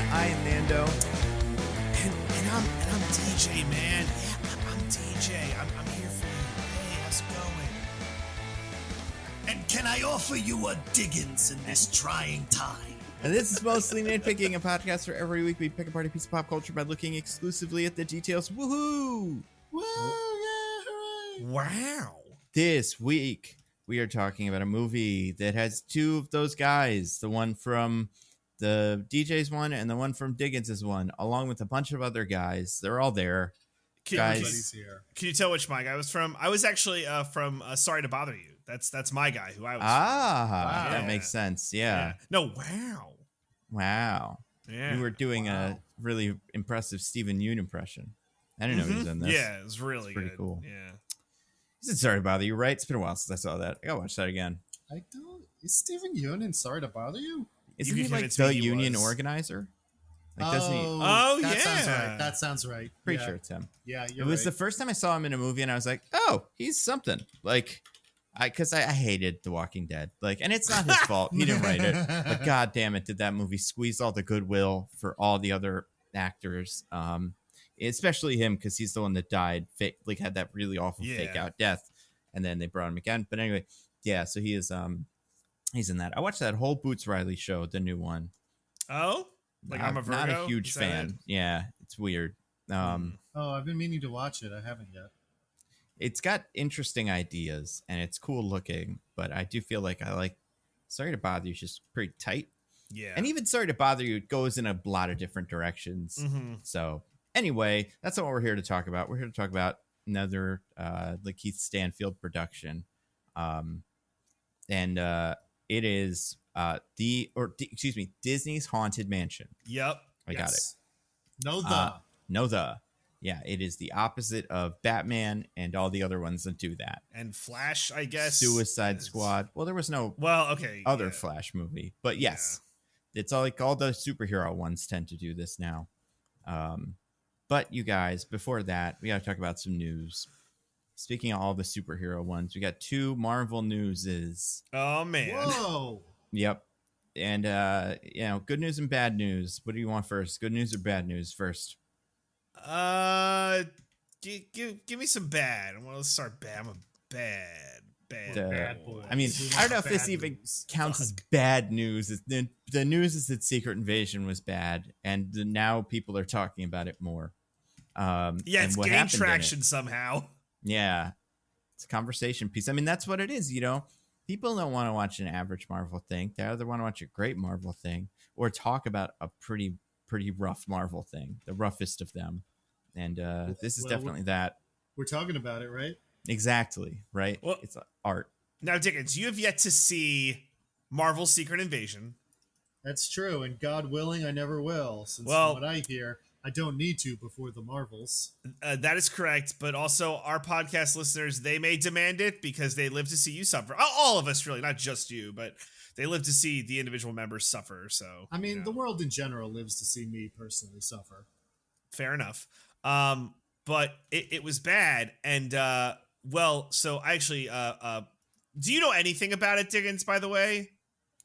on? I am Nando. And I'm DJ, man. Yeah, I'm DJ. I'm here for you. Hey, how's it going? And can I offer you a Diggins in this trying time? And this is Mostly Nitpicking, a podcast where every week we pick apart a piece of pop culture by looking exclusively at the details. Woohoo! Woo! Yeah, hooray! Wow. This week we are talking about a movie that has two of those guys, the one from the DJ's one and the one from Diggins' one, along with a bunch of other guys. They're all there. Everybody's here. Can you tell which my guy was from? I was actually from Sorry to Bother You. That's my guy who I was wow. from. That makes sense. Yeah. No, wow. Wow. Yeah. You were doing a really impressive Stephen Yeun impression. I didn't know he was in this. Yeah, it was really pretty good. Cool. Yeah. He said, sorry to bother you, right? It's been a while since I saw that. I gotta watch that again. I don't. Is Stephen Yeun in Sorry to Bother You? Isn't he like the union organizer? Like, doesn't he? Oh, that yeah. Sounds right. That sounds right. Pretty sure it's him. Yeah, it was the first time I saw him in a movie, and I was like, oh, he's something. Like, because I hated The Walking Dead. Like, and it's not his fault. He didn't write it. But god damn it, did that movie squeeze all the goodwill for all the other actors. Especially him, because he's the one that died, like had that really awful fake out death, and then they brought him again. But anyway, yeah, so he is he's in that. I watched that whole Boots Riley show, the new one. Oh, like I'm a Virgo? Not a huge fan. Yeah, it's weird. Oh, I've been meaning to watch it. I haven't yet. It's got interesting ideas and it's cool looking, but I do feel like Sorry to Bother You is just pretty tight. Yeah, and even Sorry to Bother You goes in a lot of different directions. So anyway, that's not what we're here to talk about. We're here to talk about another Lakeith Stanfield production, and it is Disney's Haunted Mansion. Yep, I got it. Yeah, it is the opposite of Batman and all the other ones that do that. And Flash, I guess. Suicide Squad. Well, there was no other Flash movie, but yes, it's all like all the superhero ones tend to do this now. But you guys, before that, we got to talk about some news. Speaking of all the superhero ones, we got two Marvel newses. Oh man! Whoa! Yep. And good news and bad news. What do you want first? Good news or bad news first? Give me some bad. Well, let's start bad. I'm a bad boy. I mean, I don't know if this even counts as bad news. The news is that Secret Invasion was bad, and now people are talking about it more. It's gained traction somehow. Yeah, it's a conversation piece. I mean, that's what it is. People don't want to watch an average Marvel thing. They either want to watch a great Marvel thing or talk about a pretty rough Marvel thing, the roughest of them. And this is definitely that. We're talking about it, right? Exactly, right? Well, it's art. Now, Dickens, you have yet to see Marvel's Secret Invasion. That's true, and God willing, I never will. Since from what I hear, I don't need to before the Marvels. That is correct, but also our podcast listeners, they may demand it because they live to see you suffer. All of us, really, not just you, but they live to see the individual members suffer. So I mean, the world in general lives to see me personally suffer. Fair enough. But it was bad, and so I actually, do you know anything about it, Diggins? By the way,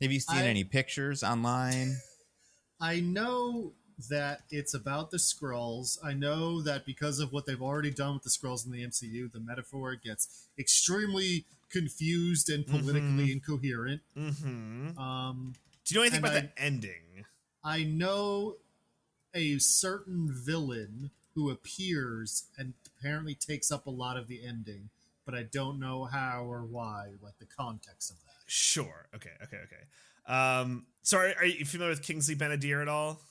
have you seen any pictures online? I know that it's about the Skrulls. I know that because of what they've already done with the Skrulls in the MCU, the metaphor gets extremely confused and politically incoherent. Do you know anything about the ending? I know a certain villain who appears and apparently takes up a lot of the ending, but I don't know how or why, like the context of that. Sure. Okay. Sorry, are you familiar with Kingsley Ben-Adir at all?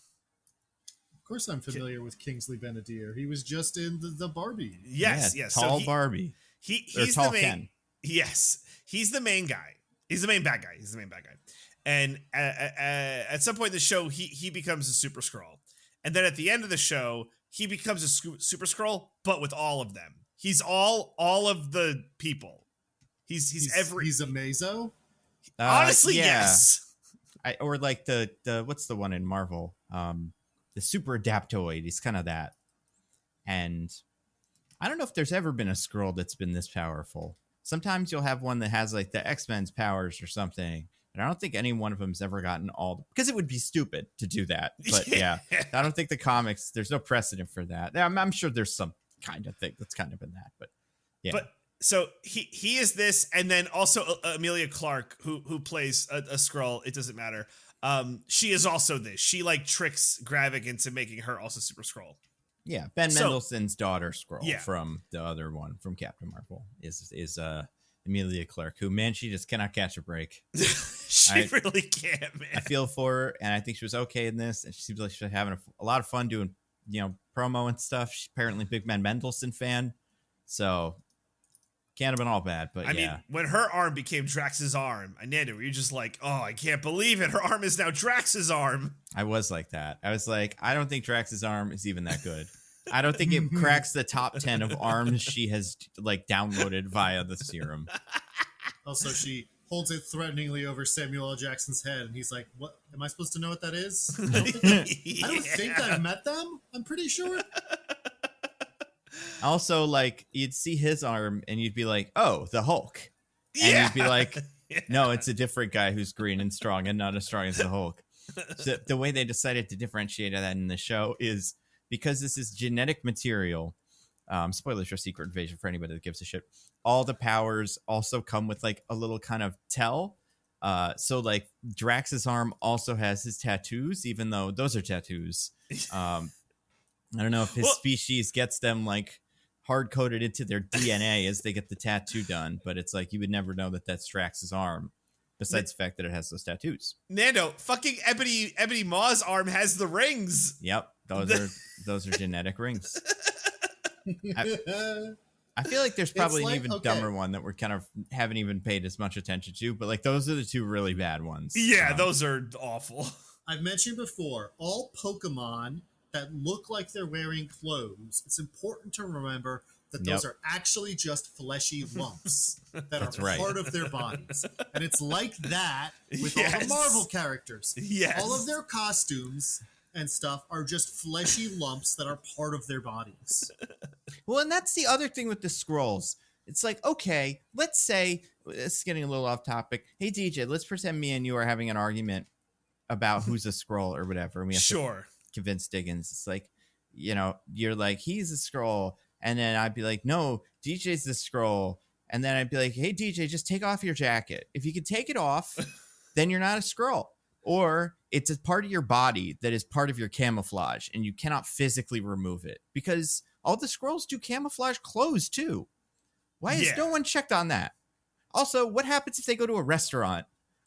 Of course I'm familiar with Kingsley Ben-Adir. He was just in the Barbie. Yes. Tall Barbie. He's tall the main Ken. Yes. He's the main guy. He's the main bad guy. And at some point in the show, he becomes a Super Skrull. And then at the end of the show, he becomes a Super Skrull, but with all of them. He's all of the people. He's a Mazo? Honestly, yes. Or like the what's the one in Marvel? The Super Adaptoid. He's kind of that. And I don't know if there's ever been a Skrull that's been this powerful. Sometimes you'll have one that has like the X-Men's powers or something, And I don't think any one of them's ever gotten all, because it would be stupid to do that. But yeah, I don't think the comics, there's no precedent for that. I'm sure there's some kind of thing that's kind of in that, but yeah. But so he is this, and then also Amelia Clark, who plays a Skrull. It doesn't matter. She is also this. She like tricks Gravik into making her also Super Skrull. Yeah, Ben Mendelsohn's daughter Skrull from the other one from Captain Marvel is Amelia Clark, who, man, she just cannot catch a break. She really can't, man. I feel for her, and I think she was okay in this, and she seems like she's having a lot of fun doing, promo and stuff. She's apparently a big Ben Mendelsohn fan, so can't have been all bad. But I mean, when her arm became Drax's arm, Nando, were you just like, oh, I can't believe it. Her arm is now Drax's arm. I was like that. I was like, I don't think Drax's arm is even that good. I don't think it cracks the top 10 of arms she has like downloaded via the serum. Also, she holds it threateningly over Samuel L. Jackson's head, and he's like, "What? Am I supposed to know what that is? I don't think I've met them. I'm pretty sure." Also, like, you'd see his arm, and you'd be like, "Oh, the Hulk," and you'd be like, "No, it's a different guy who's green and strong, and not as strong as the Hulk." So the way they decided to differentiate that in the show is because this is genetic material. Spoilers for Secret Invasion for anybody that gives a shit. All the powers also come with like a little kind of tell. So like Drax's arm also has his tattoos, even though those are tattoos. I don't know if his species gets them like hard coded into their DNA as they get the tattoo done, but it's like you would never know that that's Drax's arm. Besides the fact that it has those tattoos. Nando, fucking Ebony Maw's arm has the rings. Yep, those are genetic rings. I feel like there's probably an even dumber one that we kind of haven't even paid as much attention to, but like those are the two really bad ones. Yeah, those are awful. I've mentioned before, all Pokemon that look like they're wearing clothes, it's important to remember that those are actually just fleshy lumps that are part of their bodies. And it's like that with all the Marvel characters. Yes. All of their costumes and stuff are just fleshy lumps that are part of their bodies. Well, and that's the other thing with the Skrulls. It's like, okay, let's say, it's getting a little off topic. Hey, DJ, let's pretend me and you are having an argument about who's a Skrull or whatever. And we have to convince Diggins. It's like, you're like, he's a Skrull. And then I'd be like, no, DJ's the Skrull. And then I'd be like, hey, DJ, just take off your jacket. If you can take it off, then you're not a Skrull. Or it's a part of your body that is part of your camouflage, and you cannot physically remove it. Because all the Skrulls do camouflage clothes, too. Why has no one checked on that? Also, what happens if they go to a restaurant?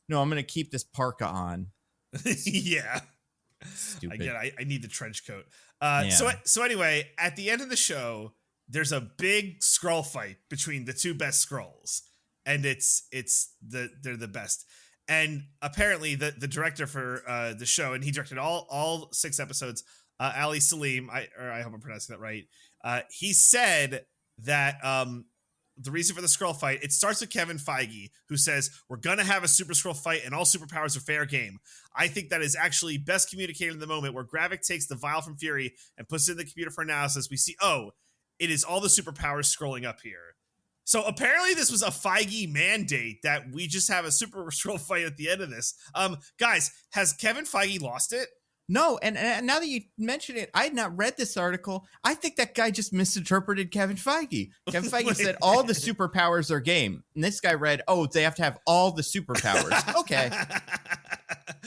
No, I'm going to keep this parka on. Yeah. Stupid. I need the trench coat. So anyway, at the end of the show, there's a big Skrull fight between the two best Skrulls, and they're the best. And apparently the director for the show, and he directed all 6 episodes, Ali Salim, I hope I'm pronouncing that right. He said that the reason for the Skrull fight, it starts with Kevin Feige, who says, we're going to have a Super Skrull fight and all superpowers are fair game. I think that is actually best communicated in the moment where Gravik takes the vial from Fury and puts it in the computer for analysis. We see, it is all the superpowers scrolling up here. So apparently this was a Feige mandate that we just have a Super Skrull fight at the end of this. Guys, has Kevin Feige lost it? No, and now that you mention it, I had not read this article. I think that guy just misinterpreted Kevin Feige. Kevin Feige said all the superpowers are game. And this guy read, they have to have all the superpowers. Okay.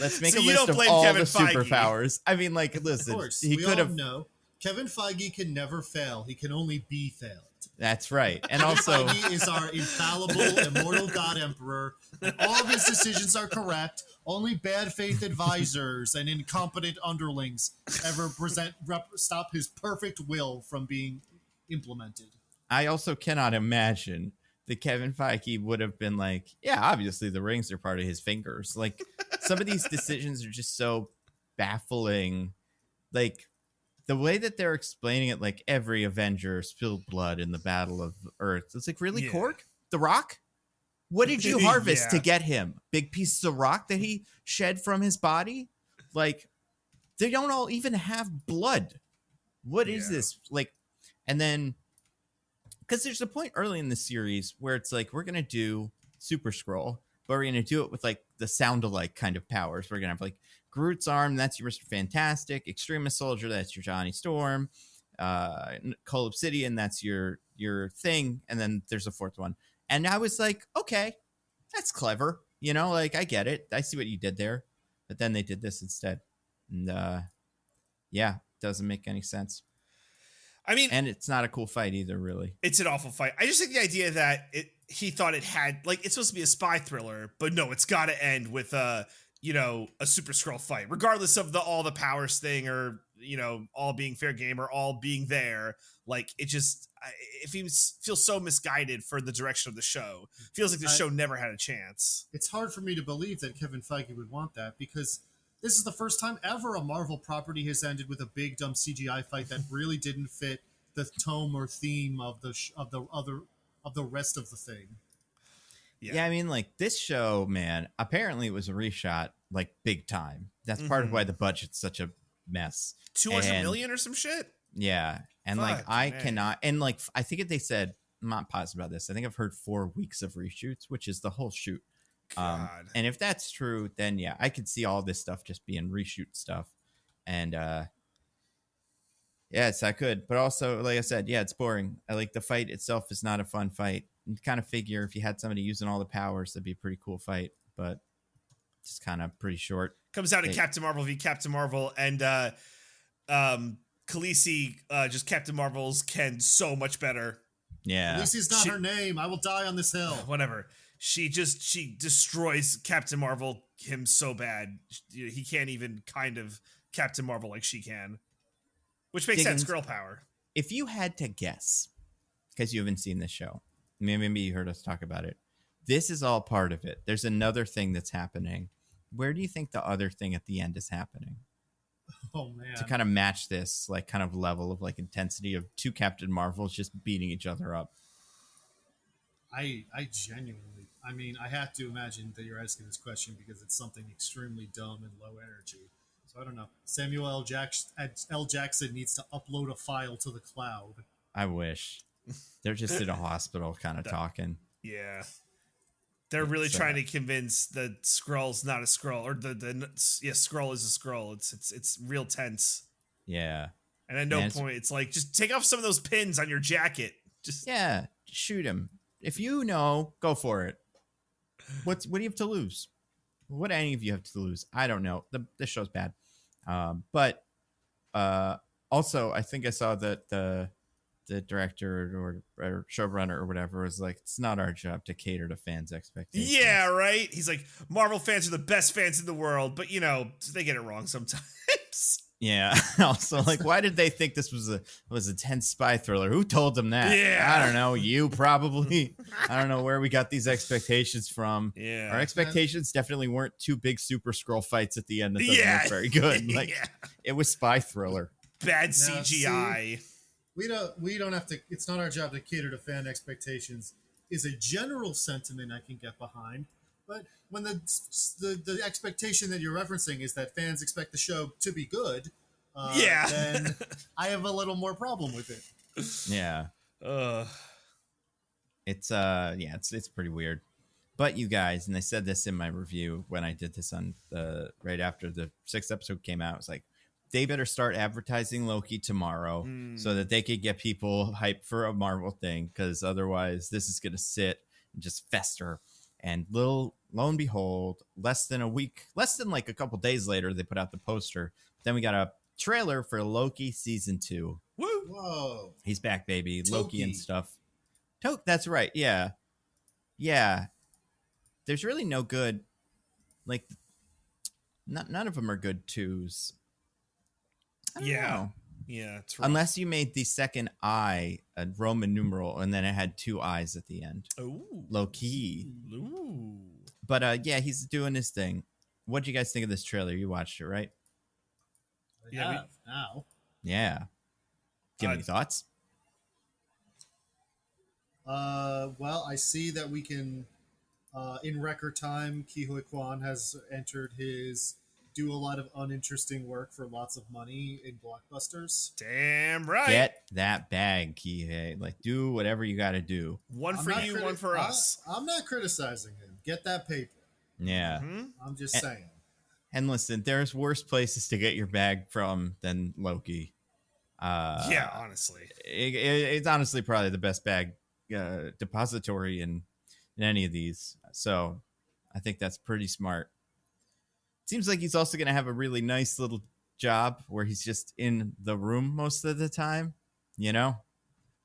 Let's make a list of all Kevin the superpowers. I mean, like, listen. Of course, we all know Kevin Feige can never fail. He can only be failed. That's right. And also, Feige is our infallible, immortal God Emperor. And all of his decisions are correct. Only bad faith advisors and incompetent underlings ever stop his perfect will from being implemented. I also cannot imagine that Kevin Feige would have been like, yeah, obviously the rings are part of his fingers. Like, some of these decisions are just so baffling. Like, the way that they're explaining it, like every Avenger spilled blood in the Battle of Earth. It's like, really, Korg? The Rock? What did you harvest to get him? Big pieces of rock that he shed from his body? Like, they don't all even have blood. What is this? Like, and then, because there's a point early in the series where it's like, we're going to do Super Skrull. but we're gonna do it with like the sound alike kind of powers. We're gonna have like Groot's arm, that's your Mr. Fantastic. Extremist Soldier, that's your Johnny Storm. Cole Obsidian, that's your thing, and then there's a fourth one. And I was like, okay, that's clever. You know, like I get it. I see what you did there. But then they did this instead. And yeah, doesn't make any sense. I mean, and it's not a cool fight either, really. It's an awful fight. I just think the idea that he thought it had, like, it's supposed to be a spy thriller, but no, it's got to end with a Super Skrull fight, regardless of all the powers thing, or all being fair game, or all being there. Like, it feels so misguided for the direction of the show. Feels like the show never had a chance. It's hard for me to believe that Kevin Feige would want that, because this is the first time ever a Marvel property has ended with a big dumb CGI fight that really didn't fit the tone or theme of the rest of the thing. Yeah, I mean, like, this show, man, apparently it was a reshot, like, big time. That's part of why the budget's such a mess. 200 million or some shit? Yeah. And, Fuck, like, I man. cannot... And, like, I think they said... I'm not positive about this. I think I've heard 4 weeks of reshoots, which is the whole shoot. God. And if that's true, then, yeah, I could see all this stuff just being reshoot stuff. And, yes, I could. But also, like I said, yeah, it's boring. I like the fight itself is not a fun fight. You kind of figure if you had somebody using all the powers, that'd be a pretty cool fight. But it's kind of pretty short. Comes out in Captain Marvel v. Captain Marvel, and Khaleesi just Captain Marvel's Ken so much better. Yeah. Khaleesi's not her name. I will die on this hill. Whatever. She destroys Captain Marvel him so bad. He can't even kind of Captain Marvel like she can. Which makes Diggins, sense, girl power. If you had to guess, because you haven't seen this show, maybe you heard us talk about it, this is all part of it. There's another thing that's happening. Where do you think the other thing at the end is happening? Oh, man. To kind of match this, like, kind of level of, like, intensity of two Captain Marvels just beating each other up. I genuinely, I mean, I have to imagine that you're asking this question because it's something extremely dumb and low energy. So I don't know. Samuel L. Jackson needs to upload a file to the cloud. I wish. They're just in a hospital kind of talking. Yeah. They're really trying to convince the Skrull's not a Skrull, or Skrull is a Skrull. It's real tense. Yeah. And at no point, it's like, just take off some of those pins on your jacket. Just shoot him. If you know, go for it. What do you have to lose? What do any of you have to lose? I don't know. The show's bad. But also, I think I saw that the director or showrunner or whatever was like, it's not our job to cater to fans' expectations. Yeah, right? He's like, Marvel fans are the best fans in the world, but, they get it wrong sometimes. Yeah. Also, like, why did they think this was a tense spy thriller? Who told them that? Yeah. I don't know. You probably. I don't know where we got these expectations from. Yeah. Our expectations definitely weren't 2 big Super Skrull fights at the end that doesn't look very good. Like, it was spy thriller. Bad CGI. We don't have to. It's not our job to cater to fan expectations. Is a general sentiment I can get behind. But when the expectation that you're referencing is that fans expect the show to be good, then I have a little more problem with it. Yeah. It's pretty weird. But you guys, and I said this in my review when I did this on right after the 6th episode came out, it's like, they better start advertising Loki tomorrow so that they could get people hyped for a Marvel thing, because otherwise this is going to sit and just fester. And lo and behold, less than like a couple days later, they put out the poster. Then we got a trailer for Loki season 2. Woo! Whoa. He's back, baby. Toki. Loki and stuff. That's right. Yeah. Yeah. There's really no good, like, none of them are good 2s. I don't know. Yeah, it's right. Unless you made the second I a Roman numeral and then it had 2 I's at the end. Ooh. Low key. Ooh. But he's doing his thing. What do you guys think of this trailer? You watched it, right? Yeah. Now. Yeah. Give me any thoughts? Well, I see that we can, in record time, Ke Huy Quan has entered his do a lot of uninteresting work for lots of money in blockbusters. Damn right. Get that bag, Kihei. Like, do whatever you got to do. One for you, one for us. I'm not criticizing him. Get that paper. Yeah. Mhm. I'm just And, saying. and listen, there's worse places to get your bag from than Loki. Yeah, honestly. It's honestly probably the best bag depository in any of these. So I think that's pretty smart. Seems like he's also going to have a really nice little job where he's just in the room most of the time. You know,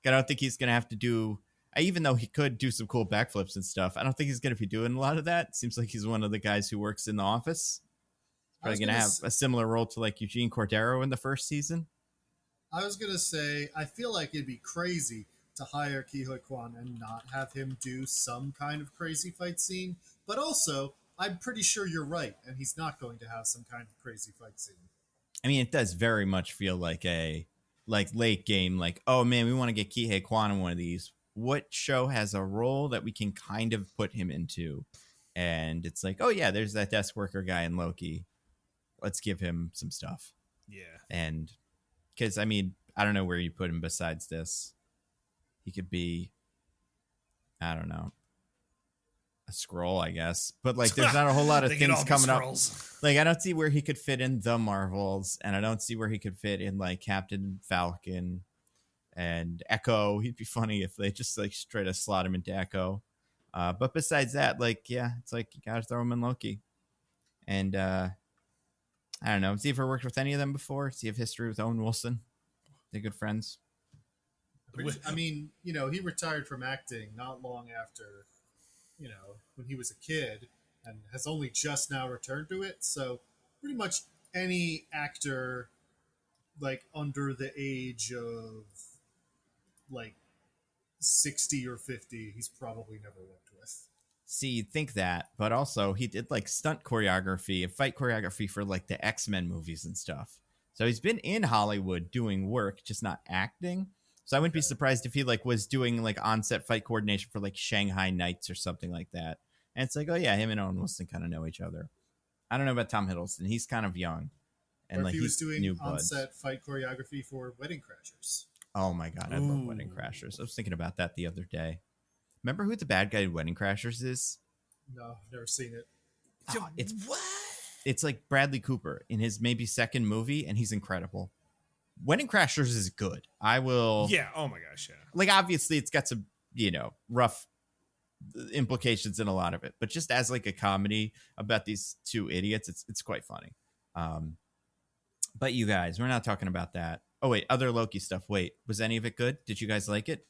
I don't think he's going to have to do. Even though he could do some cool backflips and stuff, I don't think he's going to be doing a lot of that. Seems like he's one of the guys who works in the office. Probably going to have a similar role to like Eugene Cordero in the first season. I was gonna say, I feel like it'd be crazy to hire Ke Huy Quan and not have him do some kind of crazy fight scene. But also, I'm pretty sure you're right, and he's not going to have some kind of crazy fight scene. I mean, it does very much feel like a late game. Like, oh man, we want to get Kihei Kwan in one of these. What show has a role that we can kind of put him into? And it's like, oh yeah, there's that desk worker guy in Loki. Let's give him some stuff. Yeah. And because I mean, I don't know where you put him besides this. He could be, I don't know, a scroll, I guess. But like, there's not a whole lot of They get things all the coming up. scrolls. Like, I don't see where he could fit in the Marvels, and I don't see where he could fit in like Captain Falcon and Echo. He'd be funny if they just like straight to slot him into Echo. But besides that, like, yeah, it's like you gotta throw him in Loki. And I don't know. Has he ever worked with any of them before? Does he have history with Owen Wilson? They're good friends. I mean, he retired from acting not long after, when he was a kid, and has only just now returned to it. So pretty much any actor, like under the age of like 60 or 50, he's probably never worked with. See, you'd think that, but also he did like stunt choreography and fight choreography for like the X-Men movies and stuff. So he's been in Hollywood doing work, just not acting. So I wouldn't be surprised if he like was doing like on-set fight coordination for like Shanghai Nights or something like that. And it's like, oh yeah, him and Owen Wilson kind of know each other. I don't know about Tom Hiddleston. He's kind of young. And or like if he was he's doing new bloods. on-set fight choreography for Wedding Crashers. Oh my god, I love Wedding Crashers. I was thinking about that the other day. Remember who the bad guy in Wedding Crashers is? No, I've never seen it. Oh, it's what? It's like Bradley Cooper in his maybe second movie, and he's incredible. Wedding Crashers is good. I will. Yeah. Oh my gosh. Yeah. Like, obviously, it's got some, rough implications in a lot of it, but just as like a comedy about these two idiots, it's quite funny. But you guys, we're not talking about that. Oh wait, other Loki stuff. Wait, was any of it good? Did you guys like it?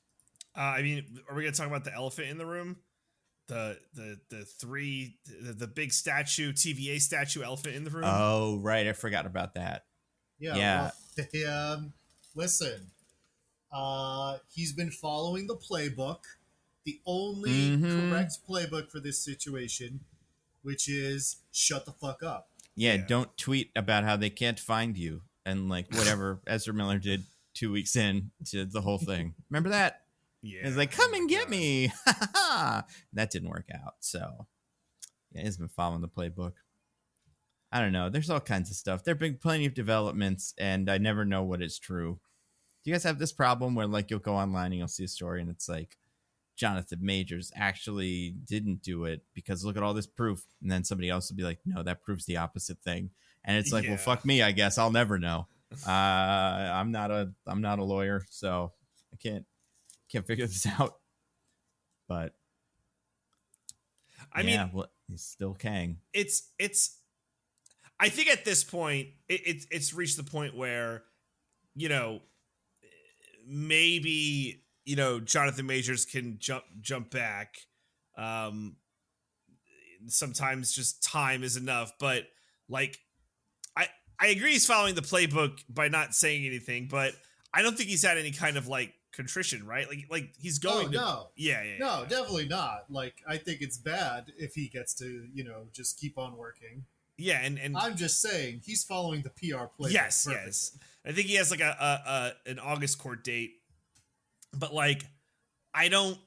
I mean, are we gonna talk about the elephant in the room? The big statue, TVA statue elephant in the room. Oh right, I forgot about that. Yeah. Well, listen, he's been following the playbook, the only correct playbook for this situation, which is shut the fuck up. Yeah, don't tweet about how they can't find you and like whatever Ezra Miller did 2 weeks in to the whole thing. Remember that? Yeah. It's like, come and get me. That didn't work out. So yeah, he's been following the playbook. I don't know. There's all kinds of stuff. There have been plenty of developments, and I never know what is true. Do you guys have this problem where like you'll go online and you'll see a story and it's like Jonathan Majors actually didn't do it because look at all this proof, and then somebody else will be like, no, that proves the opposite thing, and it's like, well, fuck me, I guess I'll never know. I'm not a lawyer, so I can't figure this out. But I mean, he's still Kang. It's. I think at this point, it's reached the point where, maybe Jonathan Majors can jump back. Sometimes just time is enough, but like, I agree he's following the playbook by not saying anything, but I don't think he's had any kind of like contrition, right? Like he's going. No, yeah. Definitely not. Like, I think it's bad if he gets to just keep on working. Yeah, and I'm just saying he's following the PR playbook. Yes, perfectly. yes. I think he has like an August court date, but like I don't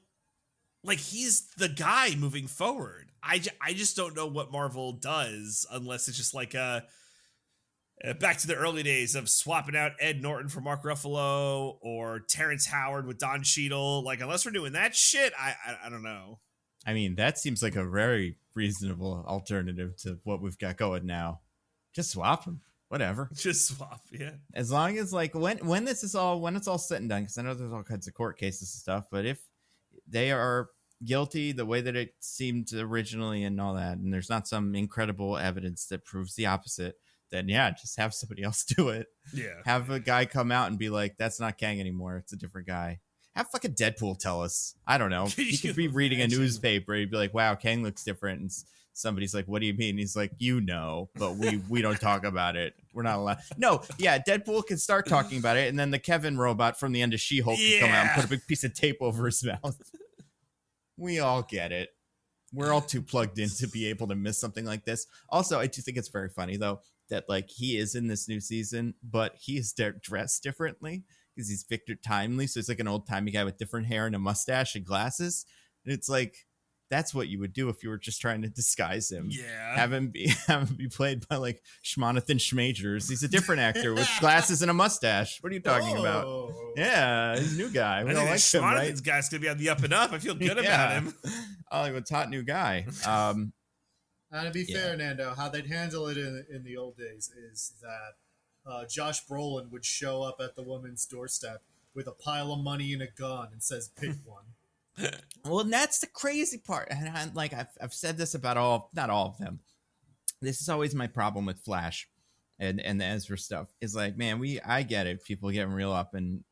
like he's the guy moving forward. I just don't know what Marvel does unless it's just like back to the early days of swapping out Ed Norton for Mark Ruffalo or Terrence Howard with Don Cheadle. Like, unless we're doing that shit, I don't know. I mean, that seems like a very reasonable alternative to what we've got going now. Just swap them. Whatever. Just swap, yeah. As long as like when it's all said and done, because I know there's all kinds of court cases and stuff, but if they are guilty the way that it seemed originally and all that, and there's not some incredible evidence that proves the opposite, then yeah, just have somebody else do it. Yeah. Have a guy come out and be like, that's not Kang anymore, it's a different guy. Have fucking Deadpool tell us. I don't know. He could be reading a newspaper. He'd be like, wow, Kang looks different. And somebody's like, what do you mean? He's like, but we don't talk about it. We're not allowed. No, yeah, Deadpool can start talking about it. And then the Kevin robot from the end of She-Hulk can come out and put a big piece of tape over his mouth. We all get it. We're all too plugged in to be able to miss something like this. Also, I do think it's very funny, though, that like he is in this new season, but he is dressed differently because he's Victor Timely. So it's like an old timey guy with different hair and a mustache and glasses. And it's like, that's what you would do if you were just trying to disguise him. Yeah. Have him be played by like Schmonathan Schmajers. He's a different actor with glasses and a mustache. What are you talking about? Yeah, he's a new guy. We don't like him, right? Schmonathan's guy's going to be on the up and up. I feel good about him. Hollywood's hot new guy. And to be fair, Nando, how they'd handle it in the old days is that Josh Brolin would show up at the woman's doorstep with a pile of money and a gun and says, pick one. Well, and that's the crazy part. And I've said this about not all of them. This is always my problem with Flash and the Ezra stuff is like, man, I get it. People getting real up in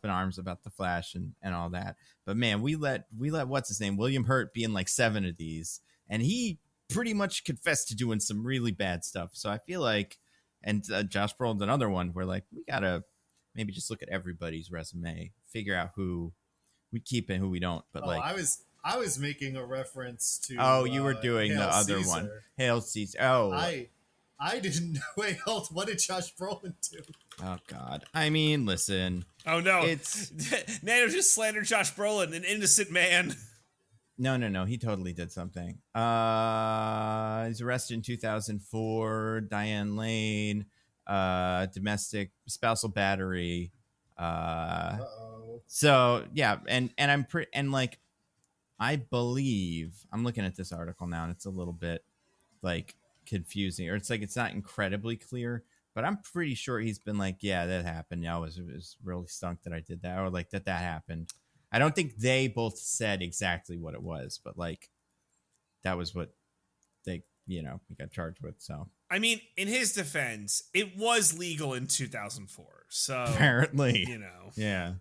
arms about the Flash and all that. But man, we let what's his name? William Hurt be in like 7 of these. And he pretty much confessed to doing some really bad stuff. So I feel like, and Josh Brolin's another one where like, we got to maybe just look at everybody's resume, figure out who we keep and who we don't. But I was making a reference to. Oh, you were doing Hail the other Caesar. one, Hail Caesar. Oh, I didn't know. Wait, what did Josh Brolin do? Oh God! I mean, listen. Oh no! It's Nando just slandered Josh Brolin, an innocent man. No. He totally did something. He's arrested in 2004. Diane Lane, domestic spousal battery. So yeah, and I'm like, I believe I'm looking at this article now, and it's a little bit like confusing, or it's like it's not incredibly clear, but I'm pretty sure he's been like, yeah, that happened. Yeah, it was really stunk that I did that, or like that happened. I don't think they both said exactly what it was, but like that was what they, he got charged with. So I mean, in his defense, it was legal in 2004. So apparently, yeah.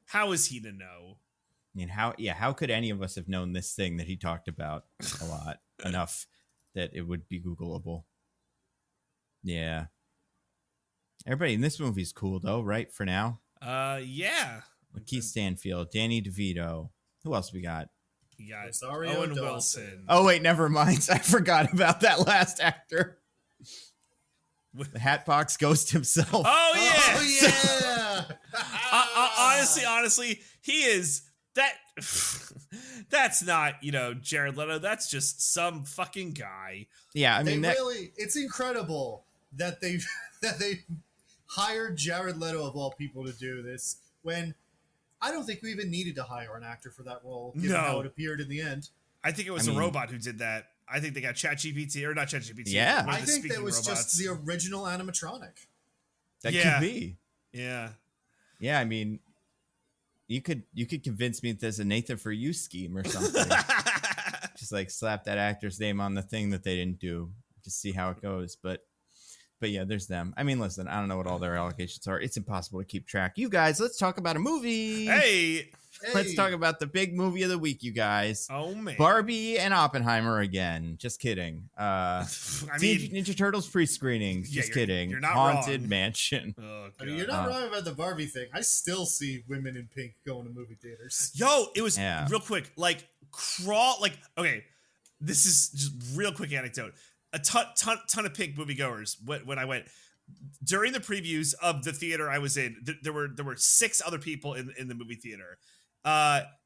How is he to know? I mean, how could any of us have known this thing that he talked about a lot enough that it would be Googleable? Yeah. Everybody in this movie's cool though, right? For now. Yeah. Keith Stanfield, Danny DeVito. Who else we got? You got Rosario Owen Dawson. Wilson. Oh wait, never mind. I forgot about that last actor. The Hatbox Ghost himself. Oh yeah. Oh yeah. Honestly, he is that. That's not Jared Leto. That's just some fucking guy. Yeah, I mean, it's incredible that they hired Jared Leto of all people to do this when I don't think we even needed to hire an actor for that role, given how it appeared in the end. I think it was a robot who did that. I think they got ChatGPT, or not ChatGPT. Yeah. I think that was just the original animatronic. That could be. Yeah. Yeah, I mean, you could convince me that there's a Nathan For You scheme or something. Just like slap that actor's name on the thing that they didn't do. Just see how it goes. But yeah, there's them. I mean, listen, I don't know what all their allocations are. It's impossible to keep track. You guys, let's talk about a movie. Hey. Let's talk about the big movie of the week, you guys. Oh, man. Barbie and Oppenheimer again. Just kidding. I mean, mean, Ninja Turtles pre-screenings. Just kidding. You're not Haunted wrong. Mansion. Oh, I mean, you're not wrong about the Barbie thing. I still see women in pink going to movie theaters. Yo, it was real quick. Like, okay, this is just real quick anecdote. A ton of pink moviegoers when I went. During the previews of the theater I was in, there were 6 other people in the movie theater.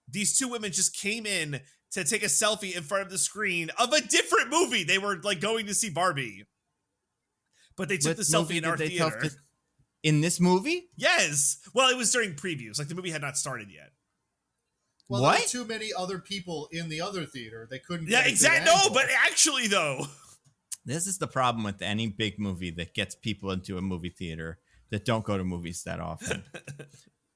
These 2 women just came in to take a selfie in front of the screen of a different movie. They were like going to see Barbie, but they took the selfie in our theater. In this movie? Yes. Well, it was during previews. Like the movie had not started yet. Well, What? there were too many other people in the other theater. They couldn't. Yeah, get a good exactly. No, angle. but actually, though. This is the problem with any big movie that gets people into a movie theater that don't go to movies that often.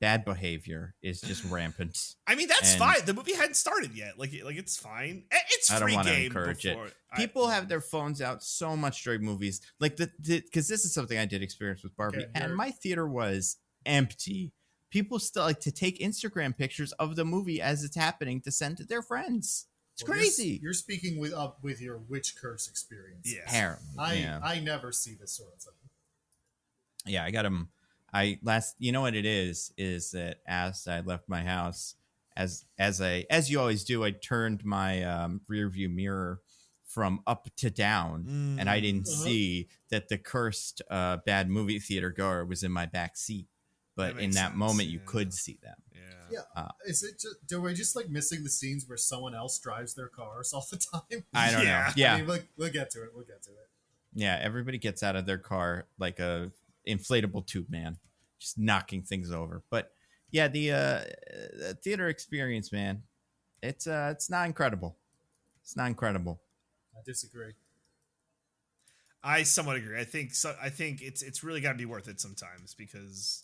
Bad behavior is just rampant. I mean, that's And- fine. The movie hadn't started yet. Like it's fine. It's I don't free want to game encourage before. it. People have their phones out so much during movies, like because this is something I did experience with Barbie, Okay, and here- my theater was empty. People still like to take Instagram pictures of the movie as it's happening to send to their friends. It's Well, crazy. You're speaking with your witch curse experience. Yes. Apparently, yeah. I never see this sort of thing. Yeah, I got him. You know what it is that as I left my house, as you always do, I turned my rear view mirror from up to down, and I didn't see that the cursed bad movie theater goer was in my back seat. But That in makes that sense, moment, you yeah. could see them. Yeah. Yeah. Is it just, do we just like missing the scenes where someone else drives their cars all the time? I don't know. Yeah. Yeah, I mean, we'll get to it. We'll get to it. yeah. Everybody gets out of their car like a inflatable tube man, just knocking things over. But yeah, the theater experience, man, it's not incredible. It's not incredible. I disagree. I somewhat agree. I think it's really got to be worth it sometimes because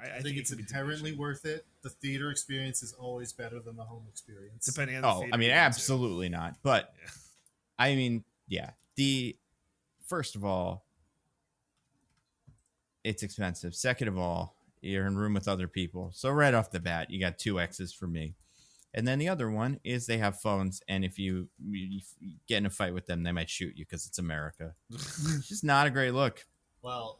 I think it it's can be inherently diminishing, worth it. The theater experience is always better than the home experience. depending on the Oh, theater I mean, you go to. absolutely not. But Yeah. I mean, yeah. First of all, it's expensive. Second of all, you're in a room with other people. So right off the bat, you got 2 X's for me. And then the other one is they have phones, and if you get in a fight with them, they might shoot you because it's America. It's just not a great look. Well,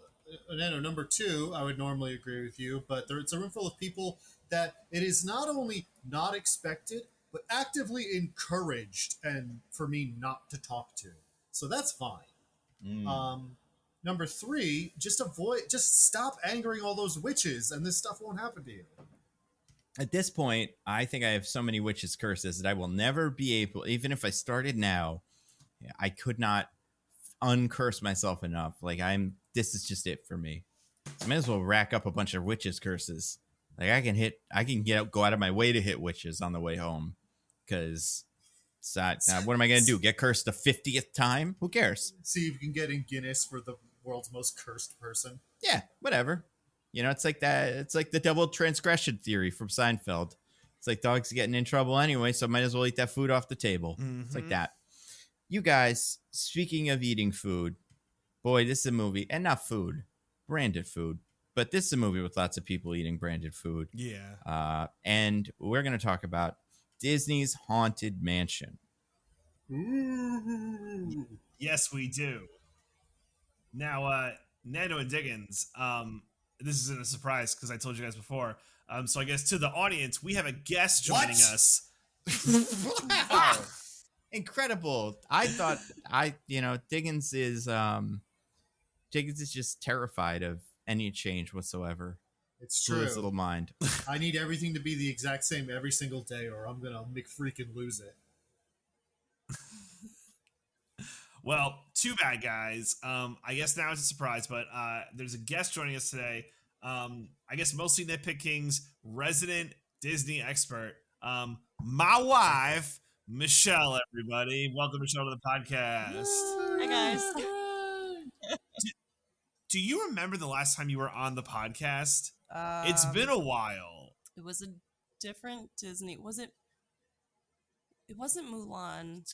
Nando, number 2, I would normally agree with you, but it's a room full of people that it is not only not expected, but actively encouraged, and for me not to talk to. So that's fine. Number 3, just stop angering all those witches, and this stuff won't happen to you. At this point, I think I have so many witches' curses that I will never be able, even if I started now, I could not uncurse myself enough. Like this is just it for me. I may as well rack up a bunch of witches' curses. Like I can go out of my way to hit witches on the way home. Because what am I going to do? Get cursed the 50th time? Who cares? See if you can get in Guinness for the world's most cursed person. Yeah, whatever. You know, it's like that. It's like the double transgression theory from Seinfeld. It's like dogs getting in trouble anyway, so might as well eat that food off the table. It's like that. You guys, speaking of eating food, boy, this is a movie, and not food, branded food. But this is a movie with lots of people eating branded food. Yeah. And we're going to talk about Disney's Haunted Mansion. Ooh. Yes, we do. Now, Nando and Diggins, this isn't a surprise because I told you guys before. So I guess to the audience, we have a guest joining What? us. Wow. Incredible. I thought Diggins is just terrified of any change whatsoever. It's Through his true. little mind. I need everything to be the exact same every single day, or I'm gonna freaking lose it. Well, too bad, guys. I guess now it's a surprise, but there's a guest joining us today. I guess mostly nitpicking's resident Disney expert, my wife, Michelle. Everybody, welcome Michelle to the podcast. Hi guys. Do you remember the last time you were on the podcast? It's Um, been a while. It was a different Disney. It wasn't Mulan.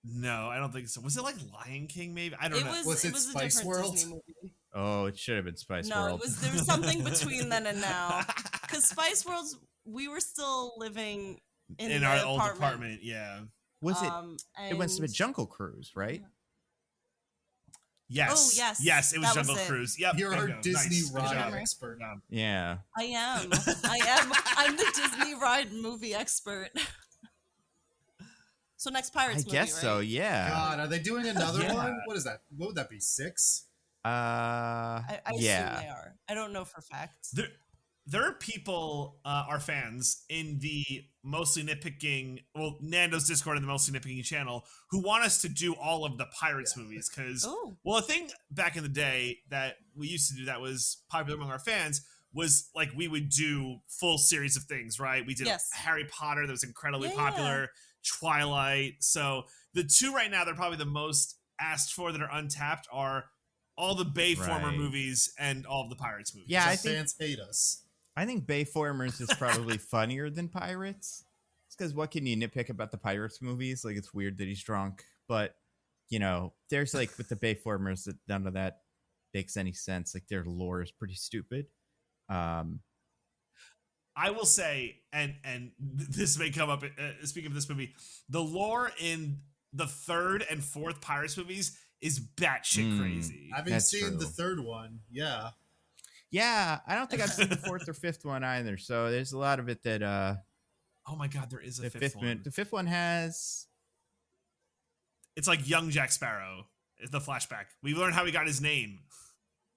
No, I don't think so. Was it like Lion King? Maybe I don't It know. was. Was It it was a Spice different World? Disney movie. Oh, it should have been Spice No, World. there was something between then and now. Because Spice World's, we were still living in our the old apartment. Yeah. Was it went to the and- Jungle Cruise, right? Yes. Oh, yes. Yes, it was That was Jungle it. Cruise. Yep. You're our bingo. Disney Nice. Good ride job. expert. Good job. Yeah. I am. I'm the Disney ride movie expert. So next Pirates I movie, guess right? so, yeah. God, are they doing another Yeah. one? What is that? What would that be? 6? I assume yeah. they are. I don't know for fact. There are people, our fans, in the Mostly Nitpicking, well, Nando's Discord and the Mostly Nitpicking channel, who want us to do all of the Pirates movies. Because, Oh. well, a thing back in the day that we used to do that was popular among our fans was like we would do full series of things, right? We did Yes. Harry Potter that was incredibly Yeah. popular, Twilight. So the two right now that are probably the most asked for that are untapped are all the Bayformer Right. movies and all of the Pirates movies. Yeah, I Because think fans hate us. I think Bayformers is probably funnier than Pirates. It's because what can you nitpick about the Pirates movies? Like, it's weird that he's drunk, but you know, there's like with the Bayformers that none of that makes any sense. Like, their lore is pretty stupid. I will say, and this may come up. Speaking of this movie, the lore in the third and fourth Pirates movies is batshit crazy. I haven't That's seen true. the third one. Yeah. Yeah, I don't think I've seen the fourth or fifth one either. So there's a lot of it that Oh my god, there is a the fifth one. the fifth one has. It's like young Jack Sparrow. It's the flashback. We learn how he got his name.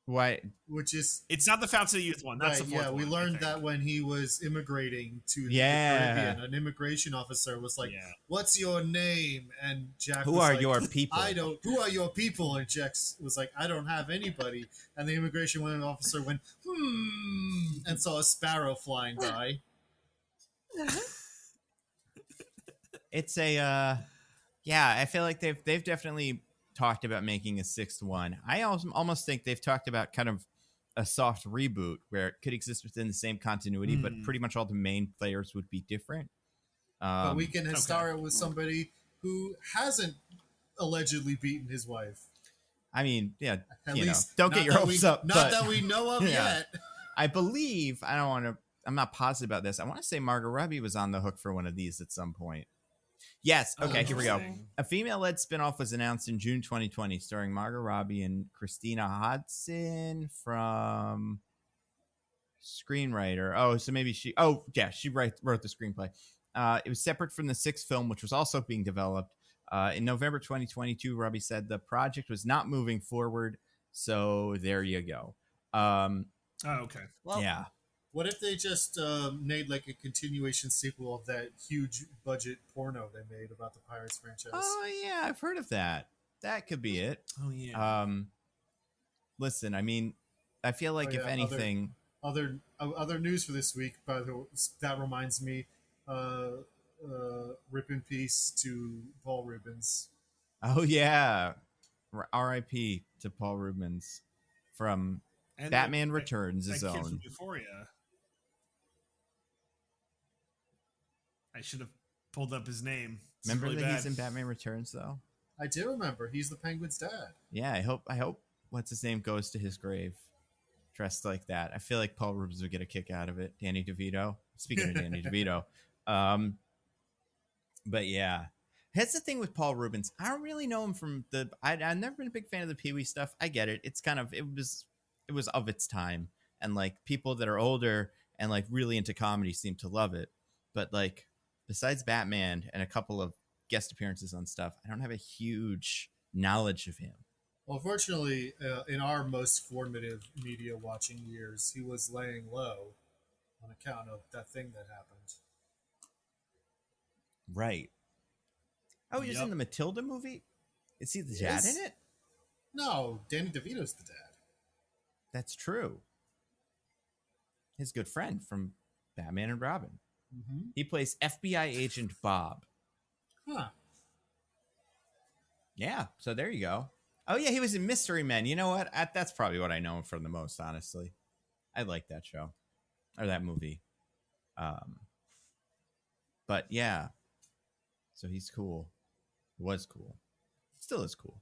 Why? Which is It's not the Fountain of Youth one. That's right, the fourth yeah, one. we I learned think. that when he was immigrating to Yeah. the Caribbean, an immigration officer was like, Yeah. "What's your name?" And Jack Who was are like, your people? I don't. Who are your people? And Jack was like, "I don't have anybody." And the immigration officer went, and saw a sparrow flying by. It's a yeah. I feel like they've definitely talked about making a sixth one. I almost think they've talked about kind of a soft reboot where it could exist within the same continuity, but pretty much all the main players would be different. But we can okay. star it with somebody who hasn't allegedly beaten his wife. I mean, yeah, At you least know, don't get not your that hopes we, up. Not but that we know of Yeah. yet. I believe I don't want to. I'm not positive about this. I want to say Margot Robbie was on the hook for one of these at some point. Yes. Okay, here we go. Interesting. A female-led spinoff was announced in June 2020, starring Margot Robbie and Christina Hodson from screenwriter. Oh, so maybe she. Oh, yeah, she wrote the screenplay. It was separate from the sixth film, which was also being developed. In November 2022, Robbie said the project was not moving forward. So there you go. Oh, okay. Well, Yeah. What if they just made like a continuation sequel of that huge budget porno they made about the Pirates franchise? Oh yeah, I've heard of that. That could be it. Oh yeah. Listen, I mean, I feel like Oh, if yeah, anything, Other news for this week, by the way, that reminds me, rip in peace to Paul Rubens. oh yeah, R.I.P. to Paul Rubens from And Batman that- Returns, that his kid from own. Euphoria. I should have pulled up his name. It's Remember really that bad. he's in Batman Returns though? I do remember. He's the Penguin's dad. Yeah, I hope what's his name goes to his grave dressed like that. I feel like Paul Rubens would get a kick out of it. Danny DeVito. Speaking of Danny DeVito, but yeah, that's the thing with Paul Rubens. I don't really know him from the. I've never been a big fan of the Pee Wee stuff. I get it. It's kind of it was of its time, and like people that are older and like really into comedy seem to love it. But like besides Batman and a couple of guest appearances on stuff, I don't have a huge knowledge of him. Well, fortunately, in our most formative media watching years, he was laying low on account of that thing that happened. Right. Oh, he was Yep. in the Matilda movie? Is he the dad Yes. in it? No, Danny DeVito's the dad. That's true. His good friend from Batman and Robin. Mm-hmm. He plays FBI agent Bob. Huh. Yeah, so there you go. Oh yeah, he was in Mystery Men. You know what? That's probably what I know him from the most, honestly. I like that show or that movie. But yeah, so he's cool. Was cool. Still is cool.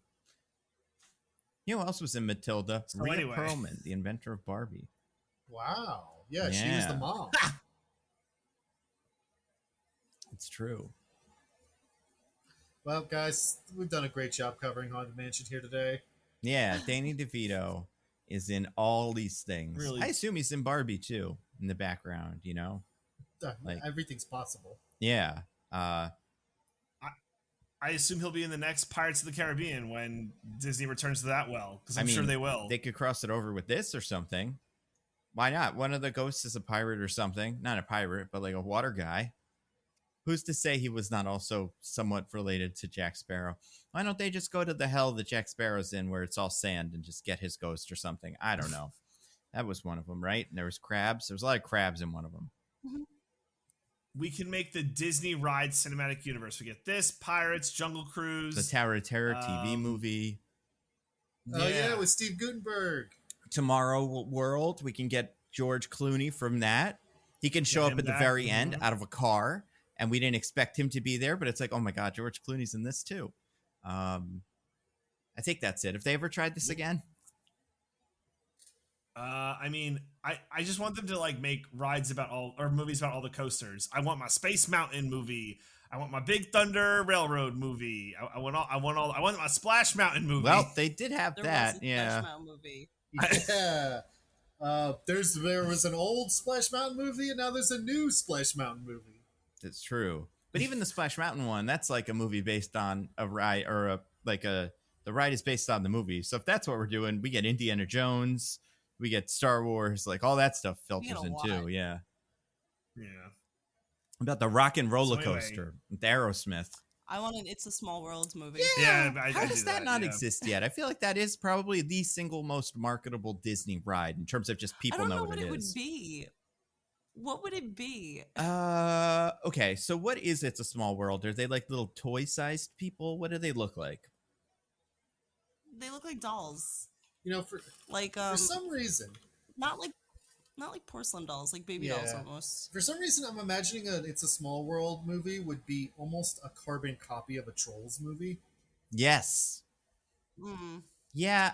You know who else was in Matilda? So Rhea anyway. Perlman, the inventor of Barbie. Wow. Yeah, she was the Yeah. mom. It's true. Well, guys, we've done a great job covering Haunted Mansion here today. Yeah, Danny DeVito is in all these things. Really? I assume he's in Barbie too, in the background, you know? Like- Everything's possible. Yeah. I assume he'll be in the next Pirates of the Caribbean when Disney returns to that well, because I I'm sure mean, they will. They could cross it over with this or something. Why not? One of the ghosts is a pirate or something. Not a pirate, but like a water guy. Who's to say he was not also somewhat related to Jack Sparrow? Why don't they just go to the hell that Jack Sparrow's in where it's all sand and just get his ghost or something? I don't know. That was one of them, right? And there was crabs. There was a lot of crabs in one of them. We can make the Disney ride cinematic universe. We get this, Pirates, Jungle Cruise. The Tower of Terror TV movie. Oh yeah, with Steve Gutenberg. Tomorrow World, we can get George Clooney from that. He can show up at the very end out of a car, and we didn't expect him to be there, but it's like, oh my God, George Clooney's in this too. I think that's it. Have they ever tried this again? I mean, I just want them to like make rides about movies about all the coasters. I want my Space Mountain movie. I want my Big Thunder Railroad movie. I want my Splash Mountain movie. Well, they did have There that. was a Yeah. Splash Mountain movie. Yeah. There was an old Splash Mountain movie, and now there's a new Splash Mountain movie. That's true. But even the Splash Mountain one, that's like a movie based on a ride, or the ride is based on the movie. So if that's what we're doing, we get Indiana Jones, we get Star Wars, like all that stuff filters get a in lot. too. Yeah. Yeah. About the Rock and Roller So anyway. Coaster with Aerosmith. I want an It's a Small World movie. Yeah, I How do does that that, not yeah. exist yet? I feel like that is probably the single most marketable Disney ride in terms of just I people don't know know what what it it would is. be. What would it be? Okay, so what is It's a Small World? Are they like little toy-sized people? What do they look like? They look like dolls. You know, for Like some reason, not like porcelain dolls, like baby dolls Yeah. almost. For some reason, I'm imagining It's a Small World movie would be almost a carbon copy of a Trolls movie. Yes. Mm. Yeah.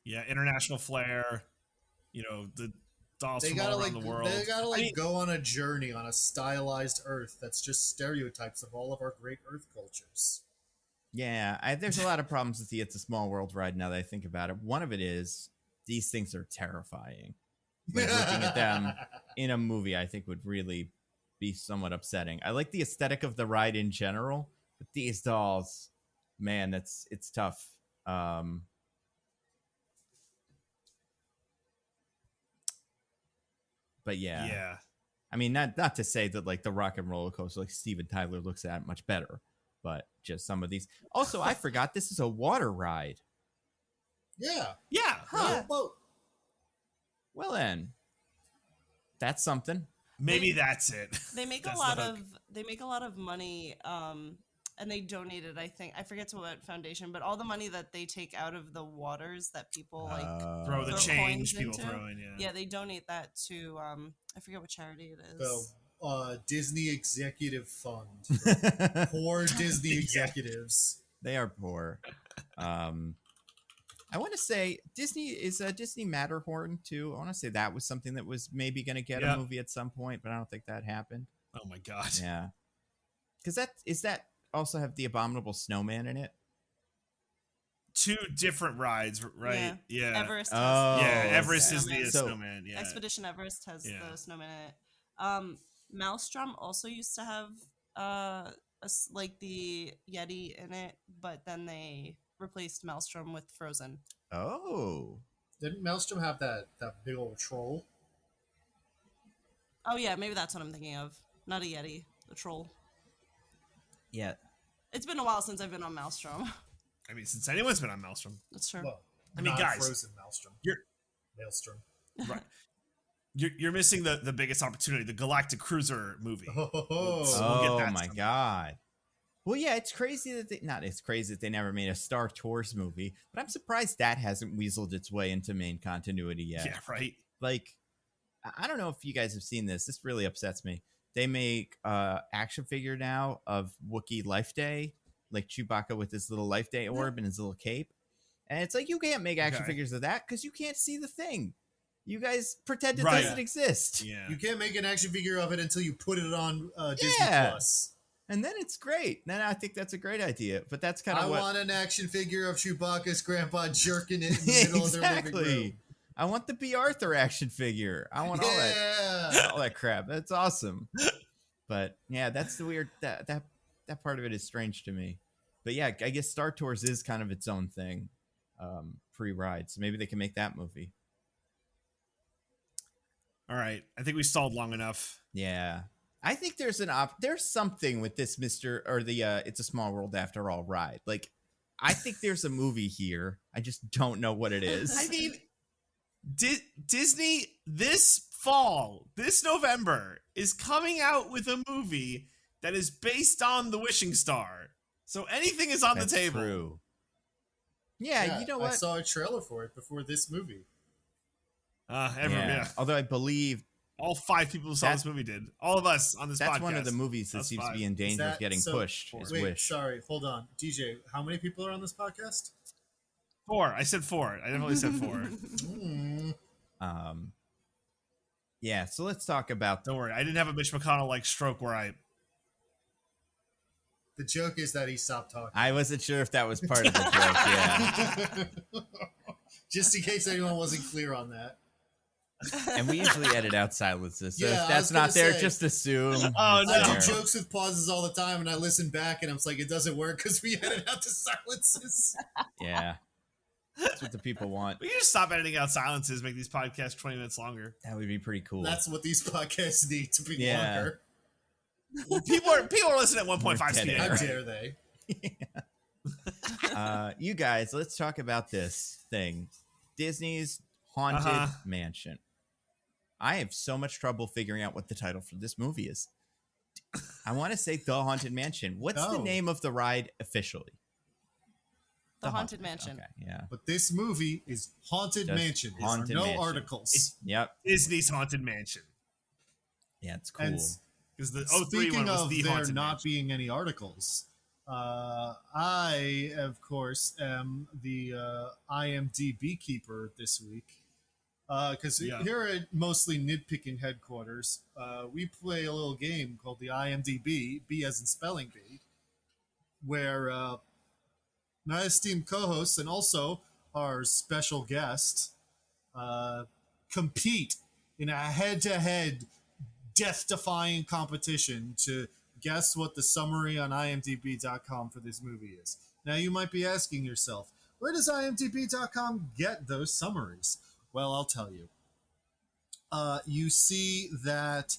Yeah, international flair. You know, the dolls They from gotta all like around the world. they gotta I like mean, go on a journey on a stylized Earth that's just stereotypes of all of our great Earth cultures. Yeah, there's a lot of problems with the It's a Small World ride now that I think about it. One of it is these things are terrifying. Like looking at them in a movie, I think would really be somewhat upsetting. I like the aesthetic of the ride in general, but these dolls, man, it's tough. But yeah. I mean, not to say that like the Rock and Roller Coaster, like Steven Tyler looks at it much better, but just some of these. Also, I forgot this is a water ride. Yeah. Yeah. Huh. Well, Well then, that's something. Maybe that's it. They make a That's lot the hook. of money, and they donated. I think I forget to what foundation, but all the money that they take out of the waters that people like Throw the throw change coins people into. throw in. Yeah, they donate that to I forget what charity it is. the Disney Executive Fund. Poor Disney Yeah. executives. They are poor. I want to say Disney is a Disney Matterhorn too. I want to say that was something that was maybe going to get Yeah. a movie at some point, but I don't think that happened. Oh my god. Yeah, because that also have the Abominable Snowman in it. Two different rides, right? Yeah. Everest. Oh, Has Yeah, okay. Everest is the So- snowman. Yeah. Expedition Everest has Yeah. the snowman in it. Maelstrom also used to have like the Yeti in it, but then they replaced Maelstrom with Frozen. Oh, Didn't Maelstrom have that big old troll? Oh yeah, maybe that's what I'm thinking of. Not a Yeti, a troll. yeah. It's been a while since I've been on Maelstrom. I mean, since anyone's been on Maelstrom, That's true. Well, I mean, not guys, Frozen Maelstrom. Maelstrom. right? You're missing the biggest opportunity, the Galactic Cruiser movie. Oh, We'll get Oh that my someday. god. Well, yeah, it's crazy that it's crazy that they never made a Star Tours movie, but I'm surprised that hasn't weaseled its way into main continuity yet. Yeah, right. Like, I don't know if you guys have seen this. This really upsets me. They make action figure now of Wookiee Life Day, like Chewbacca with his little Life Day orb and his little cape. And it's like, you can't make action Okay. figures of that because you can't see the thing. You guys pretend it Right. doesn't exist. Yeah. You can't make an action figure of it until you put it on Disney Yeah. Plus. And then it's great. Then I think that's a great idea. But that's kind I of what... want an action figure of Chewbacca's grandpa jerking it in the middle of their living room. I want the B. Arthur action figure. I want all that. Yeah. All that crap. That's awesome. But yeah, that's the weird that part of it is strange to me. But yeah, I guess Star Tours is kind of its own thing, pre-ride. So maybe they can make that movie. All right. I think we stalled long enough. Yeah, I think there's there's something with this It's a Small World After All ride. Like, I think there's a movie here. I just don't know what it is. I mean, Disney this fall, this November, is coming out with a movie that is based on the Wishing Star. So anything is on That's the table. true. Yeah, you know I what? saw a trailer for it before this movie. Yeah. Although I believe All 5 people who saw this movie did. All of us on this podcast. that's one of the movies that That's seems to 5. be in danger of getting so- pushed. Is Wait, Wish. sorry, hold on, DJ. How many people are on this podcast? 4. I said 4. I definitely said 4. Yeah, so let's talk about Don't worry. I didn't have a Mitch McConnell like stroke where I. The joke is that he stopped talking. I wasn't sure if that was part of the joke. Yeah, Just in case anyone wasn't clear on that. and we usually edit out silences. So Yeah, I if was that's gonna not there, say. just assume. Oh, it's no. I there. do jokes with pauses all the time, and I listen back, and I'm like, it doesn't work because we edit out the silences. Yeah, that's what the people want. We can just stop editing out silences, make these podcasts 20 minutes longer. That would be pretty cool. That's what these podcasts need to be Yeah. longer. People are listening at 1.5 More speed. dead How air. anyway. dare they? You guys, let's talk about this thing. Disney's Haunted Mansion. I have so much trouble figuring out what the title for this movie is. I want to say The Haunted Mansion. What's the Oh. name of the ride officially? The Haunted Mansion. Okay, yeah. But this movie is Haunted Just Mansion. There Haunted are no Mansion. articles. Yep. Disney's Haunted Mansion. Yeah, it's cool. And Because the 03 speaking one was of the there Haunted not Mansion. being any articles, I, of course, am the IMDb keeper this week. Because Yeah. here at mostly nitpicking headquarters, we play a little game called the IMDb, B as in spelling bee, where my esteemed co-hosts and also our special guest compete in a head-to-head death-defying competition to guess what the summary on imdb.com for this movie is. Now you might be asking yourself, where does imdb.com get those summaries? Well, I'll tell you. You see that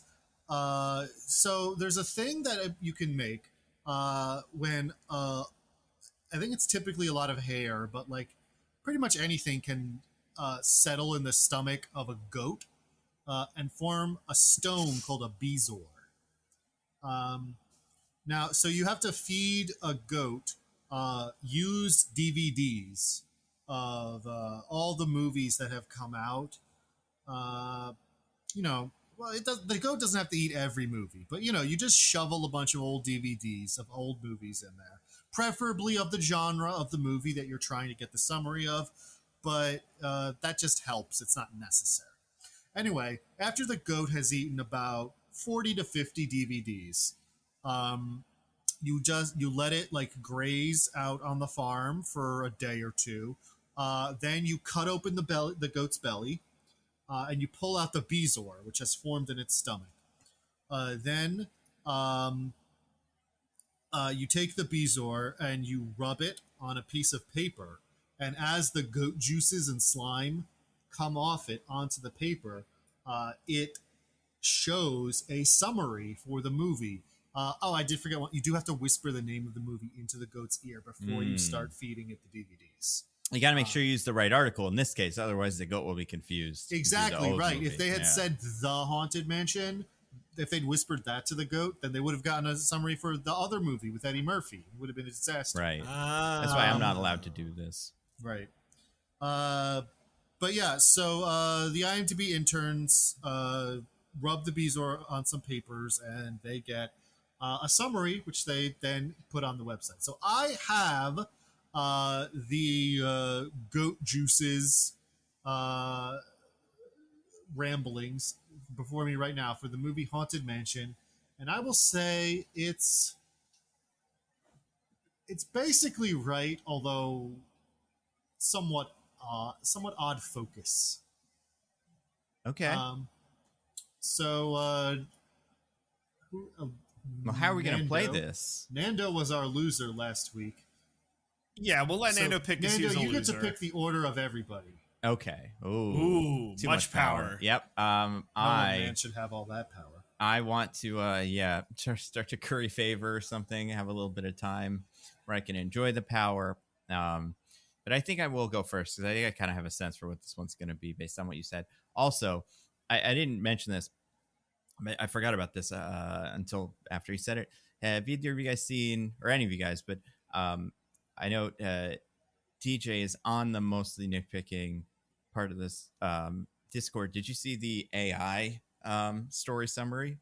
so there's a thing that you can make when I think it's typically a lot of hair, but like pretty much anything can settle in the stomach of a goat and form a stone called a bezoar. Now, so you have to feed a goat used DVDs of all the movies that have come out. Well, the goat doesn't have to eat every movie, but you just shovel a bunch of old DVDs of old movies in there, preferably of the genre of the movie that you're trying to get the summary of, but that just helps. It's not necessary. Anyway, after the goat has eaten about 40 to 50 DVDs, you let it like graze out on the farm for a day or two. Then you cut open the goat's belly, and you pull out the bezoar, which has formed in its stomach. Then you take the bezoar and you rub it on a piece of paper, and as the goat juices and slime come off it onto the paper, it shows a summary for the movie. I did forget one. You do have to whisper the name of the movie into the goat's ear before you start feeding it the DVDs. You got to make sure you use the right article in this case, otherwise the goat will be confused. Exactly, right. Movie. If they had said The Haunted Mansion, if they'd whispered that to the goat, then they would have gotten a summary for the other movie with Eddie Murphy. It would have been a disaster. Right. That's why I'm not allowed to do this. Right. But yeah, so the IMDb interns rub the bezoar on some papers, and they get a summary, which they then put on the website. So I have the goat juices ramblings before me right now for the movie Haunted Mansion, and I will say it's basically right, although somewhat odd focus. Okay. Well, how are we going to play this? Nando was our loser last week. Yeah, we'll let Nando pick his Nando, you get loser. to pick the order of everybody. Okay. Ooh, too much power. Yep. No man should have all that power. I want to start to curry favor or something, have a little bit of time where I can enjoy the power. But but I think I will go first because I think I kind of have a sense for what this one's going to be based on what you said. Also, I didn't mention this. I forgot about this until after you said it. Have either of you guys seen, or any of you guys, but I know DJ is on the mostly nitpicking part of this Discord. Did you see the AI story summary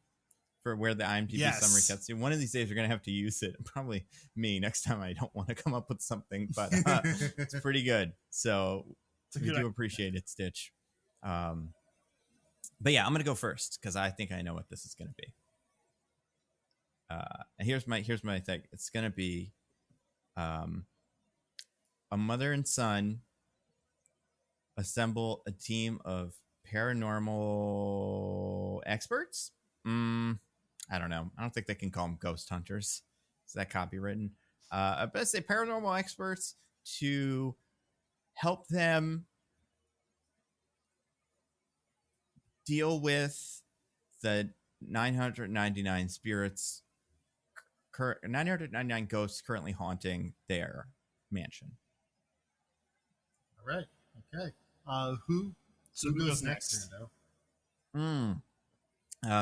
for where the IMDb summary cuts to? One of these days we're going to have to use it. Probably me next time. I don't want to come up with something, but it's pretty good. So we do appreciate it, Stitch. But yeah, I'm going to go first because I think I know what this is going to be. And here's my thing. It's going to be a mother and son assemble a team of paranormal experts. I don't know. I don't think they can call them ghost hunters. Is that copywritten? But I say paranormal experts to help them deal with the 999 spirits, 999 ghosts currently haunting their mansion. All right. Okay. Who goes next? Nando?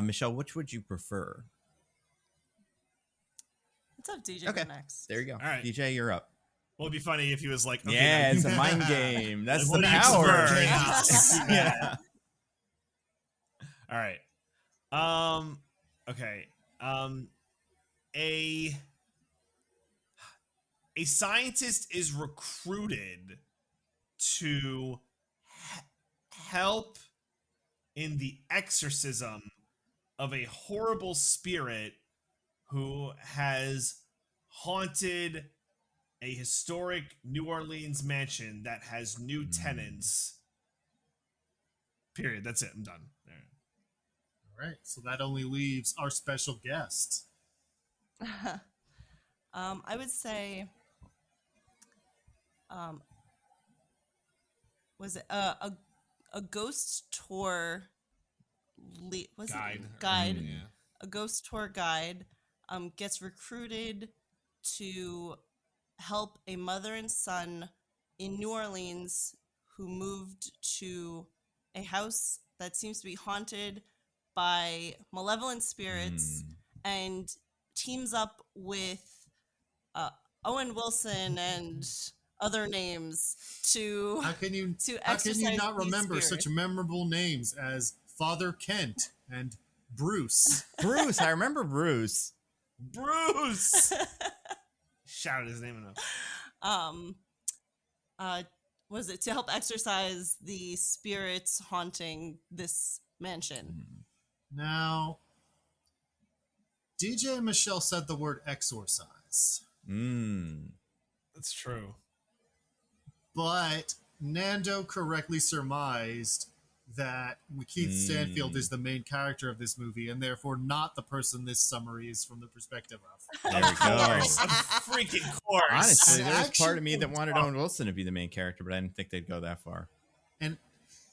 Michelle, which would you prefer? Let's have DJ Okay. go next. There you go. All right. DJ, you're up. Well, it'd be funny if he was like, okay, Yeah, now it's a mind game. That's What the do you power. prefer? Yeah. All right. Okay. A scientist is recruited to help in the exorcism of a horrible spirit who has haunted a historic New Orleans mansion that has new tenants. Period. That's it. I'm done. All right. All right. So that only leaves our special guest. I would say, was it a ghost tour? Was Guide. it guide? Yeah. A ghost tour guide gets recruited to help a mother and son in New Orleans who moved to a house that seems to be haunted by malevolent spirits and teams up with Owen Wilson and other names to How can you exercise not these remember spirits. such memorable names as Father Kent and Bruce? Bruce, I remember Bruce. Bruce! Shout his name enough. Was it to help exorcise the spirits haunting this mansion? Now, DJ and Michelle said the word exorcise, That's true. but Nando correctly surmised that Keith Stanfield is the main character of this movie and therefore not the person this summary is from the perspective of. There we Of go. course. Of freaking course. Honestly, An there was part of me actual that wanted Owen Wilson to be the main character, but I didn't think they'd go that far. And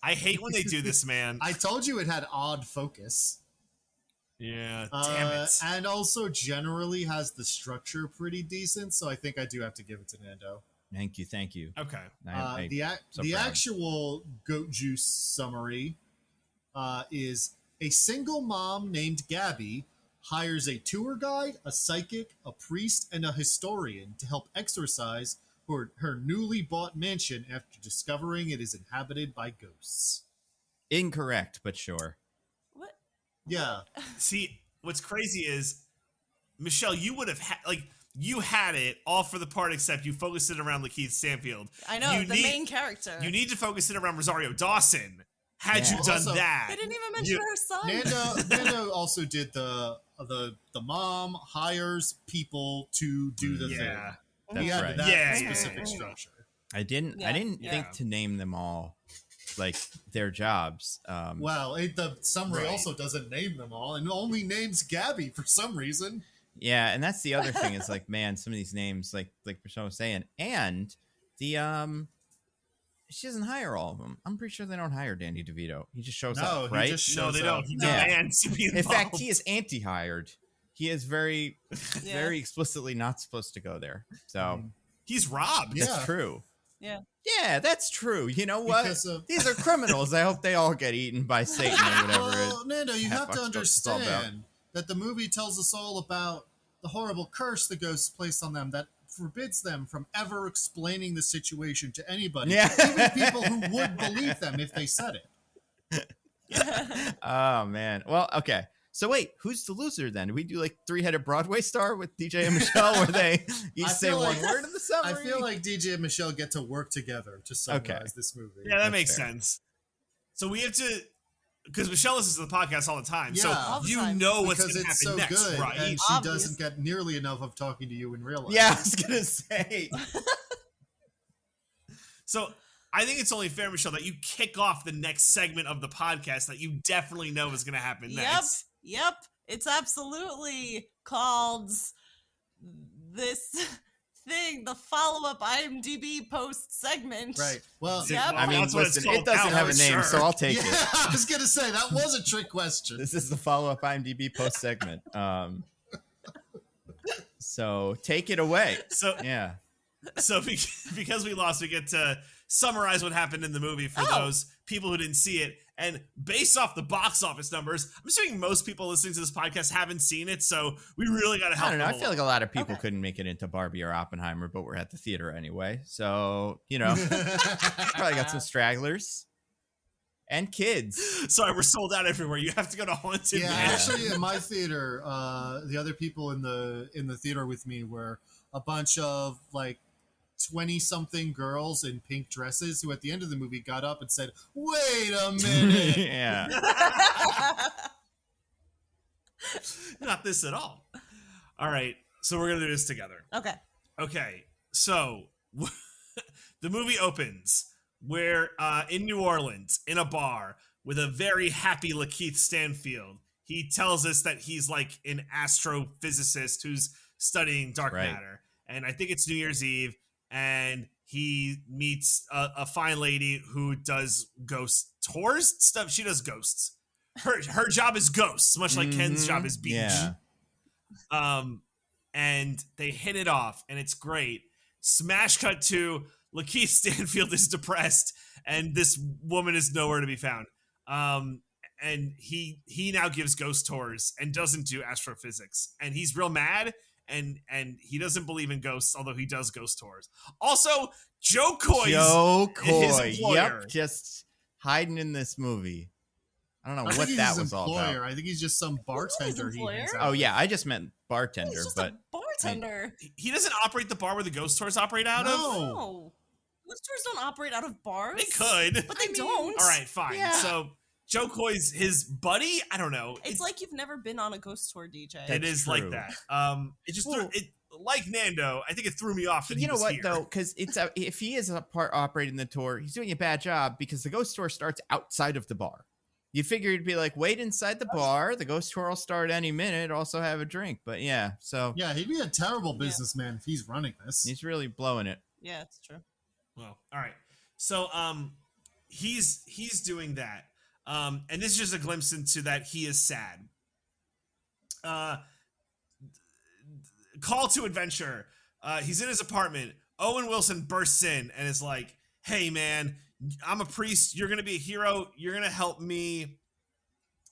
I hate when they do this, man. I told you it had odd focus. Yeah, damn it. And also generally has the structure pretty decent, so I think I do have to give it to Nando. Thank you. Okay. The proud. actual goat juice summary is a single mom named Gabby hires a tour guide, a psychic, a priest, and a historian to help exorcise her newly bought mansion after discovering it is inhabited by ghosts. Incorrect, but sure. What? Yeah. See, what's crazy is, Michelle, you would have you had it all for the part except you focused it around Lakeith Stanfield. I know, the main character. You need to focus it around Rosario Dawson. Had you done Also, that. They didn't even mention her son. Nando also did the mom hires people to do the thing. Yeah. He That's had right. that Yeah, specific yeah. structure. I didn't think to name them all like their jobs. Well, the summary Right. also doesn't name them all and only names Gabby for some reason. Yeah, and that's the other thing is like, man, some of these names, like Michelle was saying, and the she doesn't hire all of them. I'm pretty sure they don't hire Danny DeVito. He just shows up, right? He just shows No, they don't. up. He Yeah. demands to be In involved. fact, he is anti-hired. He is very, very explicitly not supposed to go there. So He's robbed. Yeah. that's true. Yeah, that's true. You know what? Because of- These are criminals. I hope they all get eaten by Satan or whatever. Well, Nando, you have to Hatbox Ghost is all about. understand that the movie tells us all about the horrible curse the ghosts placed on them that forbids them from ever explaining the situation to anybody, Yeah. even people who would believe them if they said it. Oh man. Well, okay. So wait, who's the loser then? Do we do like 3-headed Broadway star with DJ and Michelle, where they each I say feel one like- word in the summary? I feel like DJ and Michelle get to work together to summarize this movie. Yeah, that That's makes fair. sense. So we have to, because Michelle listens to the podcast all the time, Yeah. so All the you time. know what's Because going to it's happen so next, good, right? and she Obvious. doesn't get nearly enough of talking to you in real life. Yeah, I was gonna say. So I think it's only fair, Michelle, that you kick off the next segment of the podcast that you definitely know is going to happen Yep. next. Yep. It's absolutely called this thing, the follow-up IMDb post segment. Right. Well, Yep. I mean, That's what it's listen, it called doesn't now, have a for name, sure. so I'll take yeah, it. I was gonna say that was a trick question. This is the follow-up IMDb post segment. So take it away. So, Yeah. because we lost, we get to summarize what happened in the movie for Oh. those people who didn't see it. And based off the box office numbers, I'm assuming most people listening to this podcast haven't seen it, so we really got to help I don't know. them I feel like a lot of people Okay. couldn't make it into Barbie or Oppenheimer, but we're at the theater anyway. So, you know, probably got some stragglers and kids. Sorry, we're sold out everywhere. You have to go to Haunted Yeah, Mansion. actually, in my theater, the other people in the theater with me were a bunch of like 20-something girls in pink dresses who, at the end of the movie, got up and said, "Wait a minute." Yeah. Not this at all. All right, so we're gonna do this together. Okay. Okay, so the movie opens where in New Orleans, in a bar, with a very happy Lakeith Stanfield. He tells us that he's like an astrophysicist who's studying dark Right. matter. And I think it's New Year's Eve, and he meets a fine lady who does ghost tours stuff. She does ghosts. Her job is ghosts, much like Ken's Mhm. job is beach. Yeah. And they hit it off, and it's great. Smash cut to Lakeith Stanfield is depressed, and this woman is nowhere to be found. And he now gives ghost tours and doesn't do astrophysics, and he's real mad. And he doesn't believe in ghosts, although he does ghost tours. Also, Joe Coy. Joe his Coy. employer. Yep. Just hiding in this movie. I don't know I think what he's that his was all employer. about. I think he's just some bartender. He employer? hangs out Oh, with. yeah. I just meant bartender, He's just but a bartender. He doesn't operate the bar where the ghost tours operate out of. No. No. Ghost tours don't operate out of bars. They could. But they don't. All right, fine. Yeah. So Joe Coy's his buddy. I don't know. It's like you've never been on a ghost tour, DJ. it That's is true. like that. It just Well- it like Nando. I think it threw me off. That you he know was what, here. though? Because if he is a part operating the tour, he's doing a bad job because the ghost tour starts outside of the bar. You figure you'd be like, wait inside the bar. The ghost tour will start any minute. Also have a drink. But yeah, so Yeah, he'd be a terrible businessman if he's running this. he's really blowing it. Yeah, it's true. Well, all right. So he's doing that. And this is just a glimpse into that he is sad. Call to adventure. He's in his apartment. Owen Wilson bursts in and is like, "Hey man, I'm a priest. You're gonna be a hero. You're gonna help me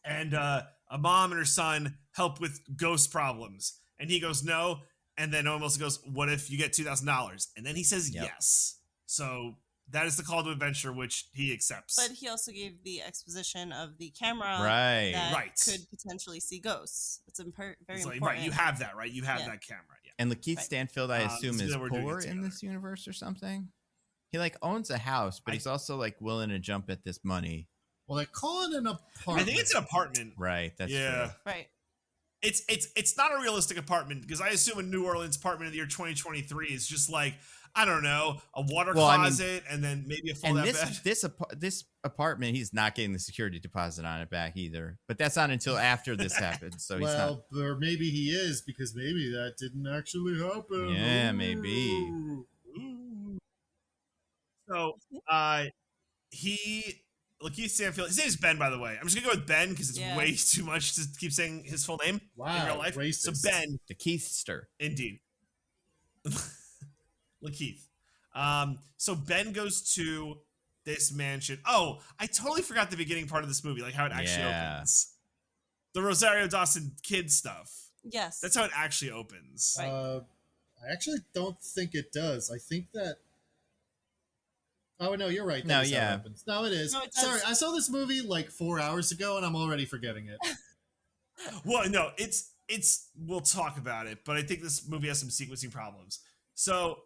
and a mom and her son help with ghost problems." And he goes, "No." And then Owen Wilson goes, "What if you get $2,000?" And then he says Yep. yes. So that is the call to adventure, which he accepts. But he also gave the exposition of the camera Right. that Right. could potentially see ghosts. It's very It's like, important. right, you have that, right? You have Yeah. that camera. Yeah. And Lakeith Right. Stanfield, I assume, so is then we're doing it poor in together. this universe or something. He like owns a house, but he's also like willing to jump at this money. Well, they call it an apartment. I think it's an apartment. Right. That's Yeah. true. Right. It's not a realistic apartment because I assume a New Orleans apartment in the year 2023 is just like, I don't know, a water Well, I mean- closet and then maybe a And fold-out bed. this apartment, he's not getting the security deposit on it back either. But that's not until after this happens. So he's not. well, or maybe he is because maybe that didn't actually happen. Yeah, maybe. Ooh. So Lakeith Stanfield, his name is Ben, by the way. I'm just gonna go with Ben because it's Yeah. way too much to keep saying his full name in Wow, real life. racist. So Ben, The Keithster. indeed. Lakeith. So Ben goes to this mansion. Oh, I totally forgot the beginning part of this movie, like how it actually opens. The Rosario Dawson kid stuff. Yes. That's how it actually opens. Right. I actually don't think it does. I think that. Oh no, you're right. No, That is how it yeah. opens. No, it is. No, it does. Sorry, I saw this movie like 4 hours ago, and I'm already forgetting it. Well, no, it's we'll talk about it, but I think this movie has some sequencing problems. So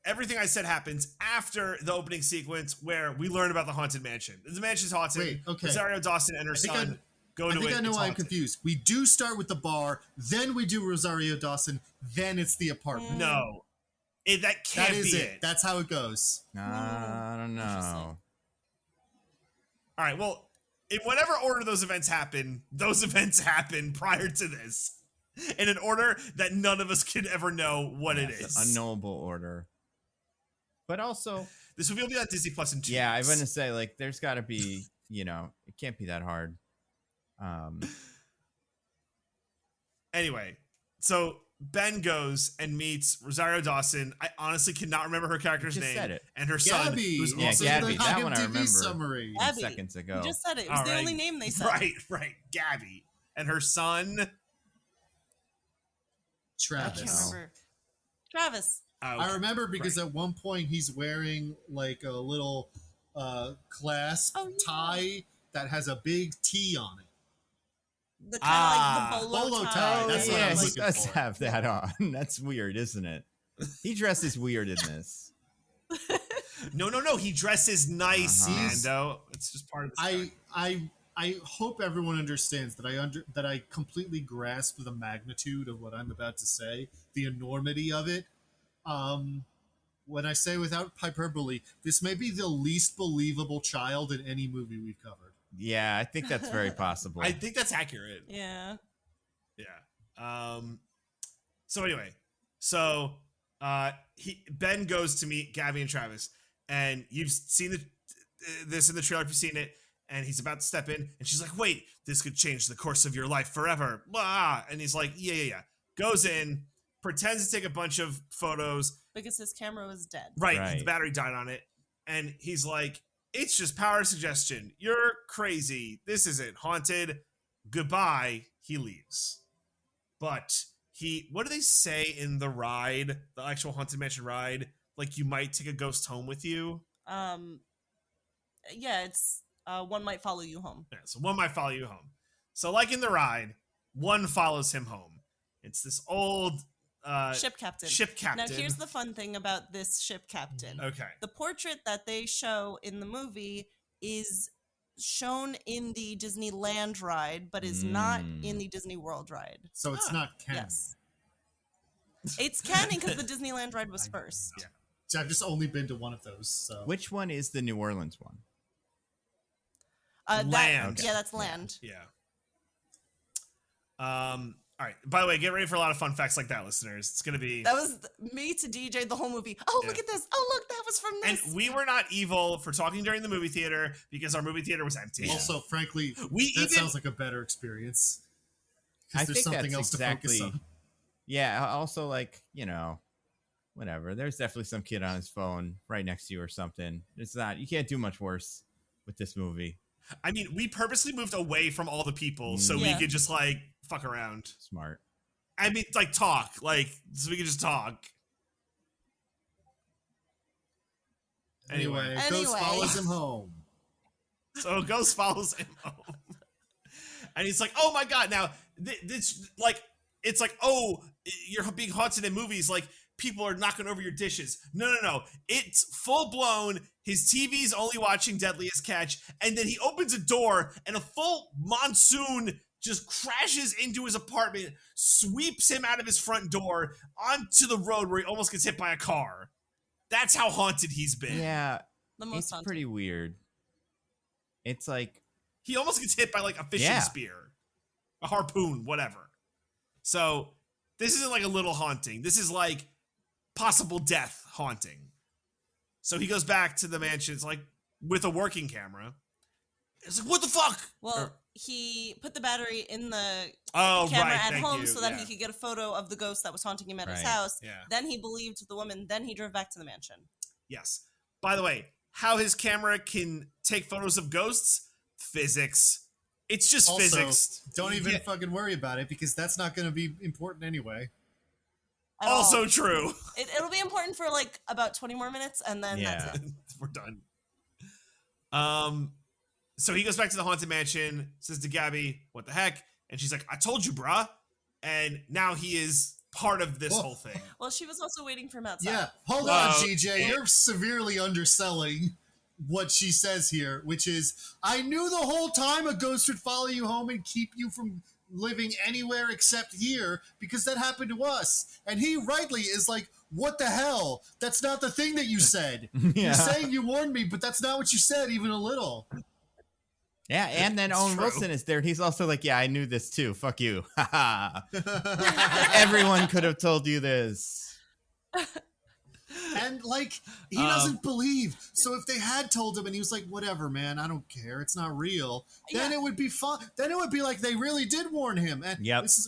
everything I said happens after the opening sequence where we learn about the haunted mansion. The mansion's haunted. Wait, okay. Rosario Dawson and her son go I into it. think I know It's why I'm haunted. confused. We do start with the bar, then we do Rosario Dawson, then it's the apartment. No, that can't That is be it. That's how it goes. I don't Interesting. know. All right. Well, in whatever order those events happen prior to this, in an order that none of us can ever know what it It's is. an unknowable order. But also, This movie will be on Disney Plus in 2 yeah, I'm weeks. gonna say like there's got to be, it can't be that hard. Anyway, so Ben goes and meets Rosario Dawson. I honestly cannot remember her character's just name. said it. And her son, Gabby. who's Yeah, also Gabby. The That one I IMDb remember. Summary. Gabby. Seconds ago. You just said it. It All was the right. only name they said. Right, Gabby. And her son. I Travis. can't remember. Travis. I remember because at one point he's wearing like a little class Oh, yeah. tie that has a big T on it. The kind of like the Bolo bolo tie. tie. Oh, That's what I yeah, was he looking does for. have that on. That's weird, isn't it? He dresses weird in this. No. He dresses nice, Uh-huh. Nando. It's just part of the I hope everyone understands that I completely grasp the magnitude of what I'm about to say, the enormity of it. When I say without hyperbole, this may be the least believable child in any movie we've covered. Yeah, I think that's very possible. I think that's accurate. Yeah. Yeah. So anyway, Ben goes to meet Gabby and Travis, and you've seen this in the trailer if you've seen it, and he's about to step in, and she's like, "Wait, this could change the course of your life forever." Blah. And he's like, "Yeah." Goes in, pretends to take a bunch of photos. Because his camera was dead. Right. The battery died on it, and he's like, "It's just power suggestion. You're crazy. This isn't haunted. Goodbye." He leaves. But what do they say in the ride, the actual Haunted Mansion ride? Like, you might take a ghost home with you? Yeah, it's one might follow you home. Yeah, so one might follow you home. So like in the ride, one follows him home. It's this old Ship captain. Ship captain. Now here's the fun thing about this ship captain. Okay. The portrait that they show in the movie is shown in the Disneyland ride, but is not in the Disney World ride. So it's not canon. Yes. It's canon because the Disneyland ride was first. Yeah. So I've just only been to one of those. So Which one is the New Orleans one? Land. Yeah, that's Land. Yeah. All right. By the way, get ready for a lot of fun facts like that, listeners. It's going to be... That was me to DJ the whole movie. Oh, Yeah. look at this. Oh, look, that was from this. And we were not evil for talking during the movie theater because our movie theater was empty. also, frankly, We that even... sounds like a better experience. I Because there's think something that's else exactly. to focus on. Yeah. Also, like whatever. There's definitely some kid on his phone right next to you or something. It's not. You can't do much worse with this movie. I mean, we purposely moved away from all the people so we Yeah. could just, like, fuck around. Smart. I mean, like, talk. Like, so we could just talk. Anyway, Ghost Anyway. follows him home. So Ghost follows him home. And he's like, oh my God. Now, this, like, it's like, oh, you're being haunted in movies. Like, people are knocking over your dishes. No. It's full blown. His TV's only watching Deadliest Catch. And then he opens a door and a full monsoon just crashes into his apartment, sweeps him out of his front door onto the road where he almost gets hit by a car. That's how haunted he's been. Yeah. The most It's haunted. pretty weird. It's like He almost gets hit by like a fishing spear, a harpoon, whatever. So this isn't like a little haunting. This is like possible death haunting. So he goes back to the mansion. It's like with a working camera. It's like, what the fuck? Well, he put the battery in the Oh, camera right. at Thank home you. so that Yeah. he could get a photo of the ghost that was haunting him at his Right. house. Yeah. Then he believed the woman. Then he drove back to the mansion. Yes. By the way, how his camera can take photos of ghosts? Physics. It's just Also, physics. don't even Yeah. fucking worry about it because that's not going to be important anyway. At Also all. true. It'll be important for like about 20 more minutes, and then that's it. We're done. So he goes back to the haunted mansion, says to Gabby, "What the heck?" And she's like, "I told you, bruh." And now he is part of this whole thing. Well, she was also waiting for him outside. Yeah, hold on, GJ. You're severely underselling what she says here, which is, I knew the whole time a ghost would follow you home and keep you from living anywhere except here because that happened to us. And he rightly is like, what the hell? That's not the thing that you said. You're saying you warned me, but that's not what you said even a little. Yeah, and then Owen Wilson is there, and he's also like, yeah, I knew this too. Fuck you. Everyone could have told you this. And like, he doesn't believe. So if they had told him and he was like, whatever, man, I don't care, it's not real, then it would be fun. Then it would be like they really did warn him. And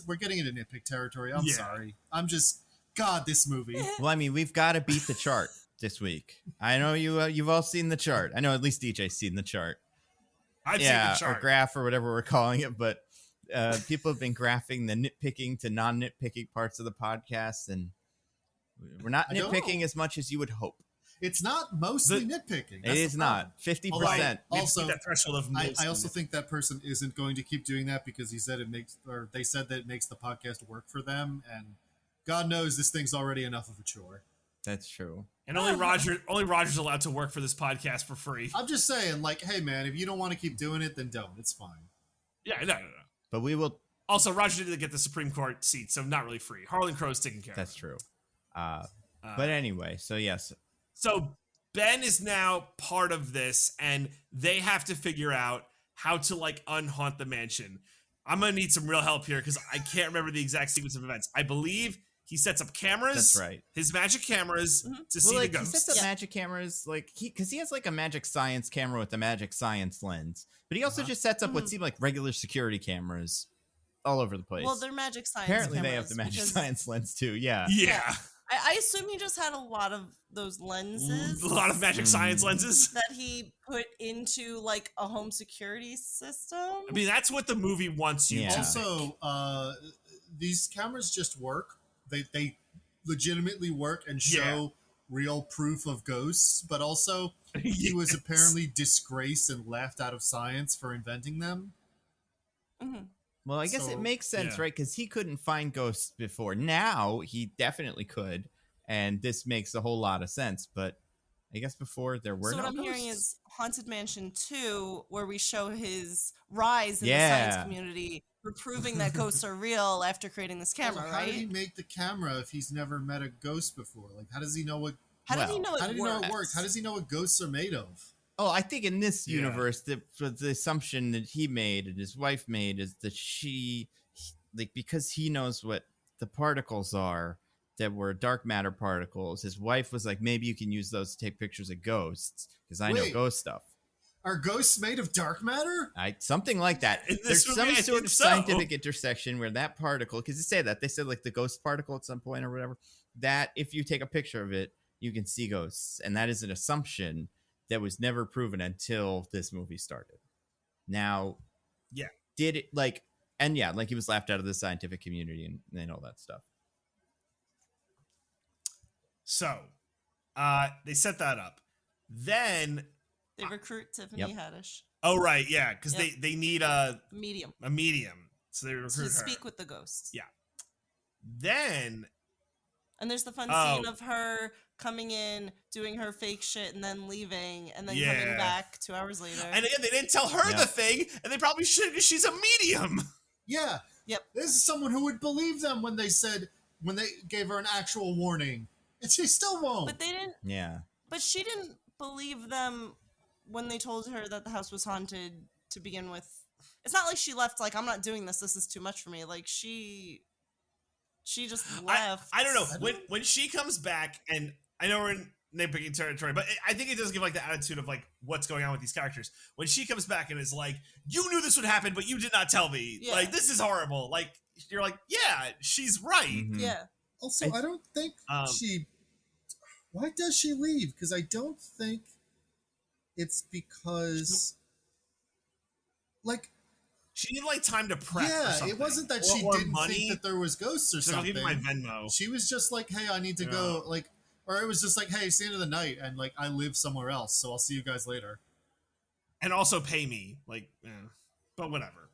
we're getting into nitpick territory. I'm sorry. I'm just, God, this movie. Well, I mean, we've got to beat the chart this week. I know you've all seen the chart. I know at least DJ's seen the chart. I've seen the chart. Or graph or whatever we're calling it, but people have been graphing the nitpicking to non-nitpicking parts of the podcast, and we're not nitpicking as much as you would hope. It's not mostly nitpicking. It is not 50%. Also, that threshold of I also think that person isn't going to keep doing that because he said they said that it makes the podcast work for them, and God knows this thing's already enough of a chore. That's true. And only Roger's allowed to work for this podcast for free. I'm just saying, like, hey man, if you don't want to keep doing it, then don't. It's fine. Yeah, no. But we will. Also, Roger did get the Supreme Court seat, so not really free. Harlan Crow's taking care of it. That's true. But anyway, so yes. So Ben is now part of this, and they have to figure out how to like unhaunt the mansion. I'm gonna need some real help here because I can't remember the exact sequence of events. I believe he sets up cameras. That's right. His magic cameras to see the ghosts. He sets up magic cameras, because he has like a magic science camera with a magic science lens. But he also just sets up what seem like regular security cameras all over the place. Well, they're magic science Apparently cameras they have the magic science lens too. Yeah. Yeah. I assume he just had a lot of those lenses. A lot of magic science lenses that he put into like a home security system. I mean, that's what the movie wants you to. Also, these cameras just work. They legitimately work and show real proof of ghosts, but also he was apparently disgraced and laughed out of science for inventing them. Mm-hmm. Well, I guess it makes sense, right? Because he couldn't find ghosts before. Now he definitely could, and this makes a whole lot of sense. But I guess before there were no ghosts. So what I'm hearing is Haunted Mansion 2, where we show his rise in the science community, for proving that ghosts are real after creating this camera, How right? did he make the camera if he's never met a ghost before? Like, how does he know what? How did he know it works? How does he know what ghosts are made of? Oh, I think in this universe, the assumption that he made and his wife made is that because he knows what the particles are that were dark matter particles, his wife was like, maybe you can use those to take pictures of ghosts because I know ghost stuff. Are ghosts made of dark matter? Something like that. There's some sort of scientific intersection where that particle, because they said like the ghost particle at some point or whatever, that if you take a picture of it, you can see ghosts. And that is an assumption that was never proven until this movie started. Now, did it like he was laughed out of the scientific community and all that stuff. So, they set that up. Then they recruit Tiffany Haddish. Oh right, yeah, because they need a medium. So they recruit her to speak with the ghosts. Yeah. Then. And there's the fun scene of her coming in, doing her fake shit, and then leaving, and then coming back 2 hours later. And again, they didn't tell her the thing, and they probably should because she's a medium. Yeah. Yep. This is someone who would believe them when they gave her an actual warning, and she still won't. But they didn't. Yeah. But she didn't believe them when they told her that the house was haunted to begin with. It's not like she left like, I'm not doing this. This is too much for me. Like she just left. I don't know. When she comes back, and I know we're in nitpicking territory, but I think it does give like the attitude of like what's going on with these characters. When she comes back and is like, you knew this would happen, but you did not tell me. Yeah. Like, this is horrible. Like, you're like, yeah, she's right. Mm-hmm. Yeah. Also, I don't think she... Why does she leave? Because I don't think it's because, like, She needed like time to prep. Or yeah, something. it wasn't that Or- she or didn't money. think that there was ghosts or She's like, I'll something. give you my Venmo. She was just like, hey, I need to go, like, or it was just like, hey, it's the end of the night, and like, I live somewhere else, so I'll see you guys later. And also pay me, like, but whatever.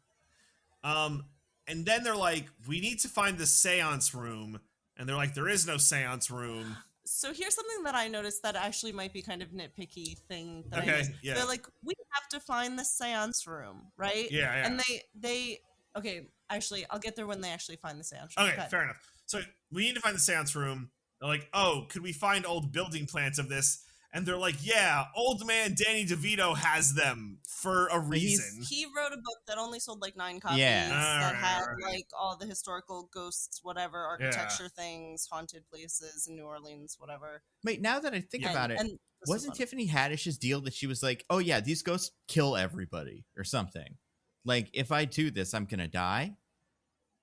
And then they're like, we need to find the seance room, and they're like, there is no seance room. So here's something that I noticed that actually might be kind of nitpicky thing. That I Okay, noticed. yeah. They're like, we have to find the seance room, right? Yeah, yeah. And they okay, actually, I'll get there when they actually find the seance room. Okay, Go ahead. fair enough. So we need to find the seance room. They're like, oh, could we find old building plans of this? And they're like, yeah, old man Danny DeVito has them for a reason. He wrote a book that only sold like 9 copies Yeah. that had Alright. like all the historical ghosts, whatever, architecture things, haunted places in New Orleans, whatever. Wait, now that I think about it, And this was wasn't fun. Tiffany Haddish's deal that she was like, oh yeah, these ghosts kill everybody or something? Like, if I do this, I'm gonna die?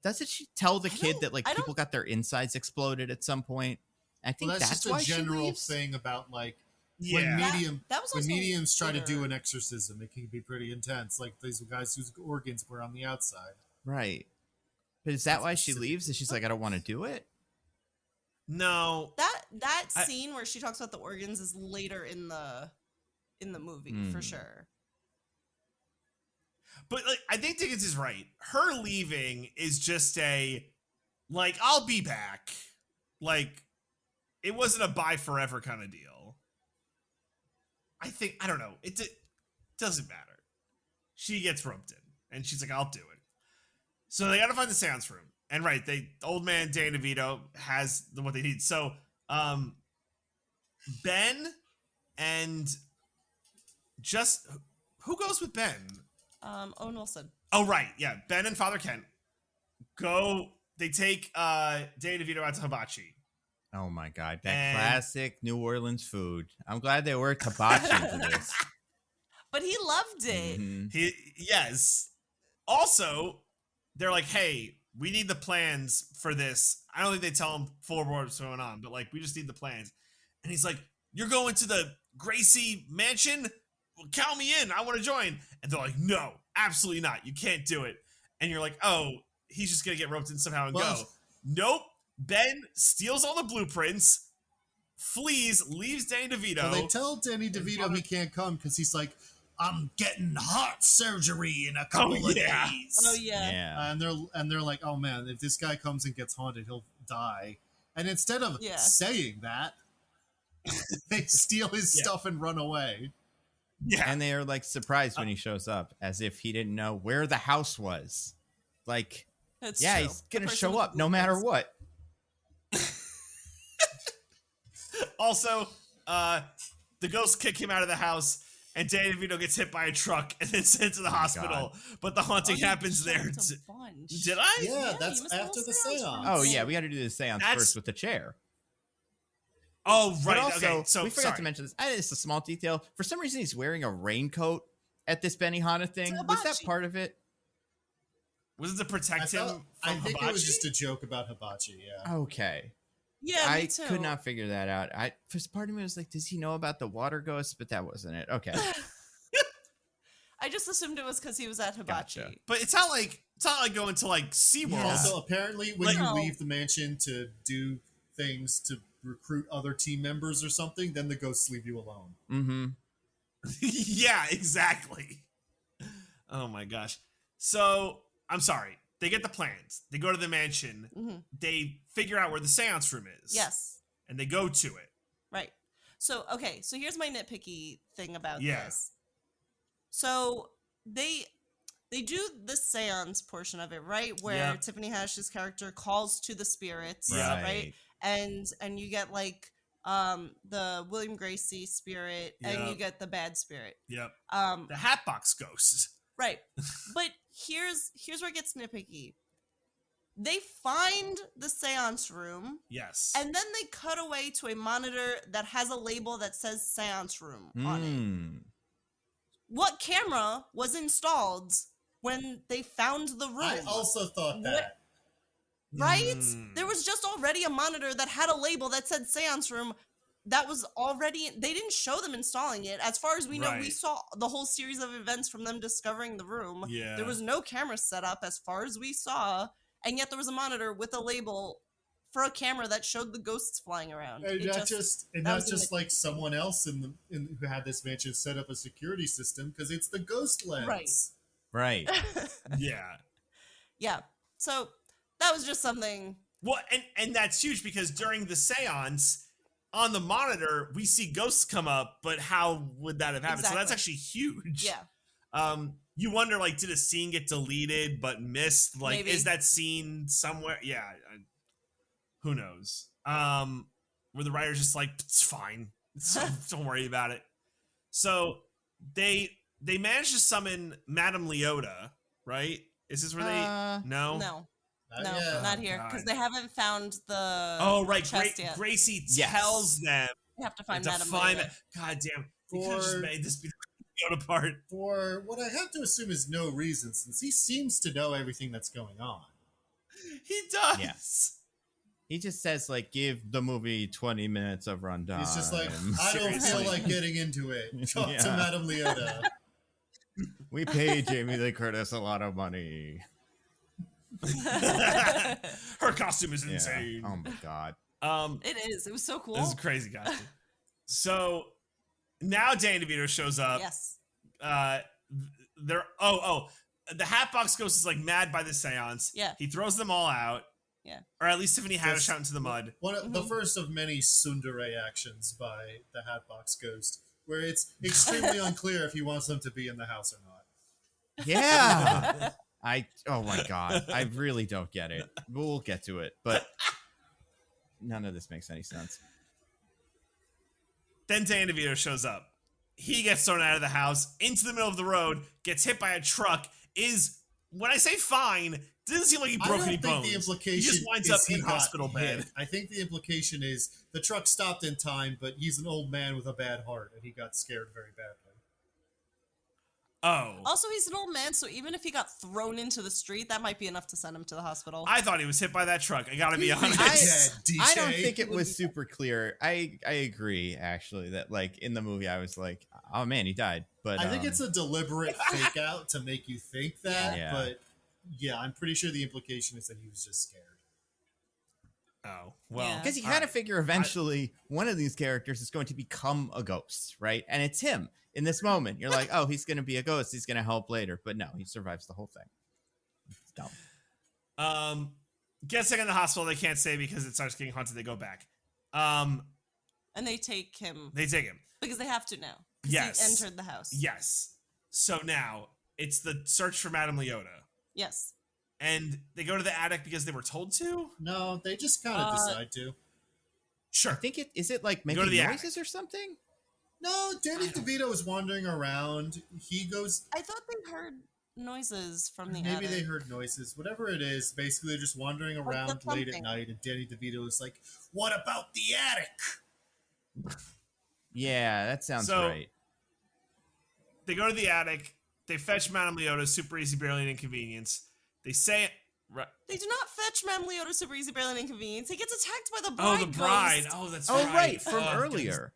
Doesn't she tell the I kid don't- that like I don't- people got their insides exploded at some point? I think Well, that's just why a general she leaves. thing about like Yeah. when That- medium that was when also mediums try to do later. an exorcism, it can be pretty intense. Like these guys whose organs were on the outside. Right. But is that That's why she specific. leaves? Is she's like, I don't want to do it? No. That I- scene where she talks about the organs is later in the movie for Hmm. sure. But like, I think Diggins is right. Her leaving is just a, like, I'll be back. Like, it wasn't a bye forever kind of deal. I don't know. It doesn't matter. She gets roped in, and she's like, I'll do it. So they got to find the seance room. And right, old man Danny DeVito has what they need. So, Ben and just, who goes with Ben? Owen Wilson. Oh, right. Yeah. Ben and Father Kent go. They take Danny DeVito out to hibachi. Oh my god, that And- classic New Orleans food. I'm glad they worked hibachi into this. But he loved it. Mhm. Yes. Also, they're like, hey, we need the plans for this. I don't think they tell him full what's going on, but like, we just need the plans. And he's like, you're going to the Gracie mansion? Well, count me in. I want to join. And they're like, no, absolutely not. You can't do it. And you're like, oh, he's just going to get roped in somehow and Well- go. Nope. Ben steals all the blueprints, flees, leaves Danny DeVito. So they tell Danny DeVito he can't come because he's like, I'm getting heart surgery in a couple of yeah. days. Oh yeah. Yeah. And they're like, oh man, if this guy comes and gets haunted, he'll die. And instead of Yeah. saying that, they steal his Yeah. stuff and run away. yeah. And they are like surprised when he shows up, as if he didn't know where the house was. Like, That's yeah, true. he's The gonna person show with the up no matter blueprints. what. Also, the ghosts kick him out of the house, and Danny DeVito gets hit by a truck and then sent to the my hospital. But the haunting Oh, you happens there. jumped a bunch. Did I? Yeah, Yeah, that's you missed the after whole the seance seance. Oh yeah, we got to do the seance That's- first with the chair. Oh, But right. also, Okay, so we forgot sorry. to mention this. It's a small detail. For some reason, he's wearing a raincoat at this Benihana thing. It's Was that hibachi. part of it? Was it to protect I, him thought, from I think hibachi? it was just a joke about hibachi, yeah. Okay. Yeah, I me too. could not figure that out. For part of me was like, does he know about the water ghosts? But that wasn't it. Okay. I just assumed it was because he was at hibachi. Gotcha. But it's not like going to like SeaWorld. Yeah. Also, apparently, when Like- you No. leave the mansion to do things to recruit other team members or something, then the ghosts leave you alone. Mm-hmm. Yeah, exactly. Oh my gosh. So, I'm sorry. They get the plans. They go to the mansion. Mhm. They figure out where the seance room is. Yes. And they go to it. Right. So, okay. So here's my nitpicky thing about Yeah. this. So they do the seance portion of it, right? Where Yep. Tiffany Haddish's character calls to the spirits, Yeah. right? And you get like the William Gracie spirit and you Yep. get the bad spirit. Yep. Um The Hatbox Ghost. right. But here's where it gets nitpicky. They find the seance room Yes. and then they cut away to a monitor that has a label that says seance room on it. Mm. What camera was installed when they found the room? I also thought that. Right? Mm. There was just already a monitor that had a label that said seance room. that was already, they didn't show them installing it. As far as we know, we Right. saw the whole series of events from them discovering the room. Yeah. There was no camera set up as far as we saw, and yet there was a monitor with a label for a camera that showed the ghosts flying around. And It not that was like someone else in who had this mansion set up a security system, because it's the ghost lens. Right. Yeah. Yeah. So that was just something. Well, and that's huge because during the seance on the monitor, we see ghosts come up, but how would that have happened? So that's Exactly. actually huge. Yeah. You wonder, like, did a scene get deleted but missed? Like, Maybe. is that scene somewhere? Yeah. Who knows? Where the writer's just like, it's fine. Don't worry about it. So they managed to summon Madame Leota, right? Is this where they? No. No. Not No, yet. not here, because God. they haven't found the Oh, right. chest yet. Gracie Yes. tells them They have to find to Madame find Leota. it. God damn. You could have just For- made this be the Leota part. For what I have to assume is no reason, since he seems to know everything that's going on. He does. Yeah. He just says, like, give the movie 20 minutes of runtime. He's just like, I don't feel Seriously. like getting into it. Talk to Yeah. Madame Leota. We paid Jamie Lee Curtis a lot of money. Her costume is Yeah. insane. Oh my god. It is. It was so cool. This is a crazy costume. So now Danny DeVito shows up. Yes. The Hatbox Ghost is like mad by the seance. Yeah. He throws them all out. Yeah. Or at least Tiffany Haddish Yes. out into the mud. The first of many tsundere actions by the Hatbox Ghost, where it's extremely unclear if he wants them to be in the house or not. Yeah. Oh my god. I really don't get it. We'll get to it, but none of this makes any sense. Then Danny DeVito shows up. He gets thrown out of the house into the middle of the road, gets hit by a truck, is, when I say fine, doesn't seem like he I broke don't any think bones. the implication he just winds is up he in got hospital bed. hit. I think the implication is the truck stopped in time, but he's an old man with a bad heart, and he got scared very badly. Oh. Also, he's an old man, so even if he got thrown into the street, that might be enough to send him to the hospital. I thought he was hit by that truck. I gotta be honest. I don't think it was super clear. I agree, actually, that, like, in the movie I was like, oh man, he died. But I think it's a deliberate fake out to make you think that, Yeah. but yeah, I'm pretty sure the implication is that he was just scared. Oh, well. Yeah. because you all kind right. of figure eventually one of these characters is going to become a ghost, right? And it's him in this moment. You're like, oh, he's going to be a ghost. He's going to help later. But no, he survives the whole thing. It's dumb. Gets taken to the hospital. They can't stay because it starts getting haunted. They go back. And they take him They take him. because they have to now. 'Cause Yes. He entered the house. Yes. So now it's the search for Madame Leota. Yes. And they go to the attic because they were told to? No, they just kind of decide to. Sure. I think is it like Go to making the noises or something? No, Danny DeVito is wandering around. He goes. I thought they heard noises from the Maybe attic. they heard noises. Whatever it is, basically they're just wandering Like around the late at thumping. night, and Danny DeVito is like, "What about the attic?" Yeah, that sounds So- right. They go to the attic. They fetch Madame Leota, super easy, barely an inconvenience. They say, They do not fetch Madame Leota super easy, barely an inconvenience. He gets attacked by the oh, bride. the bride. Ghost. Oh, that's Oh, right. right, from Oh, earlier.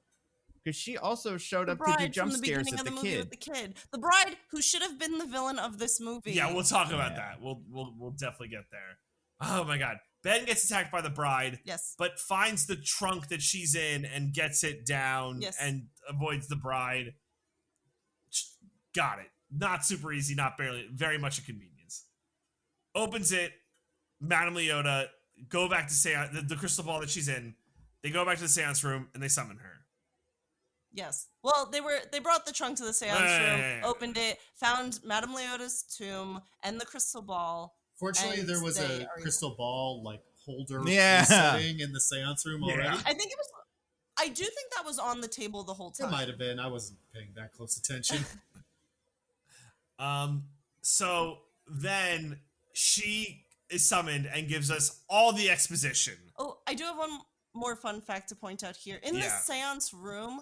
Because she also showed The up to do bride jump from the scares beginning at of the the movie kid. with the kid. The bride who should have been the villain of this movie. Yeah, we'll talk about Yeah. that. We'll definitely get there. Oh my god. Ben gets attacked by the bride, Yes. but finds the trunk that she's in and gets it down Yes. and avoids the bride. Got it. Not super easy, not barely, very much a convenience. Opens it, Madame Leota, go back to seance, the crystal ball that she's in. They go back to the seance room and they summon her. Yes. Well, they brought the trunk to the seance room, Yeah. opened it, found Madame Leota's tomb and the crystal ball. Fortunately, And there was they a are- crystal ball like holder Yeah. setting in the seance room Yeah. already. I think it was. I do think that was on the table the whole It time. might have been. I wasn't paying that close attention. So then she is summoned and gives us all the exposition. Oh, I do have one more fun fact to point out here. In Yeah. the seance room,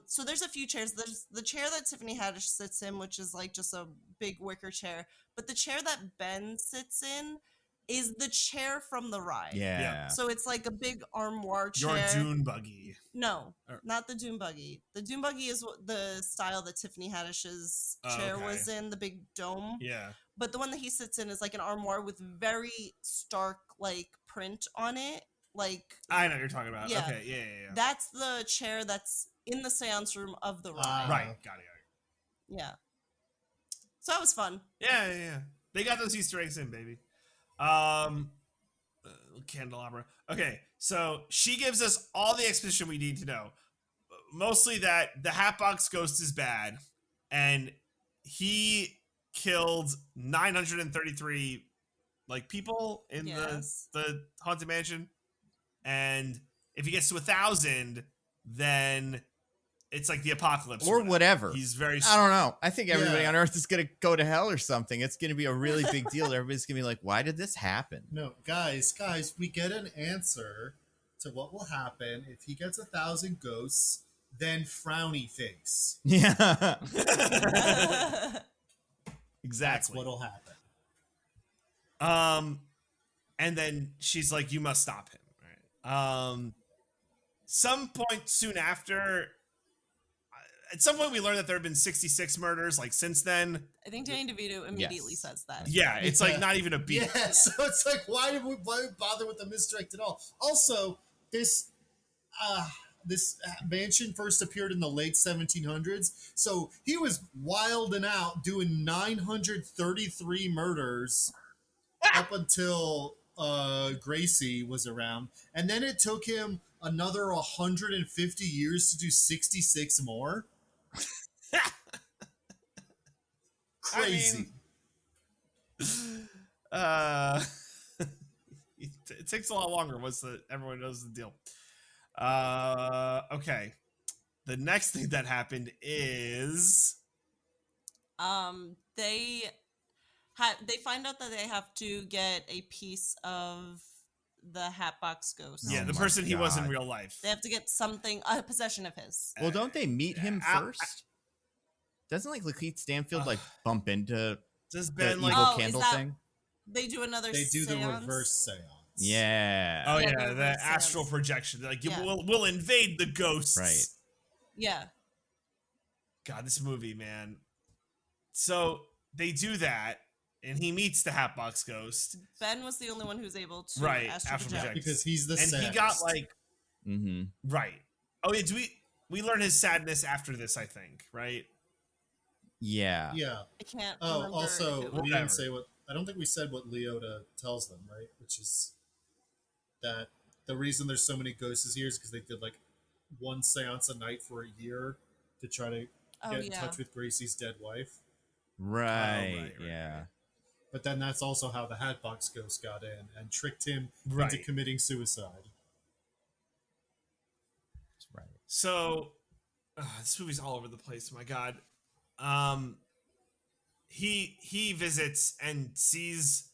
so there's a few chairs. There's the chair that Tiffany Haddish sits in, which is like just a big wicker chair. But the chair that Ben sits in, is the chair from the ride. Yeah. So it's like a big armoire Your chair. dune buggy. No, Or- not the dune buggy. The dune buggy is the style that Tiffany Haddish's Oh, chair okay. was in, the big dome. Yeah. But the one that he sits in is like an armoire with very stark like print on it. Like I know what you're talking about. Yeah. Okay. Yeah. that's the chair that's in the seance room of the ride. Right. Got it. Yeah. So that was fun. Yeah. They got those Easter eggs in, baby. Candelabra. Okay, so she gives us all the exposition we need to know. Mostly that the Hatbox Ghost is bad, and he killed 933 like people in Yes. the haunted mansion, and if he gets to 1,000, then it's like the apocalypse Or whatever. He's very. I don't know. I think everybody Yeah. on Earth is going to go to hell or something. It's going to be a really big deal. Everybody's going to be like, why did this happen? No, guys, we get an answer to what will happen if he gets 1,000 ghosts, then frowny face. Yeah. That's Exactly. what'll happen. And then she's like, "You must stop him." Right. Some point soon after, at some point, we learned that there have been 66 murders. Like since then, I think Danny DeVito immediately Yes. says that. yeah, it's like not even a beat. Yeah, so it's like, why bother with the misdirect at all? Also, this mansion first appeared in the late 1700s, so he was wilding out doing 933 murders up until Gracie was around, and then it took him another 150 years to do 66 more. Crazy. It takes a lot longer once everyone knows the deal. Okay. The next thing that happened is They find out that they have to get a piece of the Hatbox Ghost. yeah, Oh the my person he was in God. real life. They have to get something, a possession of his. Well, don't they meet him I- first? Doesn't like Lakeith Stanfield like bump into Does the Ben evil like? Oh, is candle that- thing? They do another They do the seance. reverse seance. Yeah. Oh Yeah, yeah, the the reverse astral seance. projection. Like Yeah. we'll invade the ghosts. Right. Yeah. God, this movie, man. So they do that, and he meets the Hatbox Ghost, Ben was the only one who's able to Right, astral astral project. project. Because he's the and he saddest. got like Mm-hmm. right. Oh yeah, do we learn his sadness after this? I think right. Yeah. Yeah. I can't. Oh, remember also, if it we was- Whatever. didn't say what. I don't think we said what Leota tells them, right? Which is that the reason there's so many ghosts here is because they did like one seance a night for a year to try to Oh, get in yeah. touch with Gracie's dead wife. Right. right, Yeah. But then that's also how the Hatbox Ghost got in and tricked him Right. into committing suicide. That's right. So this movie's all over the place. My God. He visits and sees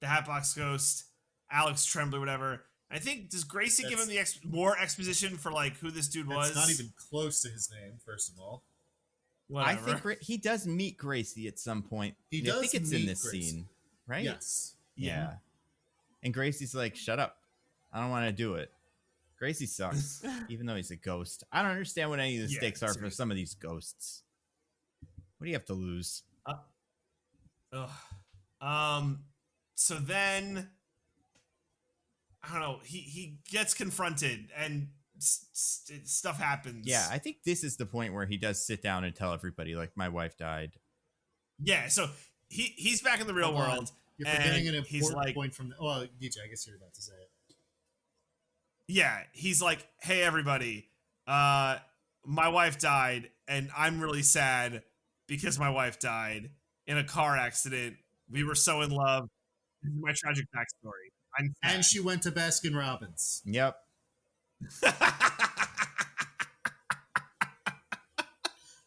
the Hatbox Ghost, Alex Tremblay, whatever. I think does Gracie give him the more exposition for like who this dude was? That's not even close to his name, first of all. Whatever. I think he does meet Gracie at some point. He I does think it's in meet this Gracie. scene, right? Yes. Yeah. And Gracie's like, "Shut up! I don't want to do it." Gracie sucks, even though he's a ghost. I don't understand what any of the Yeah, stakes are for seriously. some of these ghosts. What do you have to lose? So then I don't know. He gets confronted and stuff happens. Yeah, I think this is the point where he does sit down and tell everybody, like, my wife died. Yeah. So he's back in the real Hold on. world. You're forgetting And an he's important like- point from the. Well, DJ, I guess you're about to say it. Yeah, he's like, "Hey everybody, my wife died, and I'm really sad because my wife died in a car accident. We were so in love. This is my tragic backstory. I'm sad." And she went to Baskin Robbins. Yep.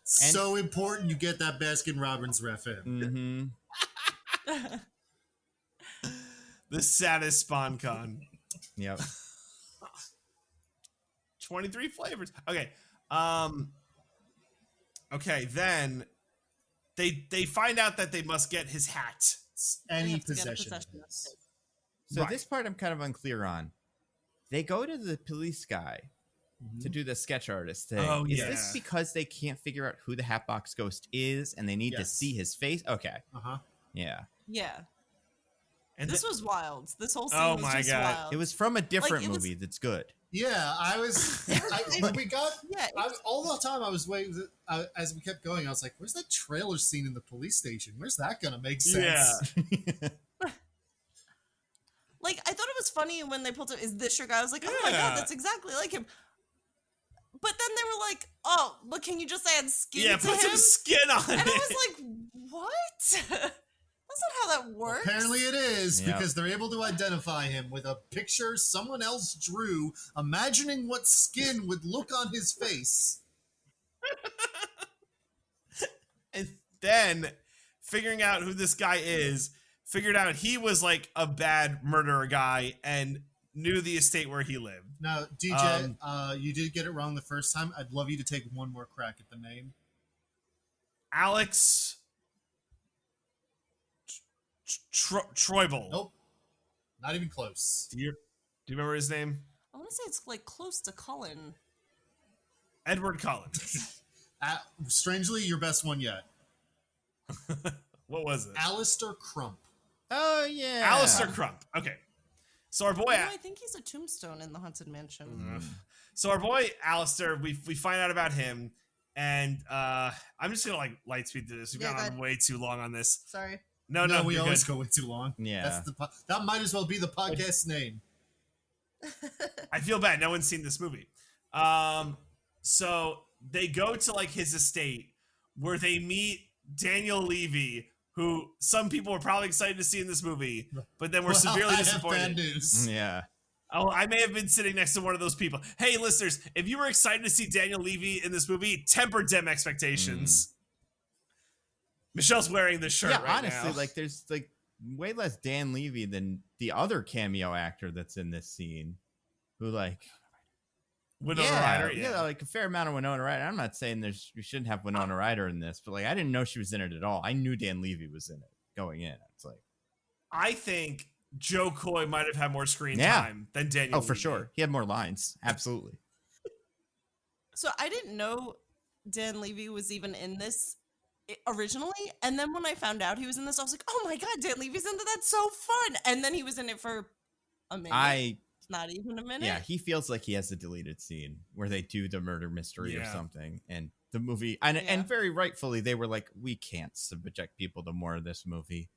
So important you get that Baskin Robbins ref in. Mm-hmm. The saddest spawn con. Yep. 23 flavors. Okay. Okay, then they find out that they must get his hat. Any have to get a possession. of possession of his. his. So Right. this part I'm kind of unclear on. They go to the police guy to do the sketch artist thing. Oh, Is yeah. this because they can't figure out who the Hatbox Ghost is and they need to Yes. see his face? Okay. Uh-huh. Yeah. Yeah. And This was wild. This whole scene Oh was my just God. wild. It was from a different it was- movie that's good. Yeah, we got Yeah, all the time I was waiting as we kept going. I was like, "Where's that trailer scene in the police station? Where's that gonna make sense?" Yeah. like I thought it was funny when they pulled up. Is this your guy? I was like, oh my Yeah. god, that's exactly like him. But then they were like, oh, but can you just add skin Yeah, to put him? some skin on And it. I was like, what? That's not how that works. Apparently, it is Yep. because they're able to identify him with a picture someone else drew, imagining what skin would look on his face. And then figuring out who this guy is, figured out he was like a bad murderer guy and knew the estate where he lived. Now, DJ, you did get it wrong the first time. I'd love you to take one more crack at the name. Alex Troibel. Nope, not even close. Do you remember his name? I want to say it's like close to Cullen. Edward Collins. Strangely, your best one yet. What was it? Alistair Crump. Oh, yeah. Alistair Crump. Okay. So our boy, You know, I think he's a tombstone in the Haunted Mansion. so our boy Alistair, we find out about him, and I'm just gonna like light speed through this. We've Yeah, gone go on ahead. way too long on this. Sorry. No, we you're always good. go way too long. Yeah. That might as well be the podcast name. I feel bad. No one's seen this movie. So they go to like his estate where they meet Daniel Levy, who some people were probably excited to see in this movie, but then were Well, severely I have bad disappointed. news. Yeah. Oh, I may have been sitting next to one of those people. Hey, listeners, if you were excited to see Daniel Levy in this movie, temper them expectations. Michelle's wearing this shirt Yeah, right honestly, now. like there's like way less Dan Levy than the other cameo actor that's in this scene. Who like Winona yeah, Ryder. yeah, Yeah. like a fair amount of Winona Ryder. I'm not saying we shouldn't have Winona Ryder in this, but like I didn't know she was in it at all. I knew Dan Levy was in it going in. It's like, I think Joe Coy might have had more screen Yeah. time than Daniel oh, for Levy. sure, he had more lines. Absolutely. So I didn't know Dan Levy was even in this originally, and then when I found out he was in this, I was like, "Oh my god, Dan Levy's in that! That's so fun!" And then he was in it for a minute, not even a minute. Yeah, he feels like he has a deleted scene where they do the murder mystery or Yeah. something, and the movie, and very rightfully, they were like, we can't subject people to more of this movie.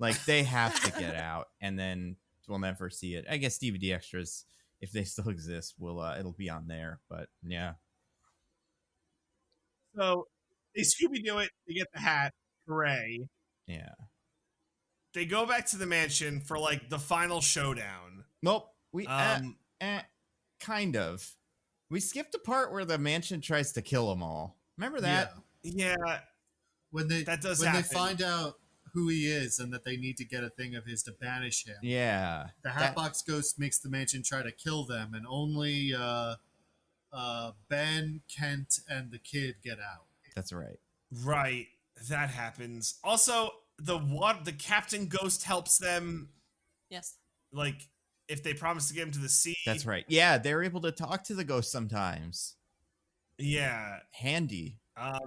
Like they have to get out, and then we'll never see it. I guess DVD extras, if they still exist, will it'll be on there. But yeah, So they Scooby Doo it. They get the hat. Hooray. yeah. They go back to the mansion for like the final showdown. Nope. We Um, kind of. We skipped the part where the mansion tries to kill them all. Remember that? Yeah. yeah. When they That does when happen. they find out who he is and that they need to get a thing of his to banish him. Yeah. The Hatbox Ghost makes the mansion try to kill them, and only Ben, Kent, and the kid get out. That's right. Right. That happens. Also, the Captain Ghost helps them, Yes. like, if they promise to get him to the sea. That's right. Yeah, they're able to talk to the ghost sometimes. Yeah. Handy.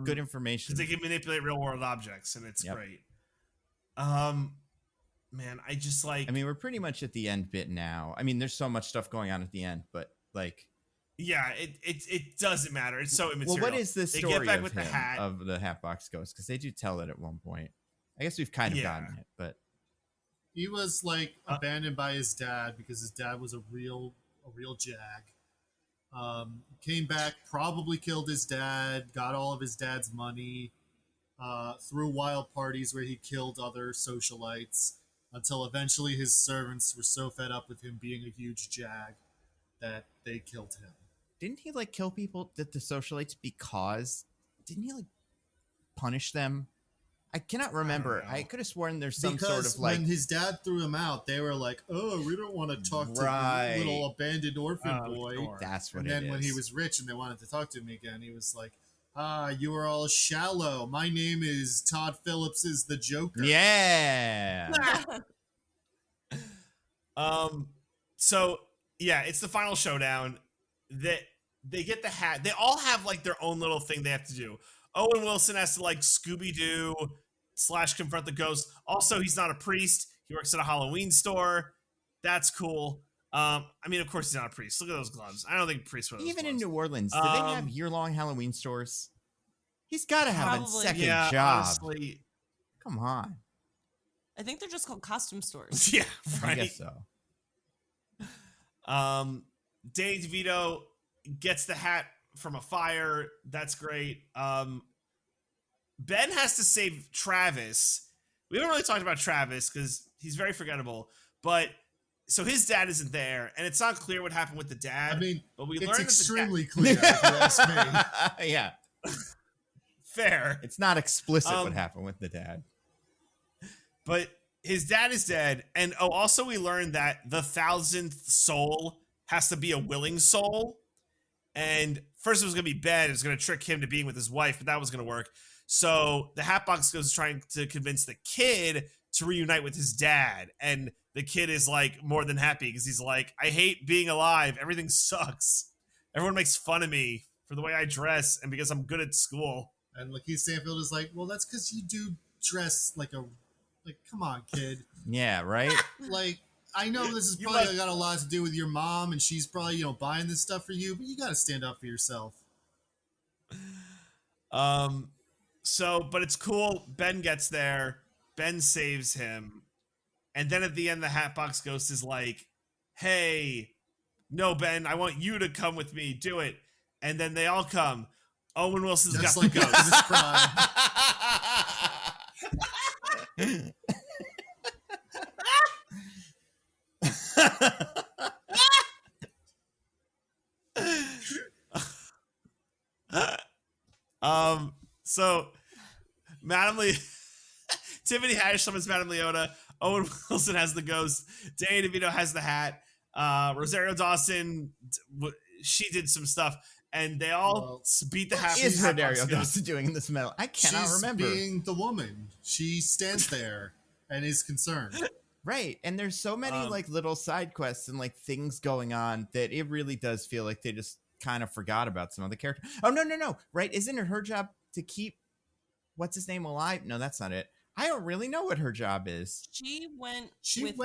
Good information. Because they can manipulate real world objects, and it's Yep. great. Man, I just like. I mean, we're pretty much at the end bit now. I mean, there's so much stuff going on at the end, but like, yeah, it doesn't matter. It's so well, immaterial. what is the They story get back of with him, the hat. of the Hatbox Ghost? Because they do tell it at one point. I guess we've kind of Yeah. gotten it, but He was like abandoned by his dad because his dad was a real jag. Came back, probably killed his dad, got all of his dad's money, threw wild parties where he killed other socialites until eventually his servants were so fed up with him being a huge jag that they killed him. didn't he like kill people that the socialites because didn't he like punish them? I cannot remember. know. I could have sworn there's some Because sort of like when his dad threw him out, they were like, "Oh, we don't want to talk to Right. the little abandoned orphan boy." sure. that's what And it then is. when he was rich and they wanted to talk to him again, he was like, you are all shallow. My name is Todd Phillips is the Joker. yeah. So yeah, it's the final showdown. That they get the hat. They all have like their own little thing they have to do. Owen Wilson has to like Scooby Doo / confront the ghost. Also, he's not a priest. He works at a Halloween store. That's cool. I mean, of course he's not a priest. Look at those gloves. I don't think priests wear those Even in gloves. New Orleans, do they have year-long Halloween stores? He's got to have a Probably. second Yeah, job. honestly, Come on. I think they're just called costume stores. yeah, I right. guess so. Danny DeVito gets the hat from a fire. That's great. Ben has to save Travis. We haven't really talked about Travis because he's very forgettable. But so his dad isn't there, and it's not clear what happened with the dad. I mean, but we it's learned extremely clear, if you ask me. Yeah. fair. It's not explicit what happened with the dad. But his dad is dead. And also we learned that the 1,000th soul has to be a willing soul. And first it was going to be Ben. It was going to trick him to being with his wife, but that was going to work. So the Hatbox goes trying to convince the kid to reunite with his dad. And the kid is like more than happy because he's like, I hate being alive. Everything sucks. Everyone makes fun of me for the way I dress and because I'm good at school. And Lakeith Stanfield is like, well, that's because you do dress like come on, kid. Yeah, right? Like, I know this is You probably like- got a lot to do with your mom, and she's probably, buying this stuff for you, but you got to stand up for yourself. But it's cool. Ben gets there. Ben saves him. And then at the end, the Hatbox Ghost is like, hey, no, Ben, I want you to come with me. Do it. And then they all come. Owen Wilson's Just got like the a ghost. this crime. So Madame Tiffany Haddish summons Madame Leota. Owen Wilson has the ghost. Danny DeVito has the hat. Rosario Dawson, she did some stuff, and they all beat the hat. What is Rosario Hatbox Ghost. Dawson doing in this medal? I cannot She's remember. being the woman. She stands there and is concerned. Right. And there's so many like little side quests and like things going on that it really does feel like they just kind of forgot about some of the characters. Oh, no. Right. Isn't it her job to keep what's his name alive? No, that's not it. I don't really know what her job is. She went with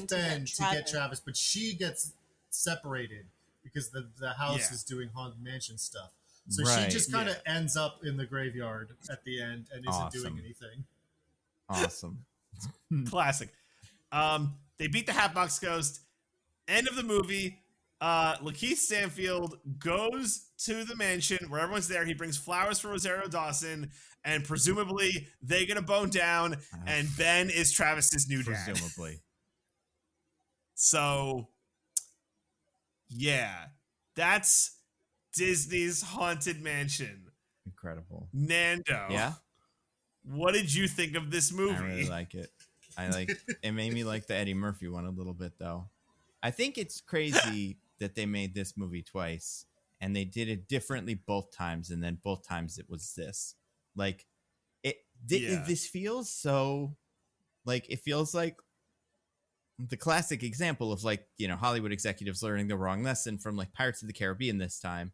Ben to get Travis, but she gets separated because the house is doing Haunted Mansion stuff. So Right. she just kind of ends up in the graveyard at the end and isn't doing anything. Awesome. Classic. They beat the Hatbox Ghost. End of the movie. Lakeith Stanfield goes to the mansion where everyone's there. He brings flowers for Rosario Dawson, and presumably they get a bone down, and Ben is Travis's new dad. Presumably. So, yeah, that's Disney's Haunted Mansion. Incredible. Nando. Yeah. What did you think of this movie? I really like it. It made me like the Eddie Murphy one a little bit though. I think it's crazy that they made this movie twice and they did it differently both times, and then both times it was this. Like this feels so like it feels like the classic example of like, Hollywood executives learning the wrong lesson from like Pirates of the Caribbean this time.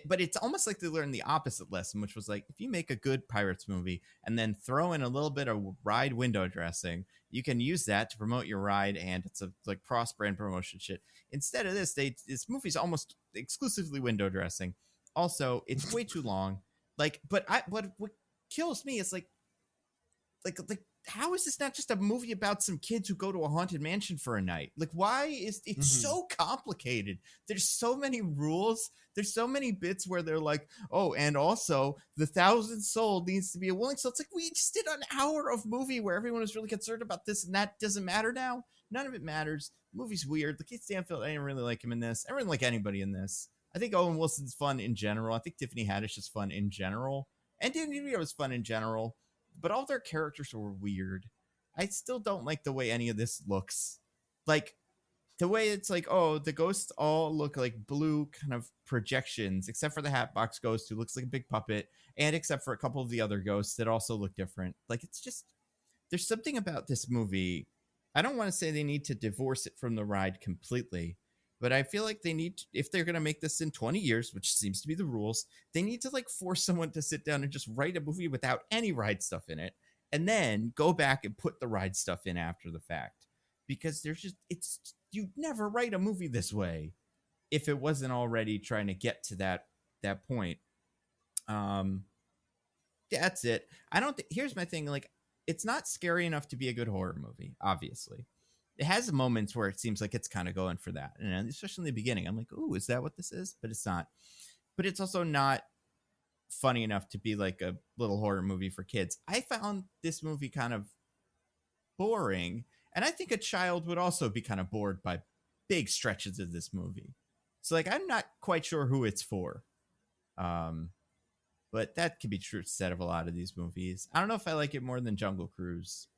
But it's almost like they learned the opposite lesson, which was like, if you make a good Pirates movie and then throw in a little bit of ride window dressing, you can use that to promote your ride, and it's a like cross-brand promotion shit. Instead of this, this movie's almost exclusively window dressing. Also, it's way too long. Like, but what kills me is like how is this not just a movie about some kids who go to a haunted mansion for a night? Like, why is it so complicated? There's so many rules. There's so many bits where they're like, oh, and also the 1,000th soul needs to be a willing soul. It's like, we just did an hour of movie where everyone was really concerned about this, and that doesn't matter now. None of it matters. The movie's weird. Lakeith Stanfield, I didn't really like him in this. I didn't like anybody in this. I think Owen Wilson's fun in general. I think Tiffany Haddish is fun in general. And Danny DeVito was fun in general. But all their characters were weird. I still don't like the way any of this looks. Like, the way it's like, oh, the ghosts all look like blue kind of projections, except for the Hatbox Ghost, who looks like a big puppet, and except for a couple of the other ghosts that also look different. Like, it's just, there's something about this movie I don't want to say they need to divorce it from the ride completely, but I feel like they need to, if they're going to make this in 20 years, which seems to be the rules, they need to like force someone to sit down and just write a movie without any ride stuff in it and then go back and put the ride stuff in after the fact, because there's just, it's, you'd never write a movie this way if it wasn't already trying to get to that point. That's it. I don't here's my thing, like, it's not scary enough to be a good horror movie, obviously. It has moments where it seems like it's kind of going for that, and especially in the beginning I'm like, "Ooh, is that what this is?" But it's not. But it's also not funny enough to be like a little horror movie for kids. I found this movie kind of boring, and I think a child would also be kind of bored by big stretches of this movie. So like, I'm not quite sure who it's for. But that could be true said of a lot of these movies. I don't know if I like it more than Jungle Cruise.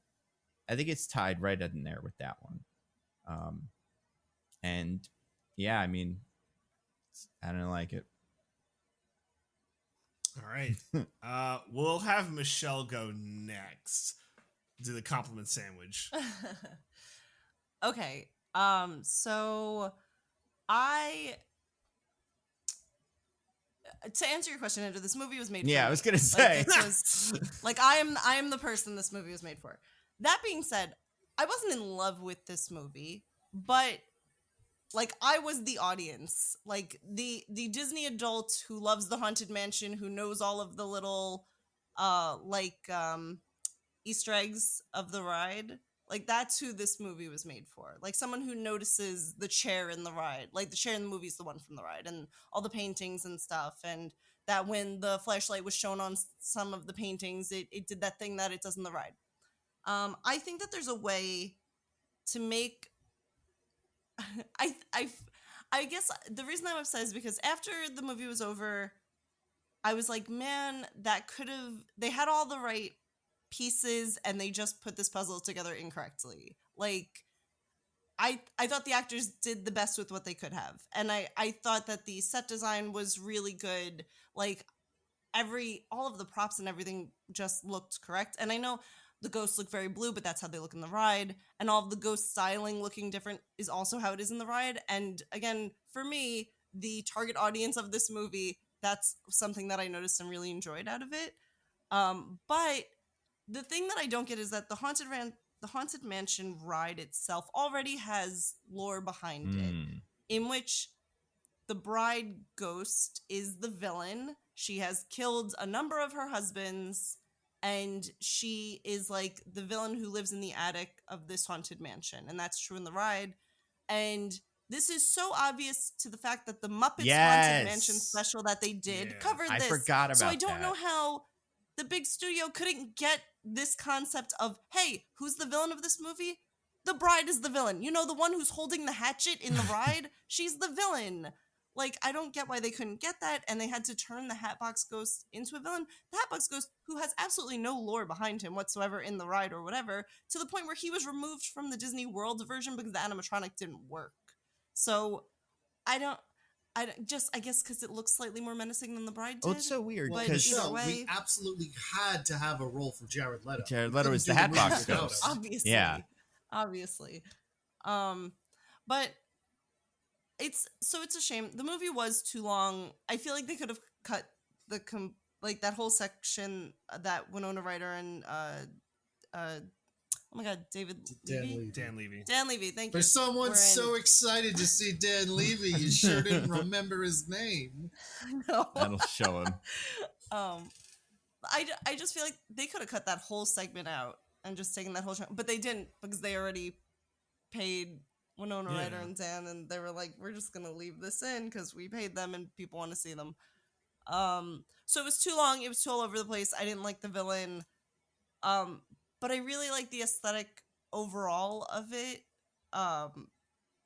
I think it's tied right in there with that one. And yeah, I mean, I don't like it. All right. We'll have Michelle go next. Do the compliment sandwich. Okay. So to answer your question, Andrew, this movie was made for Yeah, me. I was gonna say. Like, this was, like, I am the person this movie was made for. That being said, I wasn't in love with this movie, but like, I was the audience, like the Disney adult who loves the Haunted Mansion, who knows all of the little Easter eggs of the ride. Like, that's who this movie was made for. Like, someone who notices the chair in the ride. Like, the chair in the movie is the one from the ride, and all the paintings and stuff. And that when the flashlight was shown on some of the paintings, it did that thing that it does in the ride. I think that there's a way to make... I guess the reason I'm upset is because after the movie was over, I was like, man, that could have... They had all the right pieces and they just put this puzzle together incorrectly. Like, I thought the actors did the best with what they could have, and I thought that the set design was really good. Like, all of the props and everything just looked correct. And I know the ghosts look very blue, but that's how they look in the ride, and all of the ghost styling looking different is also how it is in the ride. And again, for me, the target audience of this movie, that's something that I noticed and really enjoyed out of it. But the thing that I don't get is that the Haunted Mansion ride itself already has lore behind it, in which the bride ghost is the villain. She has killed a number of her husbands, and she is like the villain who lives in the attic of this haunted mansion, and that's true in the ride. And this is so obvious to the fact that the Muppets Haunted Mansion special that they did covered this. I forgot about that. So I don't know how the big studio couldn't get this concept of, hey, who's the villain of this movie? The bride is the villain. You know, the one who's holding the hatchet in the ride? She's the villain. Like, I don't get why they couldn't get that, and they had to turn the Hatbox Ghost into a villain. The Hatbox Ghost, who has absolutely no lore behind him whatsoever in the ride or whatever, to the point where he was removed from the Disney World version because the animatronic didn't work. So, I guess because it looks slightly more menacing than the bride did. Oh, it's so weird. Well, Because we absolutely had to have a role for Jared Leto. Jared Leto is the Hatbox Ghost. Obviously. Yeah. Obviously. But it's a shame. The movie was too long. I feel like they could have cut that whole section that Winona Ryder and oh my God, Dan Levy. Dan Levy, thank you. For someone so excited to see Dan Levy, you sure didn't remember his name. No. That'll show him. I just feel like they could have cut that whole segment out and just taken that whole show, but they didn't, because they already paid Winona Ryder and Dan, and they were like, we're just gonna leave this in because we paid them and people want to see them. So it was too long. It was too all over the place. I didn't like the villain. But I really like the aesthetic overall of it.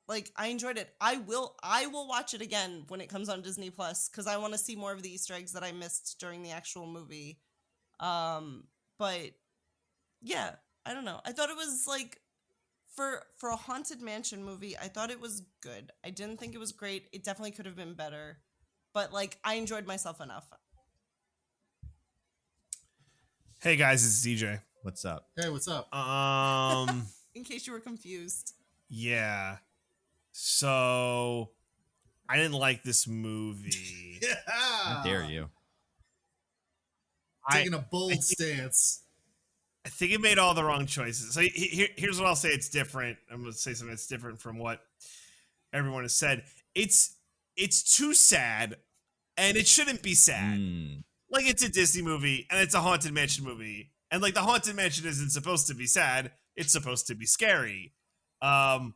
Like, I enjoyed it. I will watch it again when it comes on Disney Plus, because I want to see more of the Easter eggs that I missed during the actual movie. But yeah, I don't know. I thought it was like, for a Haunted Mansion movie, I thought it was good. I didn't think it was great. It definitely could have been better, but like, I enjoyed myself enough. Hey guys, it's DJ. What's up? Hey, what's up? in case you were confused. Yeah. So I didn't like this movie. How dare you? Taking a I bold think- stance. I think it made all the wrong choices. So here's what I'll say. It's different. I'm going to say something that's different from what everyone has said. It's too sad, and it shouldn't be sad. Like, it's a Disney movie, and it's a Haunted Mansion movie, and like the Haunted Mansion isn't supposed to be sad. It's supposed to be scary. But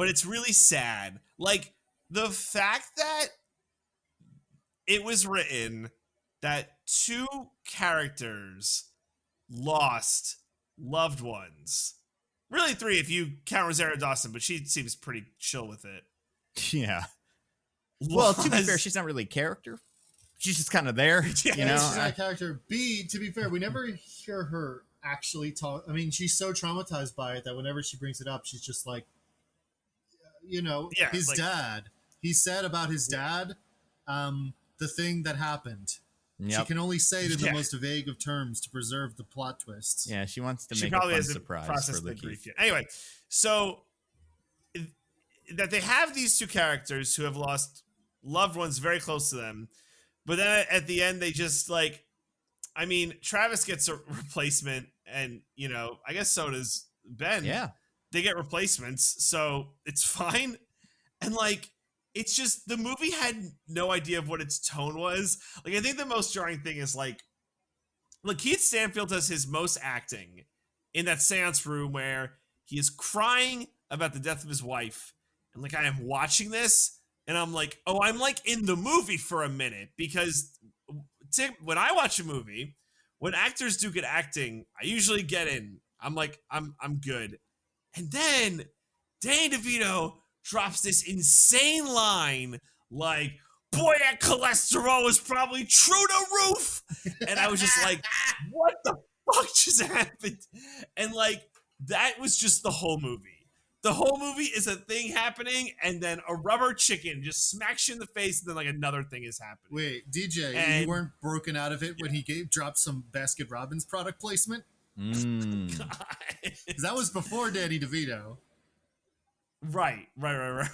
it's really sad. Like, the fact that it was written that two characters lost loved ones. Really three if you count Rosario Dawson, but she seems pretty chill with it. Yeah. Well, to be fair, Lost- she's not really a character. She's just kind of there. Yeah, You know, She's not a character. B, to be fair, we never hear her actually talk. I mean, she's so traumatized by it that whenever she brings it up, she's just like, Yeah, his like- dad. He said about his dad, the thing that happened. She Yep. can only say it in the Yeah. most vague of terms to preserve the plot twists. Yeah, she wants to she make a probably fun hasn't surprise processed for the Lakeith. grief yet. Anyway, so that they have these two characters who have lost loved ones very close to them, but then at the end they just like, I mean, Travis gets a replacement, and I guess so does Ben. Yeah. They get replacements, so it's fine. And like, it's just the movie had no idea of what its tone was. Like, I think the most jarring thing is like Keith Stanfield does his most acting in that seance room where he is crying about the death of his wife. And like, I am watching this and I'm like, oh, I'm like in the movie for a minute, because when I watch a movie, when actors do good acting, I usually get in. I'm like, I'm good. And then Danny DeVito drops this insane line like, boy, that cholesterol was probably true to roof. And I was just like, what the fuck just happened? And like, that was just the whole movie. The whole movie is a thing happening, and then a rubber chicken just smacks you in the face, and then like another thing is happening. Wait, DJ, And- you weren't broken out of it when he dropped some Baskin Robbins product placement? Mm. 'Cause that was before Danny DeVito. Right.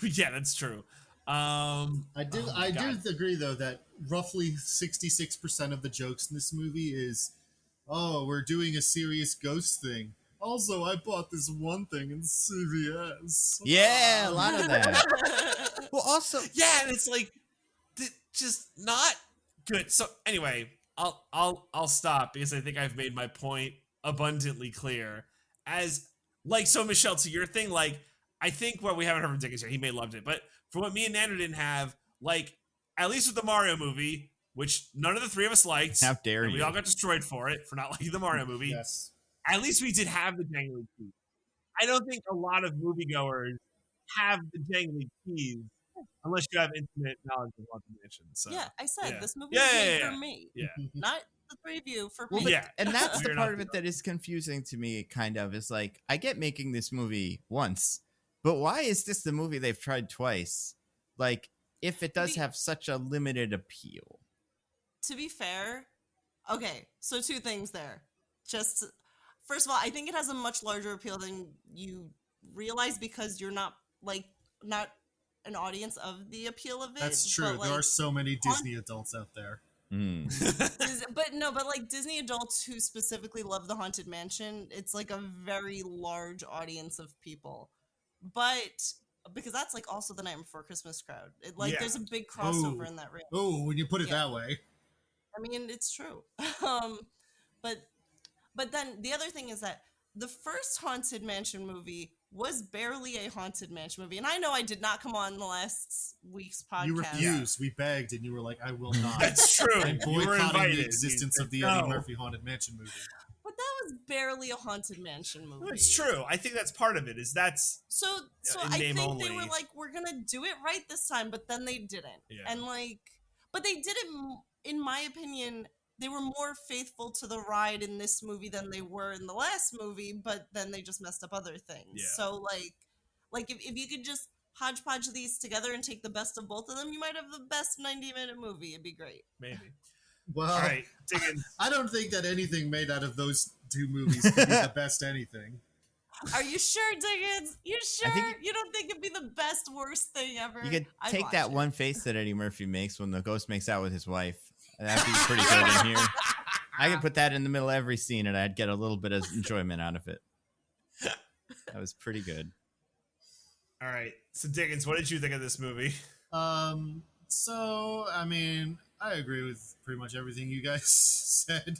Yeah, that's true. I do Oh my God. agree though that roughly 66% of the jokes in this movie is, oh, we're doing a serious ghost thing. Also, I bought this one thing in CVS. Yeah, a lot of that. Well, also, Yeah, and it's like just not good. So anyway, I'll stop because I think I've made my point abundantly clear. So Michelle, to your thing, like, I think what we haven't heard from Diggins yet, he may have loved it, but for what me and Nando didn't have, like, at least with the Mario movie, which none of the three of us liked, how dare and we you? all got destroyed for not liking the Mario movie. Yes. At least we did have the jangly keys. I don't think a lot of moviegoers have the jangly keys unless you have intimate knowledge of Haunted Mansion. So Yeah, I said yeah. this movie Yeah, is yeah, made yeah. for me, yeah. not the three of you. For Well, me. but, Yeah. and that's the We're part not of it the- that is confusing to me, kind of, is like, I get making this movie once, but why is this the movie they've tried twice? Like, if it does have such a limited appeal. To be fair, okay, so two things there. Just first of all, I think it has a much larger appeal than you realize because you're not an audience of the appeal of it. That's true. but, There are like, so many Disney adults out there. Mm. but like Disney adults who specifically love the Haunted Mansion, it's like a very large audience of people. But because that's like also the Night Before Christmas crowd. Yeah. There's a big crossover Oh. in that realm. Oh, when you put it Yeah. that way. I mean, it's true. But then the other thing is that the first Haunted Mansion movie was barely a Haunted Mansion movie. And I know I did not come on the last week's podcast. You refused. We begged, and you were like, I will not. That's true. And You were boycotting invited. the existence You of the said Eddie no. Murphy Haunted Mansion movie. But that was barely a Haunted Mansion movie. It's true. I think that's part of it. So in I name think they only. were like, we're gonna do it right this time, but then they didn't. Yeah. And but they did it. In my opinion, they were more faithful to the ride in this movie than they were in the last movie. But then they just messed up other things. Yeah. So if you could just hodgepodge these together and take the best of both of them, you might have the best 90-minute movie. It'd be great. maybe. Well, All right, Diggins. I don't think that anything made out of those two movies could be the best anything. Are you sure, Diggins? You I sure? think You don't think it'd be the best, worst thing ever? you could I'd take watch that it. one face that Eddie Murphy makes when the ghost makes out with his wife. That'd be pretty good in here. I could put that in the middle of every scene and I'd get a little bit of enjoyment out of it. That was pretty good. All right. So Diggins, what did you think of this movie? So I mean, I agree with pretty much everything you guys said.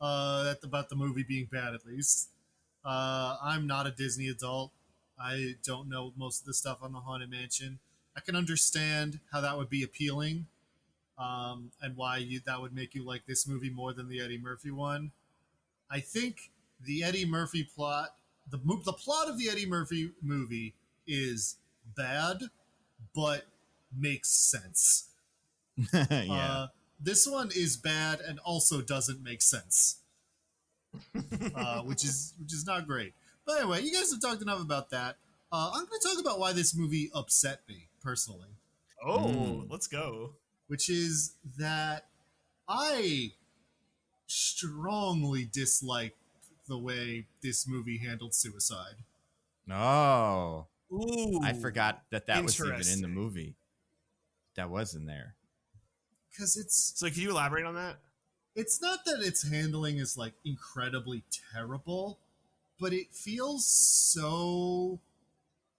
About the movie being bad, at least. I'm not a Disney adult. I don't know most of the stuff on the Haunted Mansion. I can understand how that would be appealing, and why that would make you like this movie more than the Eddie Murphy one. I think the Eddie Murphy plot, the plot of the Eddie Murphy movie is bad, but makes sense. Yeah. This one is bad and also doesn't make sense, which is not great. But anyway, you guys have talked enough about that. I'm going to talk about why this movie upset me personally, Oh, let's go. which is that I strongly dislike the way this movie handled suicide. Oh, Ooh. I forgot that was even in the Interesting. movie. That was in there. Because So can you elaborate on that? it's not that its handling is like incredibly terrible, but it feels so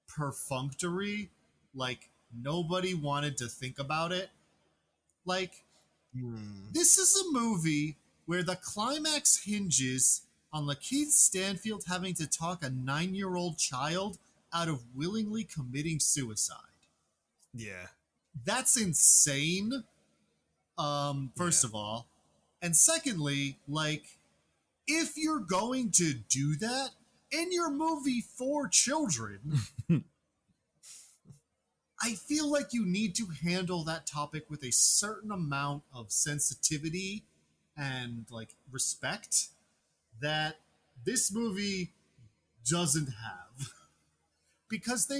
perfunctory, like nobody wanted to think about it. Like, this is a movie where the climax hinges on Lakeith Stanfield having to talk a 9-year-old child out of willingly committing suicide. Yeah. That's insane. First Yeah. of all. And secondly, like, if you're going to do that in your movie for children, I feel like you need to handle that topic with a certain amount of sensitivity and like respect that this movie doesn't have. Because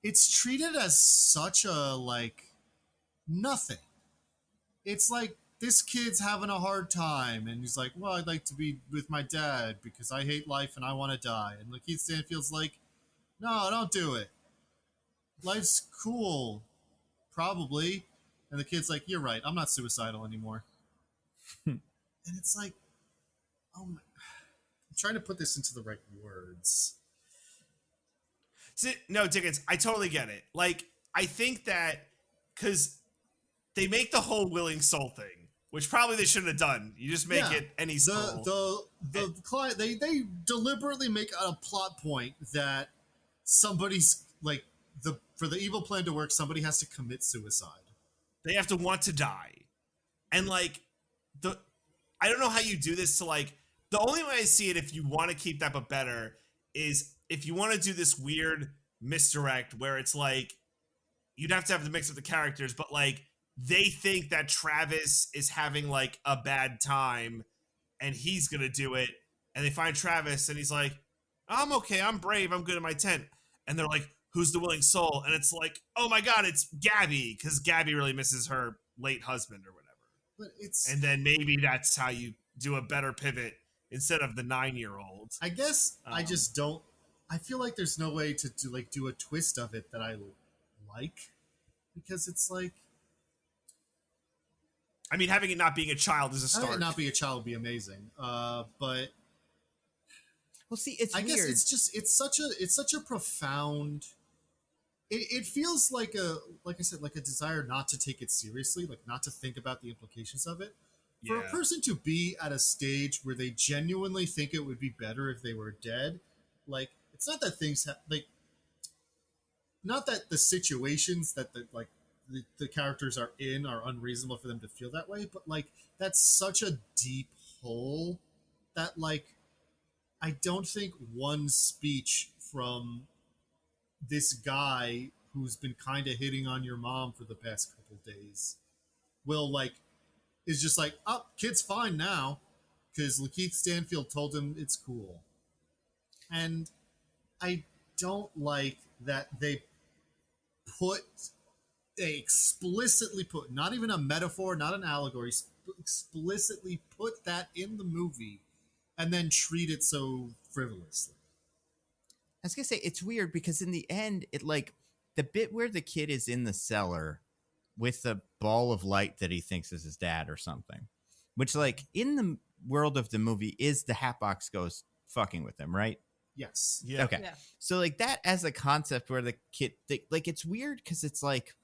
it's treated as such a like nothing. It's like this kid's having a hard time and he's like, well, I'd like to be with my dad because I hate life and I want to die. And Lakeith Stanfield's like, no, don't do it. Life's cool, probably. And the kid's like, you're right, I'm not suicidal anymore. And it's like, oh my, I'm trying to put this into the right words. See, no, Dickens, I totally get it. Like, I think that because they make the whole willing soul thing, which probably they shouldn't have done. You just make it any soul. The client, they deliberately make a plot point that somebody's like for the evil plan to work, somebody has to commit suicide. They have to want to die. And like I don't know how you do this to like the only way I see it if you want to keep that but better is if you want to do this weird misdirect where it's like you'd have to have the mix of the characters, but like they think that Travis is having like a bad time and he's gonna do it, and they find Travis and he's like, I'm okay, I'm brave, I'm good in my tent. And they're like, who's the willing soul? And it's like, oh my god, it's Gabby, because Gabby really misses her late husband or whatever. But it's, And then maybe that's how you do a better pivot instead of the 9-year-old. I guess I just don't. I feel like there's no way to do a twist of it that I like, because it's like, I mean, having it not being a child is a having start. it not be a child would be amazing. But Well, see, it's I weird. guess it's such a profound. It feels like like I said, like a desire not to take it seriously, like not to think about the implications of it. For a Yeah. person to be at a stage where they genuinely think it would be better if they were dead, like it's not that things like, not that the situations that the characters are in are unreasonable for them to feel that way, but like that's such a deep hole that like I don't think one speech from this guy who's been kind of hitting on your mom for the past couple days will like is just like, oh, kid's fine now because Lakeith Stanfield told him it's cool. And I don't like that they explicitly put, not even a metaphor, not an allegory, explicitly put that in the movie and then treat it so frivolously. I was gonna say it's weird because in the end, it like the bit where the kid is in the cellar with a ball of light that he thinks is his dad or something, which like in the world of the movie is the Hatbox Ghost fucking with him, right? Yes. Yeah. Okay. Yeah. So like that as a concept where the kid like it's weird because it's like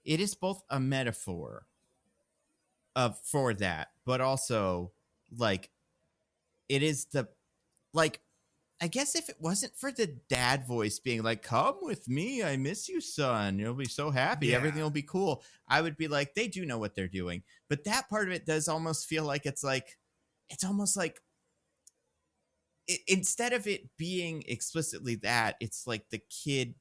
it is both a metaphor of for that, but also like it is the like I guess if it wasn't for the dad voice being like, "Come with me, I miss you, son. You'll be so happy. Yeah. Everything will be cool." I would be like, they do know what they're doing. But that part of it does almost feel like it's almost like instead of it being explicitly that, it's like the kid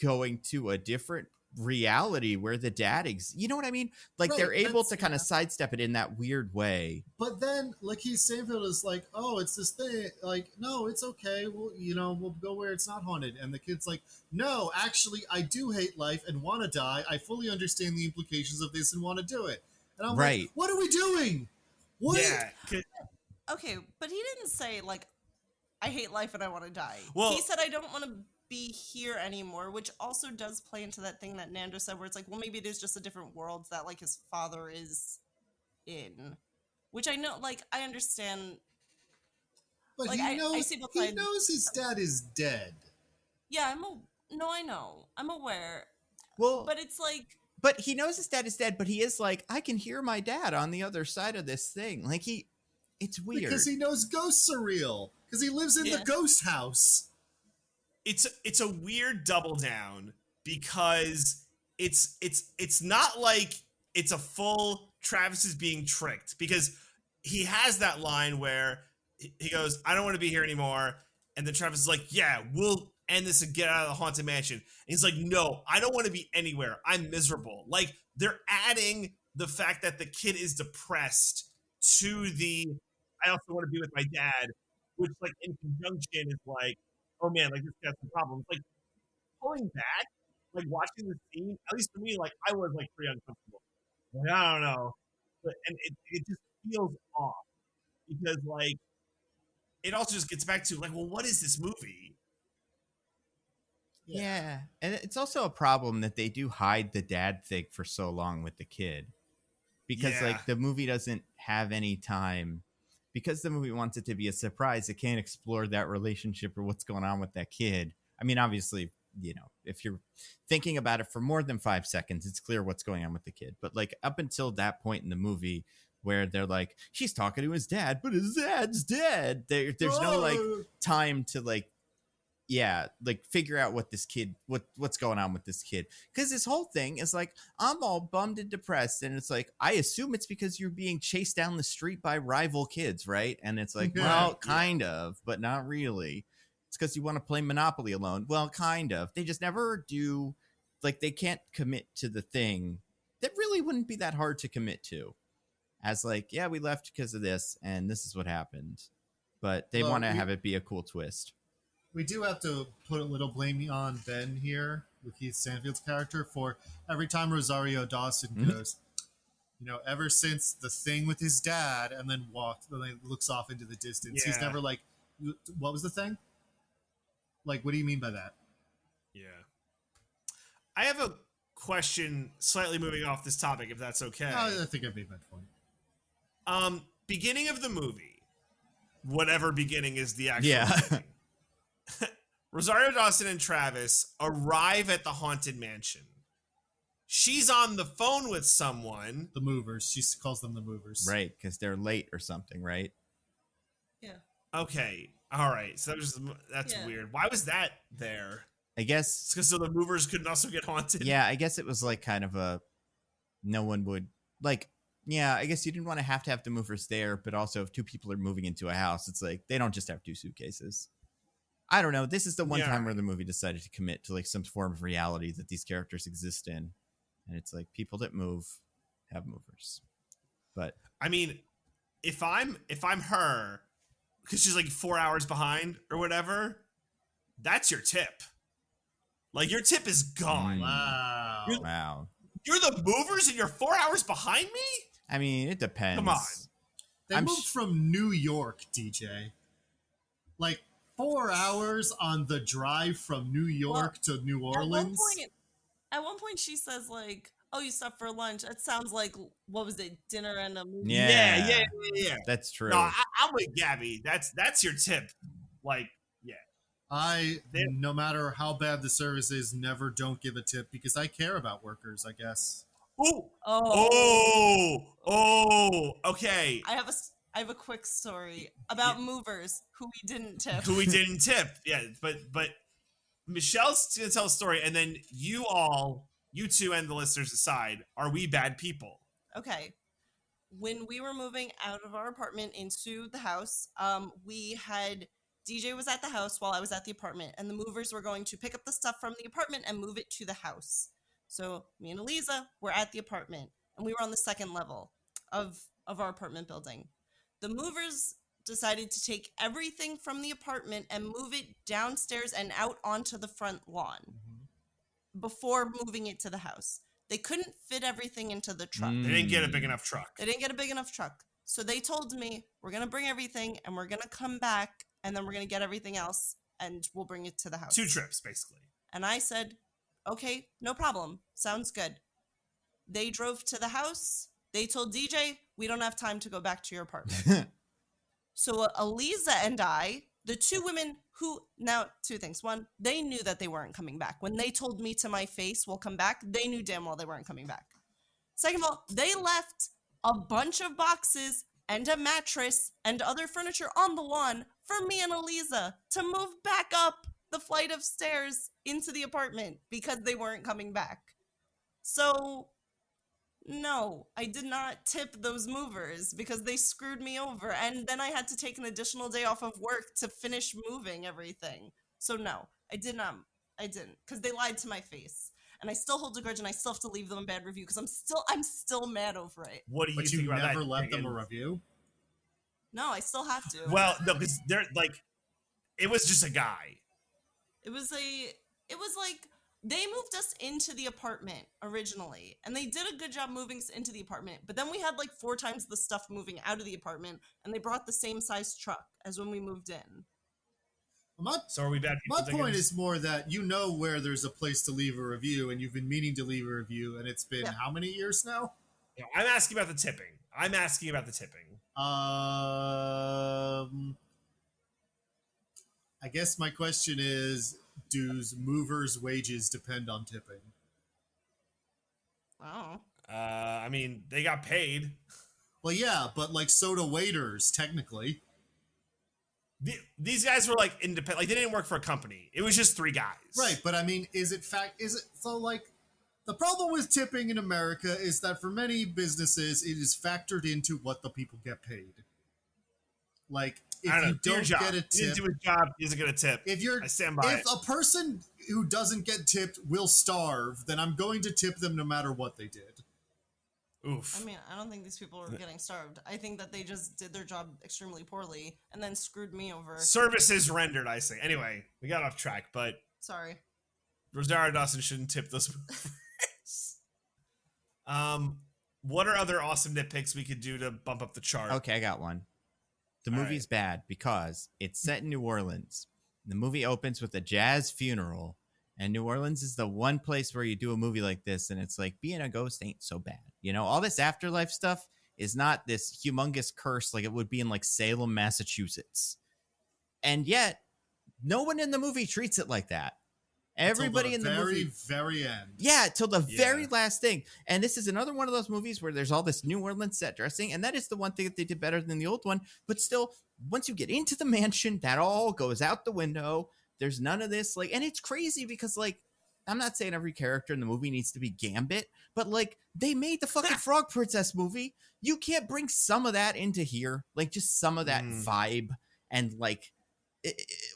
going to a different reality where the dad you know what I mean? Like Right, they're able that's- to kind of sidestep it in that weird way. But then, like, Keith Stanfield is like, "Oh, it's this thing." Like, no, it's okay. We'll go where it's not haunted. And the kid's like, "No, actually, I do hate life and want to die. I fully understand the implications of this and want to do it." And I'm Right. like, "What are we doing? What?" Yeah. Okay, but he didn't say like, "I hate life and I want to die." Well- He said, "I don't want to be here anymore," which also does play into that thing that Nando said, where it's like, well, maybe it is just a different world that like his father is in, which I know, like, I understand. But Like, he knows. see both He sides. knows his dad is dead. Yeah, no, I know, I'm aware, Well, but it's like, but he knows his dad is dead, but he is like, I can hear my dad on the other side of this thing. Like it's weird. Because he knows ghosts are real. Because he lives in Yeah. the ghost house. It's a weird double down because it's not like it's a full Travis is being tricked, because he has that line where he goes, "I don't want to be here anymore," and then Travis is like, "Yeah, we'll end this and get out of the haunted mansion." And he's like, "No, I don't want to be anywhere. I'm miserable." Like, they're adding the fact that the kid is depressed to the "I also want to be with my dad," which, like, in conjunction is like, oh man, like, this guy's some problems. Like, pulling back, like, watching the scene, at least for me, like, I was like pretty uncomfortable. Like, I don't know, and it just feels off because, like, it also just gets back to like, well, what is this movie? Yeah. And it's also a problem that they do hide the dad thing for so long with the kid. Because Yeah. like the movie doesn't have any time, because the movie wants it to be a surprise, it can't explore that relationship or what's going on with that kid. I mean, obviously, you know, if you're thinking about it for more than 5 seconds, it's clear what's going on with the kid. But like up until that point in the movie where they're like, she's talking to his dad, but his dad's dead. There's no like time to like, yeah, like figure out what this kid, what's going on with this kid. Because this whole thing is like, I'm all bummed and depressed. And it's like, I assume it's because you're being chased down the street by rival kids, right? And it's like, Yeah. well, kind of, but not really. It's because you want to play Monopoly alone. Well, kind of. They just never do, like, they can't commit to the thing that really wouldn't be that hard to commit to. As like, yeah, we left because of this, and this is what happened. But they Well, want to we- have it be a cool twist. We do have to put a little blame on Ben here with Keith Stanfield's character for every time Rosario Dawson Mhm. goes, you know, ever since the thing with his dad, and then looks off into the distance. He's Yeah. never like, what was the thing? Like, what do you mean by that? Yeah. I have a question, slightly moving off this topic, if that's okay. I think I made my point. Beginning of the movie, whatever beginning is the actual Yeah. beginning. Rosario Dawson and Travis arrive at the haunted mansion. She's on the phone with someone. The movers. She calls them the movers. Right, because they're late or something, right? yeah, Okay, all right. So that's Yeah. weird. Why was that there? I It's guess, because so the movers couldn't also get haunted. yeah, I guess it was like kind of a, no one would, like, yeah, I guess you didn't want to have the movers there, but also if two people are moving into a house, it's like, they don't just have 2 suitcases. I don't know. This is the one Yeah. time where the movie decided to commit to like some form of reality that these characters exist in. And it's like people that move have movers. But I mean, if I'm her, because she's like 4 hours behind or whatever, that's your tip. Like, your tip is gone. Wow. wow. You're the movers and you're 4 hours behind me? I mean, it depends. Come on. They moved from New York, DJ. Like 4 hours on the drive from New York to New Orleans. At one point, she says like, "Oh, you stopped for lunch." It sounds like what was it, dinner and a movie? Yeah. Yeah. That's true. No, I'm with Gabby. That's your tip. Like, yeah. No matter how bad the service is, never don't give a tip because I care about workers, I guess. Ooh. Oh. Oh. Okay. I have a quick story about movers who we didn't tip. Yeah, but Michelle's gonna tell a story, and then you two and the listeners decide: are we bad people? Okay. When we were moving out of our apartment into the house, DJ was at the house while I was at the apartment, and the movers were going to pick up the stuff from the apartment and move it to the house. So me and Eliza were at the apartment, and we were on the second level of our apartment building. The movers decided to take everything from the apartment and move it downstairs and out onto the front lawn before moving it to the house. They couldn't fit everything into the truck. They didn't get a big enough truck. So they told me, we're going to bring everything and we're going to come back and then we're going to get everything else and we'll bring it to the house. 2 trips, basically. And I said, okay, no problem. Sounds good. They drove to the house. They told DJ, we don't have time to go back to your apartment. So Eliza and I, the 2 women who, now 2 things. One, they knew that they weren't coming back. When they told me to my face, we'll come back, they knew damn well they weren't coming back. Second of all, they left a bunch of boxes and a mattress and other furniture on the lawn for me and Eliza to move back up the flight of stairs into the apartment because they weren't coming back. So no, I did not tip those movers because they screwed me over. And then I had to take an additional day off of work to finish moving everything. So no, I didn't because they lied to my face. And I still hold a grudge and I still have to leave them a bad review because I'm still mad over it. What do you But think you about that? never left them a review? No, I still have to. Well, no, because they're like, it was just a guy. It was like they moved us into the apartment originally, and they did a good job moving us into the apartment. But then we had like 4 times the stuff moving out of the apartment, and they brought the same size truck as when we moved in. So are we bad people? My point is more that you know where there's a place to leave a review, and you've been meaning to leave a review, and it's been how many years now? No, I'm asking about the tipping. I guess my question is, do movers' wages depend on tipping? Oh. I mean, they got paid. Well, yeah, but like so do waiters, technically. These guys were like independent. Like they didn't work for a company. It was just 3 guys. Right, but I mean, the problem with tipping in America is that for many businesses, it is factored into what the people get paid. Like, if you don't get a tip, he didn't do his job, he doesn't get a tip. I stand by it. If a person who doesn't get tipped will starve, then I'm going to tip them no matter what they did. Oof. I mean, I don't think these people are getting starved. I think that they just did their job extremely poorly and then screwed me over. Services rendered, I say. Anyway, we got off track, but sorry. Rosario Dawson shouldn't tip those movers. What are other awesome nitpicks we could do to bump up the chart? Okay, I got one. The movie's bad because it's set in New Orleans. The movie opens with a jazz funeral, and New Orleans is the one place where you do a movie like this, and it's like, being a ghost ain't so bad. You know, all this afterlife stuff is not this humongous curse like it would be in like Salem, Massachusetts. And yet, no one in the movie treats it like that. Everybody in the movie, very end. Yeah, till the very last thing. And this is another one of those movies where there's all this New Orleans set dressing, and that is the one thing that they did better than the old one. But still, once you get into the mansion, that all goes out the window. There's none of this, like, and it's crazy because, like, I'm not saying every character in the movie needs to be Gambit, but like, they made the fucking Frog Princess movie. You can't bring some of that into here, like just some of that vibe, and like,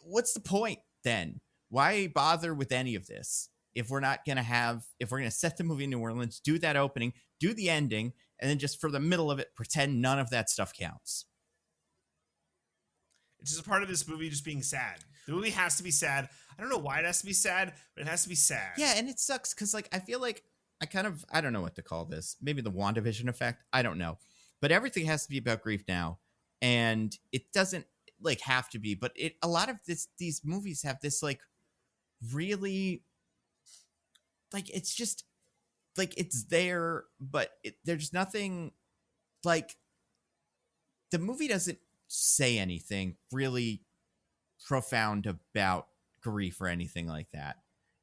what's the point then? Why bother with any of this if we're gonna set the movie in New Orleans, do that opening, do the ending, and then just for the middle of it, pretend none of that stuff counts? It's just a part of this movie just being sad. The movie has to be sad. I don't know why it has to be sad, but it has to be sad. Yeah, and it sucks because, like, I feel like I don't know what to call this. Maybe the WandaVision effect. I don't know. But everything has to be about grief now. and it doesn't like have to be, but a lot of these movies have this like really like it's just like it's there, but there's nothing like the movie doesn't say anything really profound about grief or anything like that.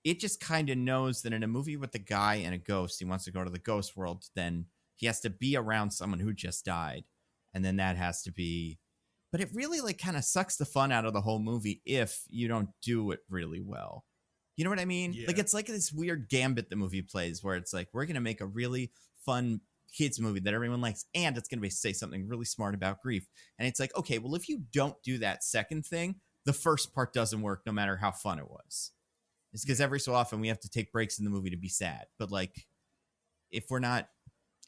It just kind of knows that in a movie with a guy and a ghost, he wants to go to the ghost world, then he has to be around someone who just died. And then that has to be. But it really like kind of sucks the fun out of the whole movie if you don't do it really well. You know what I mean? Yeah. Like it's like this weird gambit the movie plays where it's like, we're going to make a really fun kids movie that everyone likes, and it's going to say something really smart about grief. And it's like, okay, well, if you don't do that second thing, the first part doesn't work no matter how fun it was. It's because every so often we have to take breaks in the movie to be sad. But like, if we're not,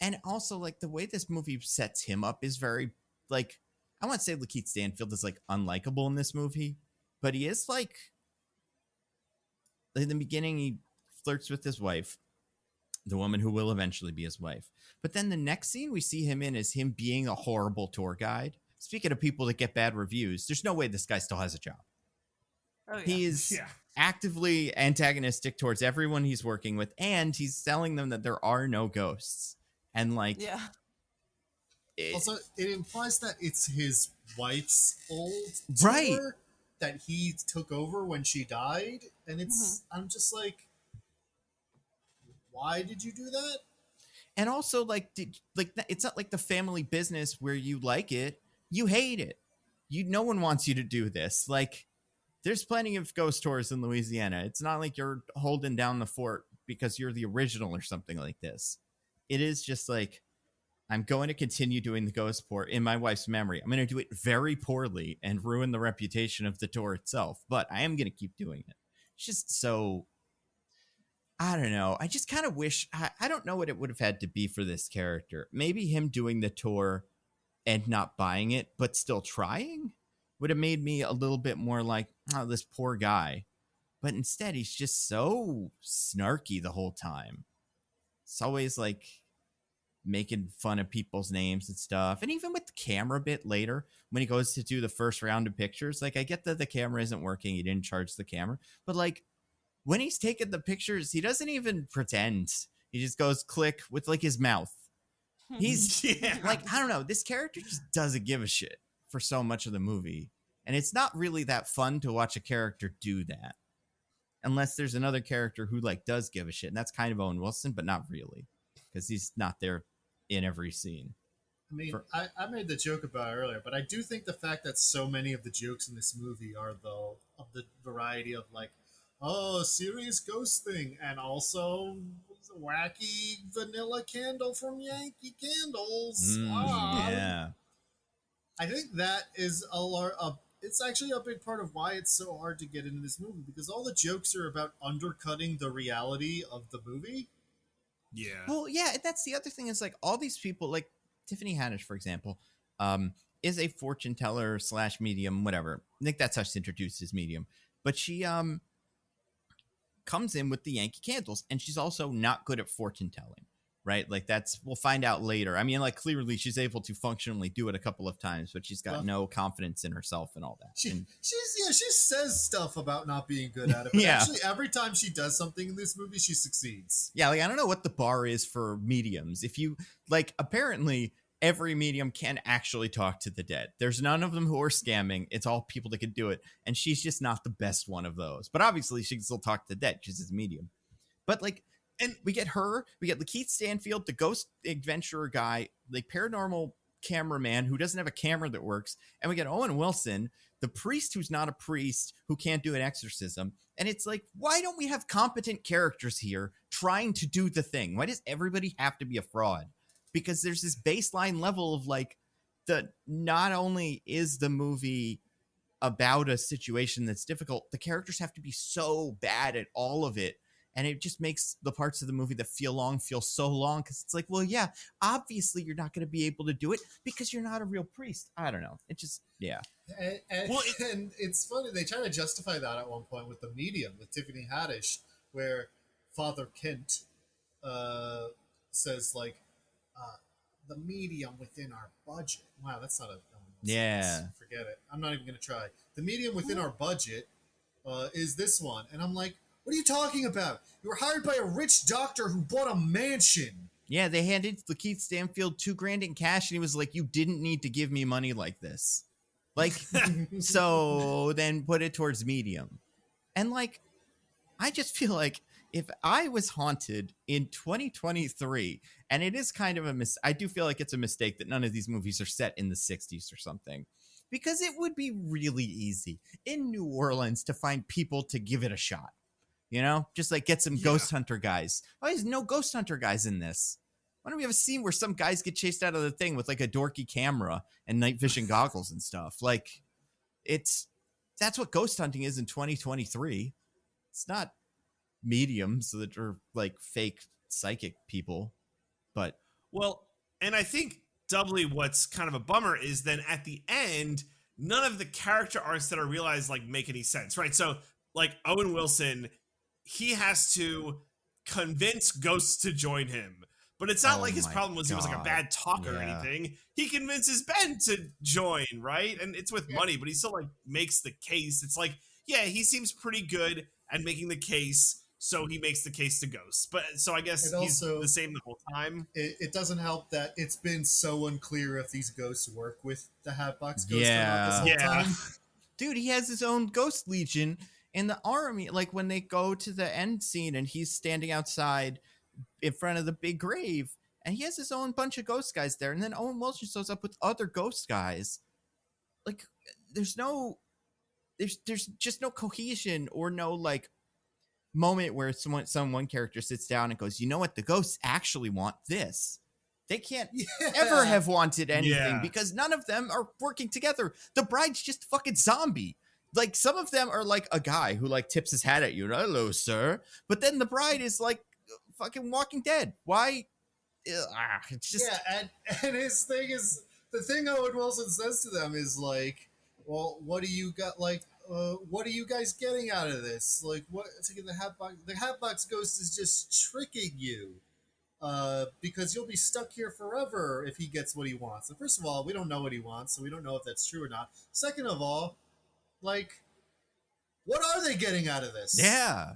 and also like the way this movie sets him up is very like, I want to say Lakeith Stanfield is like unlikable in this movie, but he is like, in the beginning, he flirts with his wife, the woman who will eventually be his wife. But then the next scene we see him in is him being a horrible tour guide. Speaking of people that get bad reviews, there's no way this guy still has a job. Oh, yeah. He is actively antagonistic towards everyone he's working with, and he's telling them that there are no ghosts. And like, Yeah. Also, it implies that it's his wife's old Right. tour that he took over when she died, and it's I'm just like, why did you do that? And also, like, it's not like the family business where you like it, you hate it. No one wants you to do this. Like, there's plenty of ghost tours in Louisiana. It's not like you're holding down the fort because you're the original or something like this. It is just like, I'm going to continue doing the ghost tour in my wife's memory. I'm going to do it very poorly and ruin the reputation of the tour itself, but I am going to keep doing it. It's just so, I don't know. I just kind of wish, I don't know what it would have had to be for this character. Maybe him doing the tour and not buying it, but still trying would have made me a little bit more like, oh, this poor guy. But instead, he's just so snarky the whole time. It's always like making fun of people's names and stuff. And even with the camera bit later, when he goes to do the first round of pictures, like I get that the camera isn't working. He didn't charge the camera. But like when he's taking the pictures, he doesn't even pretend. He just goes click with like his mouth. He's like, I don't know. This character just doesn't give a shit for so much of the movie. And it's not really that fun to watch a character do that. Unless there's another character who like does give a shit. And that's kind of Owen Wilson, but not really. Because he's not there in every scene. I mean, I made the joke about it earlier, but I do think the fact that so many of the jokes in this movie are though of the variety of like, oh, a serious ghost thing, and also a wacky vanilla candle from Yankee Candles. Yeah. I think that is it's actually a big part of why it's so hard to get into this movie, because all the jokes are about undercutting the reality of the movie. Yeah. Well, yeah, that's the other thing is like all these people, like Tiffany Haddish, for example, is a fortune teller / medium, whatever. I think that's how she's introduced as medium. But she comes in with the Yankee Candles, and she's also not good at fortune telling, right? Like we'll find out later. I mean, like clearly she's able to functionally do it a couple of times, but she's got no confidence in herself and all that. She says stuff about not being good at it, but actually every time she does something in this movie, she succeeds. Yeah, like I don't know what the bar is for mediums. If you like, apparently every medium can actually talk to the dead. There's none of them who are scamming. It's all people that can do it. And she's just not the best one of those. But obviously she can still talk to the dead. She's a medium. But like, and we get Lakeith Stanfield, the ghost adventurer guy, the paranormal cameraman who doesn't have a camera that works. And we get Owen Wilson, the priest who's not a priest, who can't do an exorcism. And it's like, why don't we have competent characters here trying to do the thing? Why does everybody have to be a fraud? Because there's this baseline level of like, not only is the movie about a situation that's difficult, the characters have to be so bad at all of it. And it just makes the parts of the movie that feel so long, because it's like, well, yeah, obviously you're not going to be able to do it because you're not a real priest. I don't know. It just, yeah. And it's funny. They try to justify that at one point with the medium, with Tiffany Haddish, where Father Kent says, like, the medium within our budget. Wow, that's not a Owen Yeah. Forget it. I'm not even going to try. The medium within our budget is this one. And I'm like, what are you talking about? You were hired by a rich doctor who bought a mansion. Yeah, they handed Lakeith Stanfield $2,000 in cash, and he was like, "You didn't need to give me money like this." Like, so then put it towards medium. And like, I just feel like if I was haunted in 2023, and it is kind of I do feel like it's a mistake that none of these movies are set in the 60s or something, because it would be really easy in New Orleans to find people to give it a shot. You know, just like get some ghost hunter guys. Why is no ghost hunter guys in this? Why don't we have a scene where some guys get chased out of the thing with like a dorky camera and night vision goggles and stuff? Like, that's what ghost hunting is in 2023. It's not mediums that are like fake psychic people, but Well, and I think doubly what's kind of a bummer is then at the end, none of the character arcs that are realized like make any sense, right? So like Owen Wilson, he has to convince ghosts to join him. But it's not Oh like his my problem was he was like a God. bad talker or Yeah. anything. He convinces Ben to join, right? And it's with money, but he still like makes the case. It's like, yeah, he seems pretty good at making the case, so he makes the case to ghosts. But so I guess And he's also- the same the whole time. It doesn't help that it's been so unclear if these ghosts work with the Hatbox Ghost or not Yeah. this whole Yeah. time. dude, he has his own ghost legion in the army. Like when they go to the end scene and he's standing outside in front of the big grave, and he has his own bunch of ghost guys there, and then Owen Wilson shows up with other ghost guys. Like, there's just no cohesion or no like moment where one character sits down and goes, you know what, the ghosts actually want this. They can't ever have wanted anything Yeah. because none of them are working together. The bride's just a fucking zombie. Like, some of them are like a guy who like tips his hat at you, hello sir, but then the bride is like fucking Walking Dead. Why? It's just and his thing is, the thing Owen Wilson says to them is like, well, what do you got, like, what are you guys getting out of this? Like, what? The Hatbox Ghost is just tricking you, because you'll be stuck here forever if he gets what he wants. And first of all, we don't know what he wants, so we don't know if that's true or not. Second of all, like, what are they getting out of this? yeah.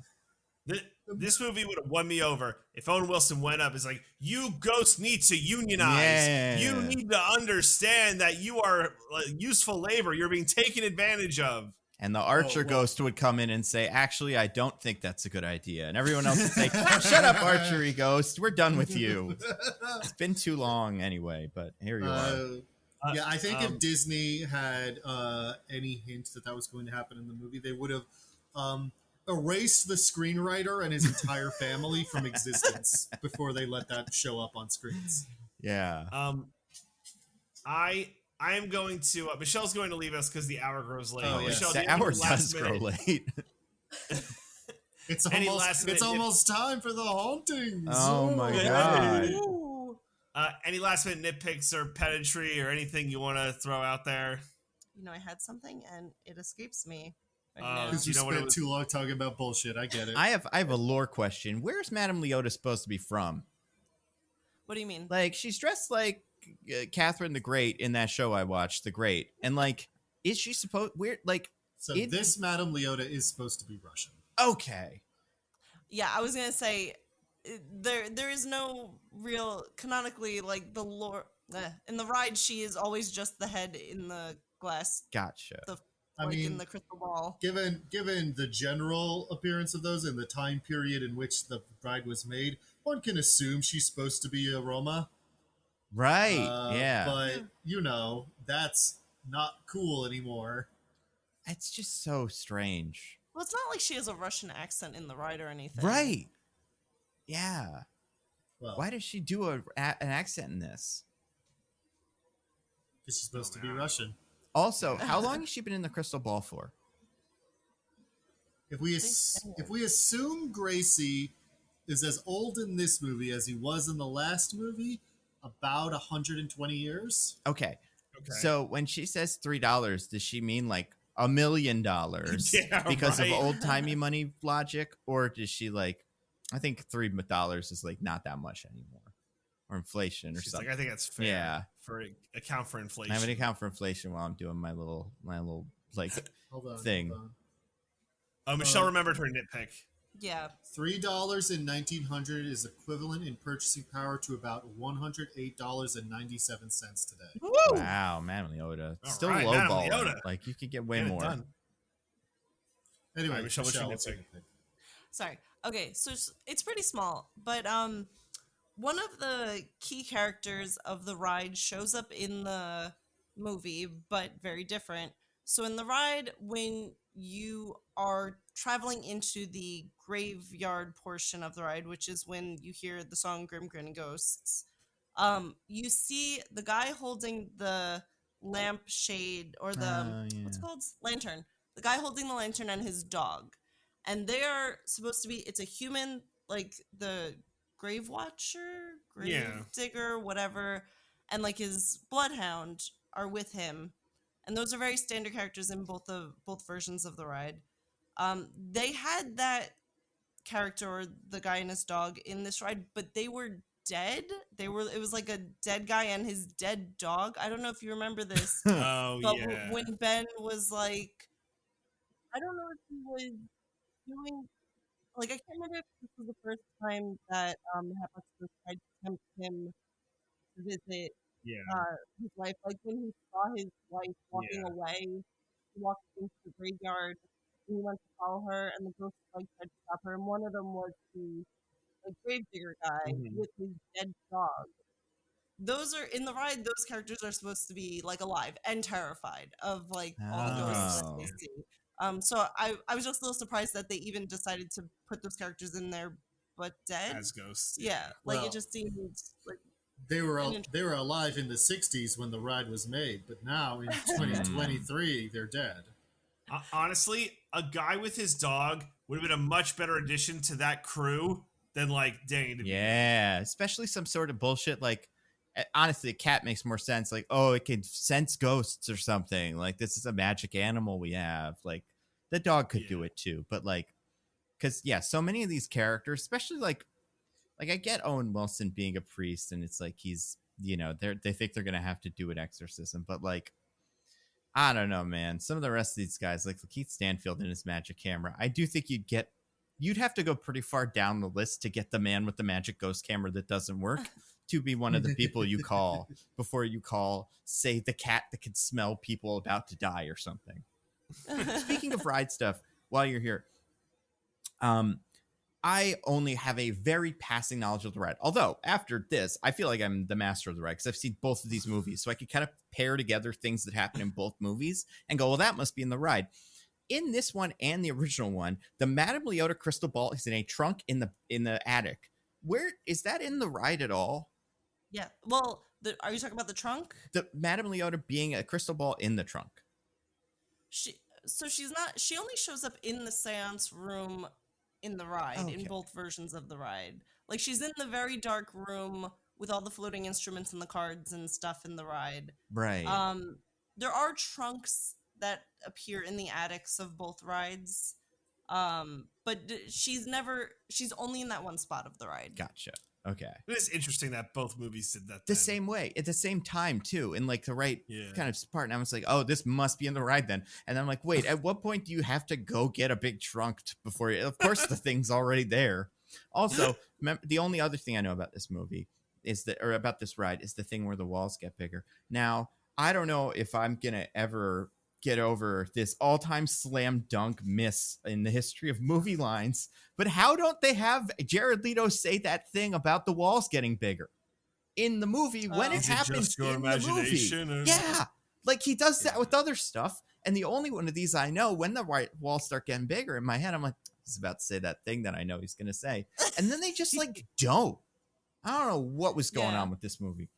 This movie would have won me over if Owen Wilson went up. It's like, you ghosts need to unionize. Yeah. You need to understand that you are useful labor. You're being taken advantage of. And the Archer well- ghost would come in and say, actually, I don't think that's a good idea. And everyone else would say, shut up, Archery Ghost. We're done with you. It's been too long anyway, but here you are. Yeah, I think if Disney had any hint that was going to happen in the movie, they would have erased the screenwriter and his entire family from existence before they let that show up on screens. Yeah. I am going to Michelle's going to leave us because the hour grows late. Oh, yeah. Michelle, do The you have hour any last does grow minute- late. It's Any last minute- almost time for the hauntings. Oh my Hey. God. Ooh. Any last minute nitpicks or pedantry or anything you want to throw out there? You know, I had something and it escapes me right Oh, now. Because Do we you know what it spent was? too long talking about bullshit. I get it. I have a lore question. Where's Madame Leota supposed to be from? What do you mean? Like, she's dressed like Catherine the Great in that show I watched, The Great. And like, is she supposed So it- this Madame Leota is supposed to be Russian. okay. Yeah, I was gonna say there is no real canonically like the lore in the ride. She is always just the head in the glass, Gotcha. I like in mean, the crystal ball. given the general appearance of those and the time period in which the bride was made, one can assume she's supposed to be a Roma. Right. Yeah. But you know, that's not cool anymore. It's just so strange. Well, it's not like she has a Russian accent in the ride or anything. Right. Yeah. Well, Why does she do an accent in this? because she's supposed to be man. Russian. Also, how long has she been in the crystal ball for? If we so. if we assume Gracie is as old in this movie as he was in the last movie, about 120 years. Okay. Okay. So when she says $3, does she mean like $1 million Yeah, because right. of old timey money logic, or does she like? I think $3 is like not that much anymore, or inflation or She's something. like, I think that's fair. Yeah. account for inflation. I'm gonna account for inflation while I'm doing my little like Hold on. thing. Hold on. Michelle remembered her nitpick. Yeah. $3 in 1900 is equivalent in purchasing power to about $108.97 today. Woo! Wow, man, Leota. All Still right, low Madam ball. Leota. Like you could get way Get it more. done. Anyway, All right, Michelle, what's your what's your nitpick? nitpick? Sorry. Okay, so it's pretty small, but one of the key characters of the ride shows up in the movie, but very different. So in the ride, when you are traveling into the graveyard portion of the ride, which is when you hear the song Grim Grin Ghosts, you see the guy holding the lampshade or the what's it called? Lantern. The guy holding the lantern and his dog. And they are supposed to be, it's a human, like the grave watcher, grave digger, whatever, and like his bloodhound are with him. And those are very standard characters in both versions of the ride. They had that character, or the guy and his dog, in this ride, but they were dead. It was like a dead guy and his dead dog. I don't know if you remember this, Oh, but yeah. when Ben was like, I don't know if he was doing, like, I can't remember if this was the first time that Hephaestus tried to tempt him to visit his wife. Like when he saw his wife walking away, he walked into the graveyard and he went to follow her, and the ghosts like tried to stop her. And one of them was the gravedigger guy with his dead dog. Those are in the ride. Those characters are supposed to be like alive and terrified of like all the ghosts that they see. So I was just a little surprised that they even decided to put those characters in there, but dead As ghosts. Yeah, like Well, it just seemed like They were alive in the 60s when the ride was made, but now in 2023 they're dead. Honestly, a guy with his dog would have been a much better addition to that crew than like Danny DeVito. Yeah, especially some sort of bullshit like. Honestly, a cat makes more sense. Like, oh, it can sense ghosts or something. Like, this is a magic animal we have. Like, the dog could do it too. But like, because so many of these characters, especially like I get Owen Wilson being a priest, and it's like he's they think they're gonna have to do an exorcism, but like, I don't know, man. Some of the rest of these guys, like Keith Stanfield and his magic camera, I do think you'd have to go pretty far down the list to get the man with the magic ghost camera that doesn't work. To be one of the people you call before you call, say, the cat that can smell people about to die or something. Speaking of ride stuff, while you're here, I only have a very passing knowledge of the ride. Although, after this, I feel like I'm the master of the ride because I've seen both of these movies. So I could kind of pair together things that happen in both movies and go, well, that must be in the ride. In this one and the original one, the Madame Leota crystal ball is in a trunk in the attic. Where is that in the ride at all? Yeah. Well, are you talking about the trunk? The Madame Leota being a crystal ball in the trunk. She's not. She only shows up in the seance room in the ride, in both versions of the ride. Like she's in the very dark room with all the floating instruments and the cards and stuff in the ride. Right. There are trunks that appear in the attics of both rides. But she's only in that one spot of the ride. Gotcha. Okay. It is interesting that both movies did that the same way at the same time too, in like the right kind of part. And I was like, oh, this must be in the ride then. And I'm like, wait, at what point do you have to go get a big trunk before you? Of course, the thing's already there. Also, the only other thing I know about this movie about this ride is the thing where the walls get bigger. Now, I don't know if I'm gonna ever get over this all-time slam dunk miss in the history of movie lines, but how don't they have Jared Leto say that thing about the walls getting bigger in the movie when it happens in the movie? Yeah, like he does that with other stuff, and the only one of these I know, when the walls start getting bigger, in my head I'm like, he's about to say that thing that I know he's gonna say, and then they just like don't. I don't know what was going on with this movie.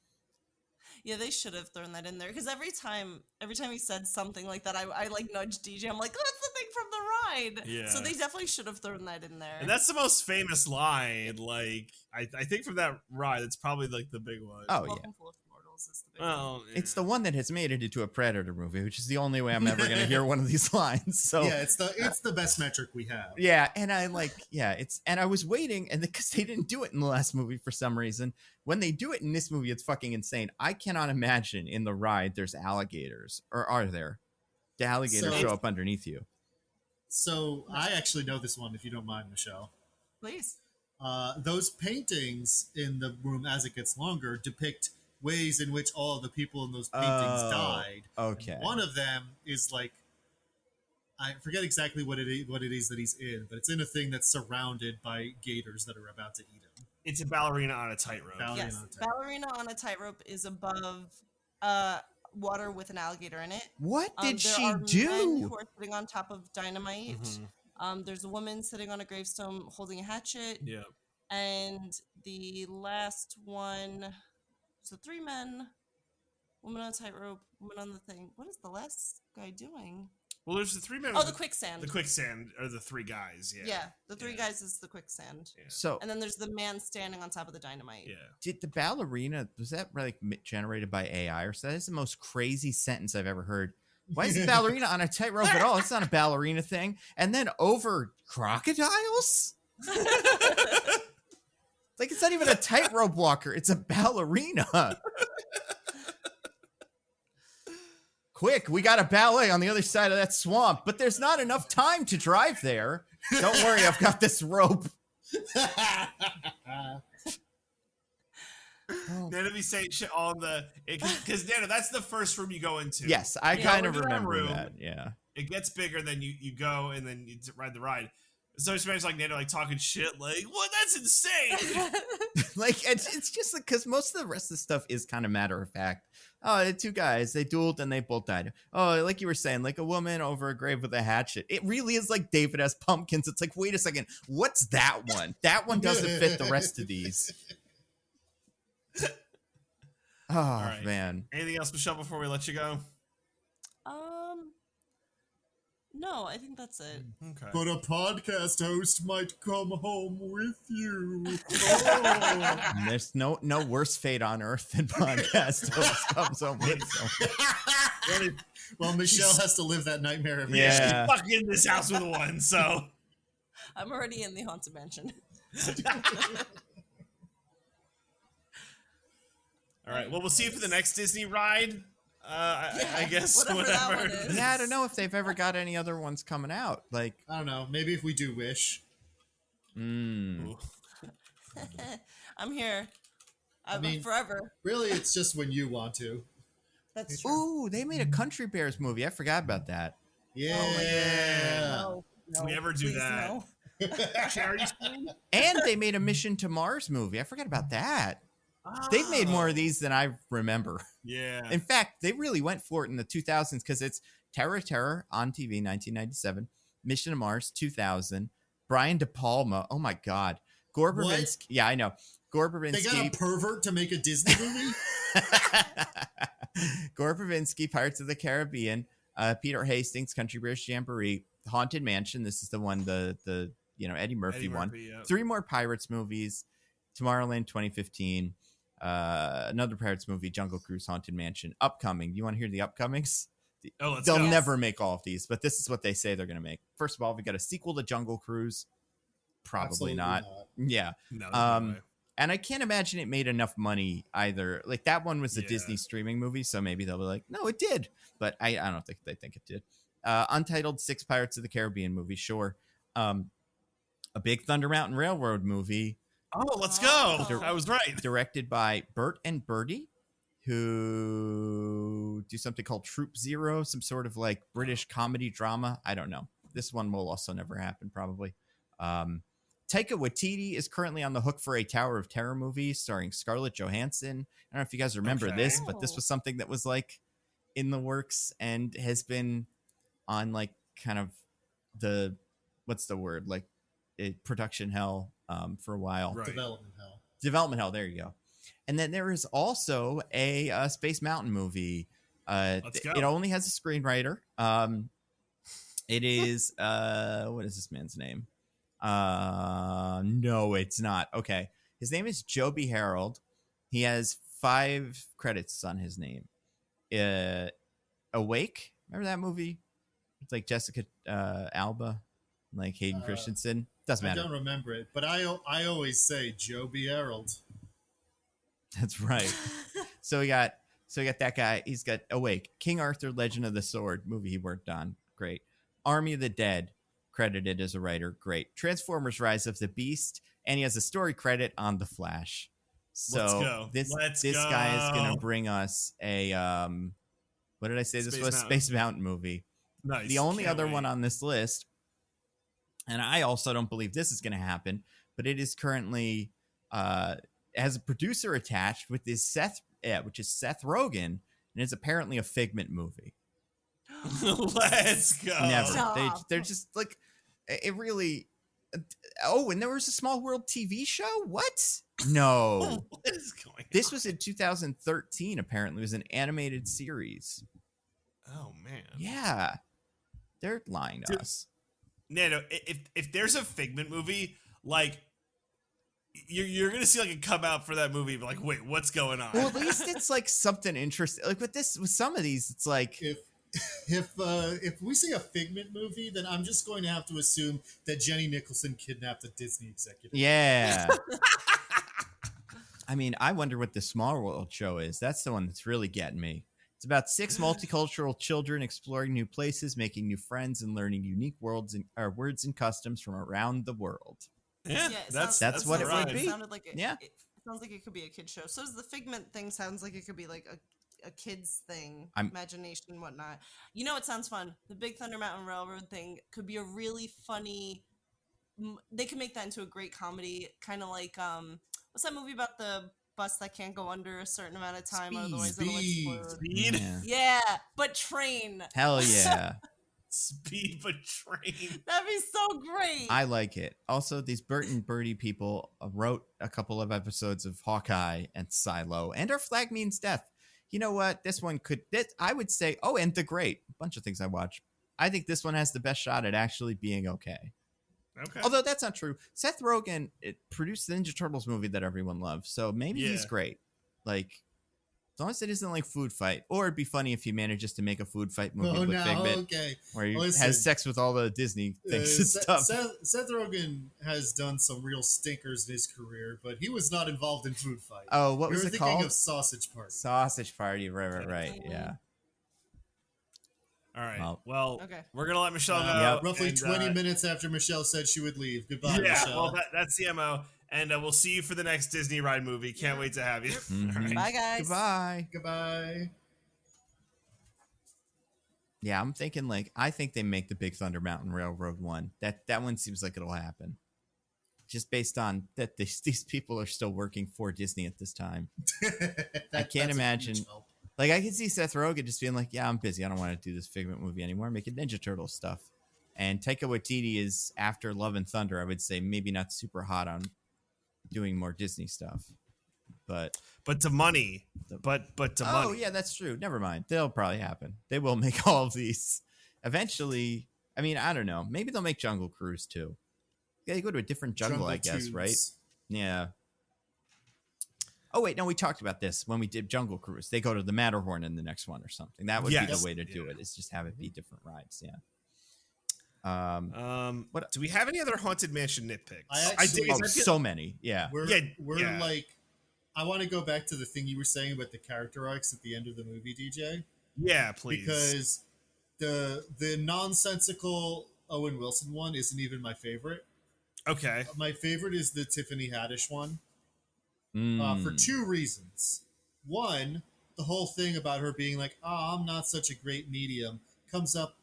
Yeah, they should have thrown that in there because every time he said something like that, I like nudged DJ. I'm like, oh, that's the thing from the ride. Yeah. So they definitely should have thrown that in there. And that's the most famous line. Like I think from that ride, it's probably like the big one. Oh Welcome, Full of Mortals. Tentacles is the big one. Well, It's the one that has made it into a Predator movie, which is the only way I'm ever going to hear one of these lines. So Yeah, it's the best metric we have. yeah, and I was waiting, and because they didn't do it in the last movie for some reason, when they do it in this movie, it's fucking insane. I cannot imagine in the ride there's alligators, or are there? The alligators So- show up underneath you. So I actually know this one, if you don't mind, Michelle. Please. Those paintings in the room as it gets longer depict ways in which all of the people in those paintings Oh, died. okay. And one of them is like, I forget exactly what it is that he's in, but it's in a thing that's surrounded by gators that are about to eat him. it's a ballerina on a tightrope. Ballerina Yes. on a tightrope. Ballerina on a tightrope is above water with an alligator in it. What did There she are men do? who are sitting on top of dynamite. Mhm. There's a woman sitting on a gravestone holding a hatchet. Yeah. And the last one, so 3 men, woman on a tightrope, woman on the thing. What is the last guy doing? Well, there's the 3 men. Oh, the quicksand. The quicksand are the 3 guys. Yeah. Yeah, the 3 Yeah. guys is the quicksand. Yeah. So And then there's the man standing on top of the dynamite. Yeah. did the ballerina, was that like generated by AI or something? That's the most crazy sentence I've ever heard. Why is the ballerina on a tightrope at all? It's not a ballerina thing. And then over crocodiles? Like, it's not even a tightrope walker. It's a ballerina. Quick, we got a ballet on the other side of that swamp, but there's not enough time to drive there. Don't worry, I've got this rope. Oh. Nando be saying shit on the because Nando, that's the first room you go into. Yes, I Yeah, kind we're of in that remember room. that. Yeah. It gets bigger, then you go and then you ride the ride. So it's like Nando like talking shit, like, what? That's insane. Like, it's just like, because most of the rest of the stuff is kind of matter of fact. Oh, the 2 guys, they dueled and they both died. Oh, like you were saying, like a woman over a grave with a hatchet. It really is like David has pumpkins. It's like, wait a second, what's that one? That one doesn't fit the rest of these. Oh, right. man. Anything else, Michelle, before we let you go? No, I think that's it. Okay. But a podcast host might come home with you. Oh. And there's no worse fate on earth than podcast host comes home with someone. Well, Michelle has to live that nightmare every Yeah. day. She's fucking in this house with one, so. I'm already in the haunted mansion. All right. Well, we'll see you for the next Disney ride. I Yeah, guess whatever that whatever. one is. Yeah, I don't know if they've ever got any other ones coming out. Like, I don't know. Maybe if we do Wish. Ooh. I'm here. I'm mean- forever. Really, it's just when you want to. That's true. ooh, they made a Country Bears movie. I forgot about that. Yeah. No, no, we ever do please, that? no. Charity School? And they made a Mission to Mars movie. I forgot about that. They've made more of these than I remember. Yeah. In fact, they really went for it in the 2000s because it's Terror on TV, 1997, Mission to Mars, 2000, Brian De Palma. Oh my God. Gore What? Verbinski. Yeah, I know. Gore They got a Verbinski. pervert to make a Disney movie? Gore Verbinski, Pirates of the Caribbean, Peter Hastings, Country Bears Jamboree, Haunted Mansion. This is the one, the Eddie Murphy Eddie one. Murphy, yeah. 3 more Pirates movies. Tomorrowland 2015. Another Pirates movie, Jungle Cruise, Haunted Mansion. Upcoming. You want to hear the upcomings? Oh, let's They'll go. never make all of these, but this is what they say they're going to make. First of all, we got a sequel to Jungle Cruise. Probably Absolutely not. Yeah. No, there's no Um, way. And I can't imagine it made enough money either. Like, that one was a Yeah. Disney streaming movie, so maybe they'll be like, no, it did. But I don't think they think it did. Untitled 6 Pirates of the Caribbean movie, sure. A Big Thunder Mountain Railroad movie Oh, let's go. Oh. I was right. directed by Bert and Bertie, who do something called Troop Zero, some sort of like British comedy drama. I don't know. This one will also never happen, probably. Taika Waititi is currently on the hook for a Tower of Terror movie starring Scarlett Johansson. I don't know if you guys remember Okay. this, but this Oh. was something that was like in the works and has been on like kind of the, what's the word? Like production hell for a while. Right. Development hell. Development hell. There you go. And then there is also a Space Mountain movie. Let's go. It only has a screenwriter. It is what is this man's name? No, it's not. Okay, his name is Joby Harold. He has 5 credits on his name. Awake, remember that movie? It's like Jessica Alba, like Hayden Christensen. Doesn't I matter. don't remember it, but I always say Joe B. Harold. That's right. So we got that guy. He's got Awake, King Arthur, Legend of the Sword movie he worked on. Great. Army of the Dead, credited as a writer. Great. Transformers: Rise of the Beast, and he has a story credit on The Flash. So Let's go. this Let's guy is gonna go. bring us a what did I say? This Space was Mountain. Space Mountain movie. Nice. The only Can't other wait. one on this list, and I also don't believe this is going to happen, but it is currently has a producer attached with this which is Seth Rogen, and it's apparently a Figment movie. Let's go. Never. Stop. They're just like it really. Oh, and there was a Small World TV show. What? No. What is going This on? was in 2013. Apparently, it was an animated series. Oh man. Yeah, they're lying to Dude. us. Nando, if there's a Figment movie, like you're gonna see like a come out for that movie, but like, wait, what's going on? Well, at least it's like something interesting. Like with some of these, it's like If we see a Figment movie, then I'm just going to have to assume that Jenny Nicholson kidnapped a Disney executive. yeah. I mean, I wonder what the Small World show is. That's the one that's really getting me. It's about 6 multicultural children exploring new places, making new friends, and learning unique words and customs from around the world. Yeah, it that's what the it would ride. be. It sounded like Yeah. It sounds like it could be a kid show. So does the Figment thing sounds like it could be like a kid's thing, imagination and whatnot. You know, it sounds fun. The Big Thunder Mountain Railroad thing could be a really funny. They could make that into a great comedy, kind of like what's that movie about the bus that can't go under a certain amount of time, otherwise it'll explode. Speed, Yeah. Yeah, but train. Hell yeah. speed, but train. That'd be so great. I like it. Also, these Bert and Birdie people wrote a couple of episodes of Hawkeye and Silo, and Our Flag Means Death. You know what? This one I would say, and The Great. A bunch of things I watch. I think this one has the best shot at actually being okay. Okay. Although that's not true. Seth Rogen produced the Ninja Turtles movie that everyone loves, so maybe he's Yeah. great. Like, as long as it isn't like Food Fight, or it'd be funny if he manages to make a Food Fight movie Oh, with no, Figment, okay. where he Listen. has sex with all the Disney things and stuff. Seth Rogen has done some real stinkers in his career, but he was not involved in Food Fight. Oh, what We was were it thinking called? of Sausage Party. Sausage Party. Right. Yeah. All right. Well, Okay. we're gonna let Michelle go. Yep. Roughly and, 20 minutes after Michelle said she would leave. Goodbye, Yeah. Michelle. Well, that's the MO, and we'll see you for the next Disney ride movie. Can't wait to have you. Mhm. All right. Bye, guys. Goodbye. Goodbye. Yeah, I'm thinking I think they make the Big Thunder Mountain Railroad one. That one seems like it'll happen. Just based on that these people are still working for Disney at this time. I can't That's a huge imagine. help. Like, I can see Seth Rogen just being like, yeah, I'm busy. I don't want to do this Figment movie anymore. I'm making Ninja Turtle stuff. And Taika Waititi is, after Love and Thunder, I would say maybe not super hot on doing more Disney stuff. But to money. But to money. oh, yeah, that's true. Never mind. They'll probably happen. They will make all of these. Eventually, I mean, I don't know. Maybe they'll make Jungle Cruise, too. They go to a different jungle, I guess, Tubes. right? Yeah. Oh, wait, no, we talked about this when we did Jungle Cruise. They go to the Matterhorn in the next one or something. That would be Yes. the way to do Yeah. it, is just have it be different rides, yeah. What do we have any other Haunted Mansion nitpicks? I actually- Oh, so many, yeah. We're Yeah. like, I want to go back to the thing you were saying about the character arcs at the end of the movie, DJ. Yeah, please. Because the nonsensical Owen Wilson one isn't even my favorite. Okay. My favorite is the Tiffany Haddish one. For Mm. 2 reasons. One, the whole thing about her being like, I'm not such a great medium, comes up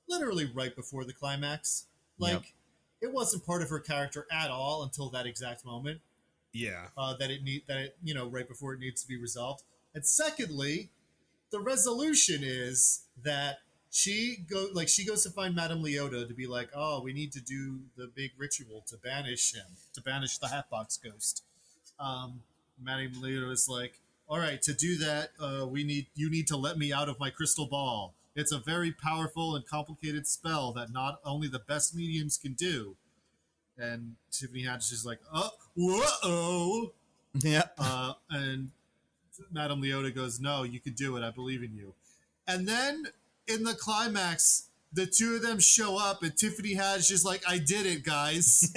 literally right before the climax. Like, it wasn't part of her character at all until that exact moment. Yeah. Right before it needs to be resolved. And secondly, the resolution is that she goes to find Madame Leota to be like, we need to do the big ritual to banish the Hatbox Ghost. Madame Leota is like, all right, to do that, you need to let me out of my crystal ball. It's a very powerful and complicated spell that not only the best mediums can do. And Tiffany Haddish is like, whoa. Yeah. And Madame Leota goes, "No, you could do it. I believe in you." And then in the climax, the two of them show up, and Tiffany Haddish is like, "I did it, guys.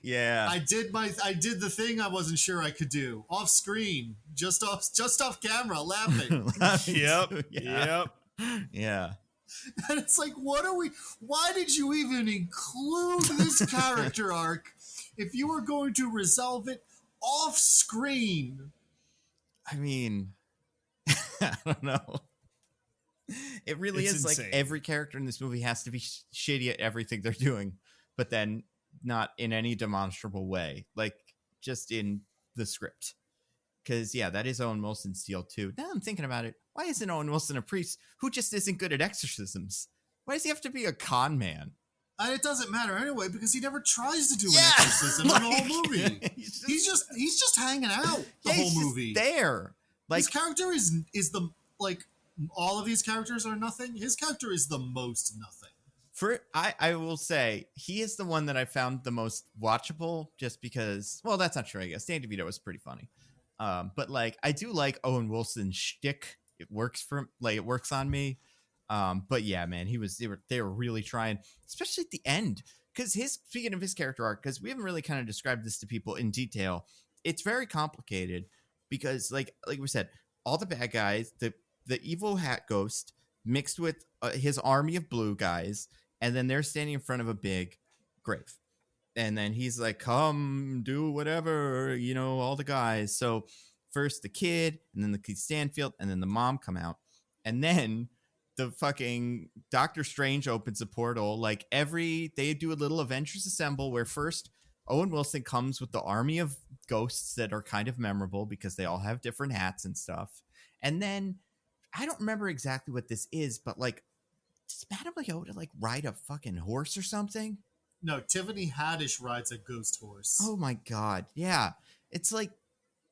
Yeah. I did the thing I wasn't sure I could do off screen, just off camera, laughing." Yep. Yeah. Yep. Yeah. And it's like, why did you even include this character arc if you were going to resolve it off screen? I mean, I don't know. It really It's is insane. like every character in this movie has to be shitty at everything they're doing, but then not in any demonstrable way, like just in the script. Because, yeah, that is Owen Wilson's deal, too. Now I'm thinking about it. Why isn't Owen Wilson a priest who just isn't good at exorcisms? Why does he have to be a con man? And it doesn't matter anyway because he never tries to do Yeah, an exorcism in the whole movie. he's He's just hanging out the he's whole just movie. there. Like, His character is the like all of these characters are nothing. His character is the most nothing. I will say he is the one that I found the most watchable just because, well, that's not true, I guess. Danny DeVito was pretty funny. But like I do like Owen Wilson's shtick. It works on me. But yeah, man, they were really trying, especially at the end. Because speaking of his character arc, because we haven't really kind of described this to people in detail, it's very complicated because like we said, all the bad guys, the evil hat ghost mixed with his army of blue guys, and then they're standing in front of a big grave. And then he's like, "Come do whatever, all the guys." So first the kid, and then the Keith Stanfield, and then the mom come out. And then the fucking Doctor Strange opens a portal. Like they do a little Avengers Assemble where first Owen Wilson comes with the army of ghosts that are kind of memorable because they all have different hats and stuff. And then I don't remember exactly what this is, but like, does Madame Leota like ride a fucking horse or something? No, Tiffany Haddish rides a ghost horse. Oh my god, yeah. It's like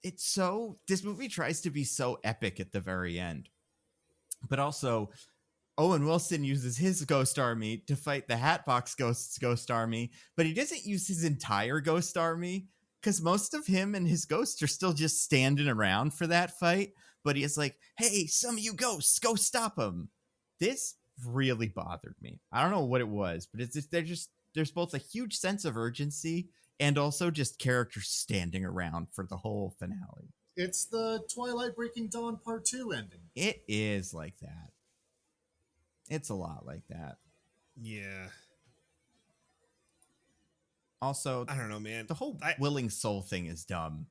this movie tries to be so epic at the very end. But also Owen Wilson uses his ghost army to fight the Hatbox Ghost's ghost army, but he doesn't use his entire ghost army because most of him and his ghosts are still just standing around for that fight. But he is like, "Hey, some of you ghosts, go stop him." This really bothered me. I don't know what it was, but there's both a huge sense of urgency and also just characters standing around for the whole finale. It's the Twilight Breaking Dawn Part 2 ending. It is like that. It's a lot like that. Yeah. Also, I don't know, man. the whole willing soul thing is dumb.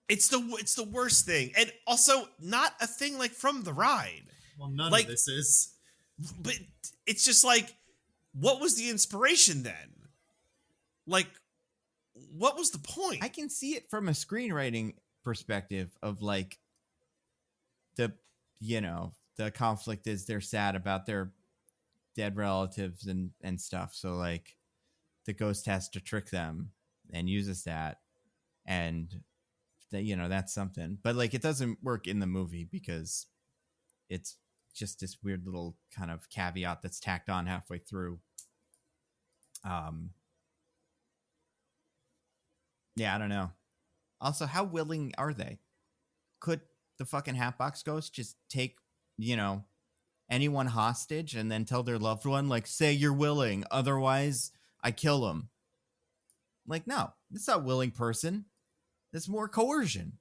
It's the worst thing, and also not a thing like from the ride. Well, none Like- of this is. But it's just like, what was the inspiration then? Like, what was the point? I can see it from a screenwriting perspective of like the conflict is they're sad about their dead relatives and stuff. So like the ghost has to trick them and uses that, and that's something. But like it doesn't work in the movie because it's just this weird little kind of caveat that's tacked on halfway through. Yeah, I don't know. Also, how willing are they? Could the fucking Hatbox Ghost just take, anyone hostage and then tell their loved one, like, say you're willing, otherwise I kill them? Like, no, that's not a willing person. That's more coercion.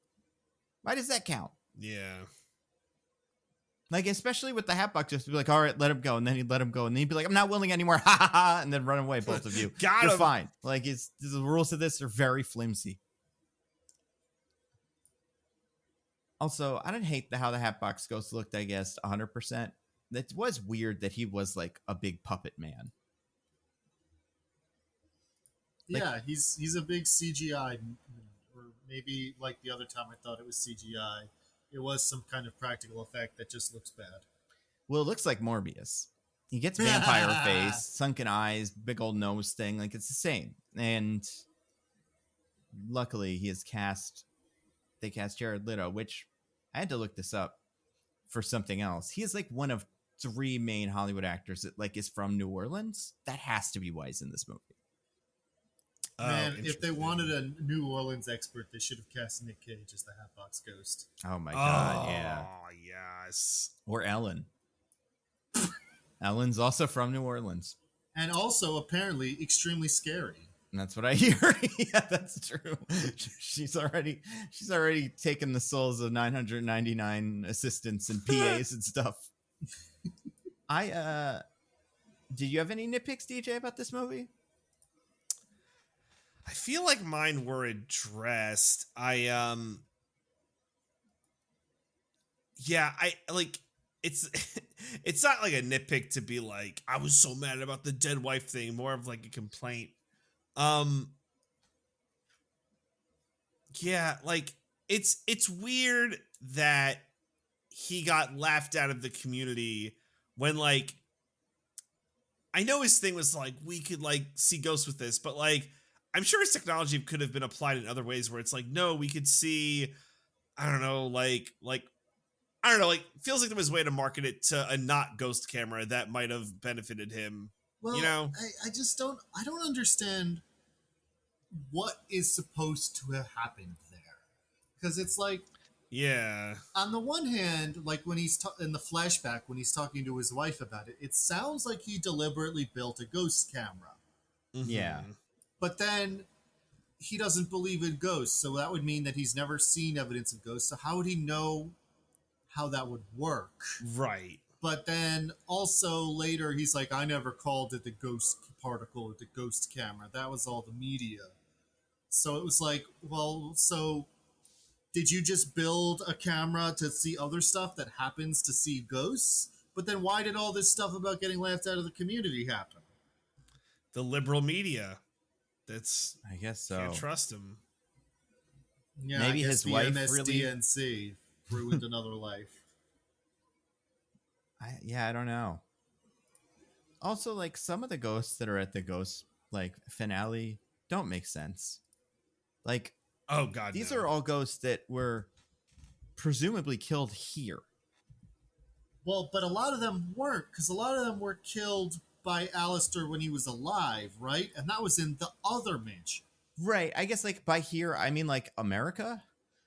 Why does that count? Yeah. Like, especially with the Hatbox, just be like, all right, let him go. And then he'd let him go. And then he'd be like, I'm not willing anymore. Ha ha ha. And then run away, both of you. Got You're him. fine. Like, the rules of this are very flimsy. Also, I didn't hate how the Hatbox Ghost looked, I guess, 100%. It was weird that he was like a big puppet man. Like- Yeah, he's a big CGI, or maybe like the other time I thought it was CGI. It was some kind of practical effect that just looks bad. Well, it looks like Morbius. He gets vampire face, sunken eyes, big old nose thing. Like, it's the same. And luckily, they cast Jared Leto, which I had to look this up for something else. He is like one of 3 main Hollywood actors that like is from New Orleans. That has to be why he's in this movie. Man, if they interesting. wanted a New Orleans expert, they should have cast Nick Cage as the Hatbox Ghost. Oh my god, yeah. Oh, yes. Or Ellen. Ellen's also from New Orleans. And also, apparently, extremely scary. And that's what I hear. Yeah, that's true. She's already taken the souls of 999 assistants and PAs and stuff. Did you have any nitpicks, DJ, about this movie? I feel like mine were addressed. Yeah, I like it's it's not like a nitpick to be like I was so mad about the dead wife thing, more of like a complaint. Yeah, like it's weird that he got laughed out of the community when like I know his thing was like we could like see ghosts with this, but like I'm sure his technology could have been applied in other ways where it's like no, we could see I don't know, like I don't know, like feels like there was a way to market it to a not ghost camera that might have benefited him. Well, You know? I just don't understand what is supposed to have happened there. Because it's like, Yeah. on the one hand, like when he's in the flashback, when he's talking to his wife about it, it sounds like he deliberately built a ghost camera. Yeah. But then he doesn't believe in ghosts, so that would mean that he's never seen evidence of ghosts. So how would he know how that would work? Right. But then also later he's like, I never called it the ghost particle or the ghost camera. That was all the media. So it was like, well, so did you just build a camera to see other stuff that happens to see ghosts? But then why did all this stuff about getting laughed out of the community happen? The liberal media. That's I guess so. can't trust him. Yeah, Maybe I guess his the wife MSDNC ruined another life. I don't know. Also, like some of the ghosts that are at the ghost like finale don't make sense. Like Oh god. these no. are all ghosts that were presumably killed here. Well, but a lot of them weren't, because a lot of them were killed by Alistair when he was alive, right? And that was in the other mansion. Right. I guess like by here I mean like America,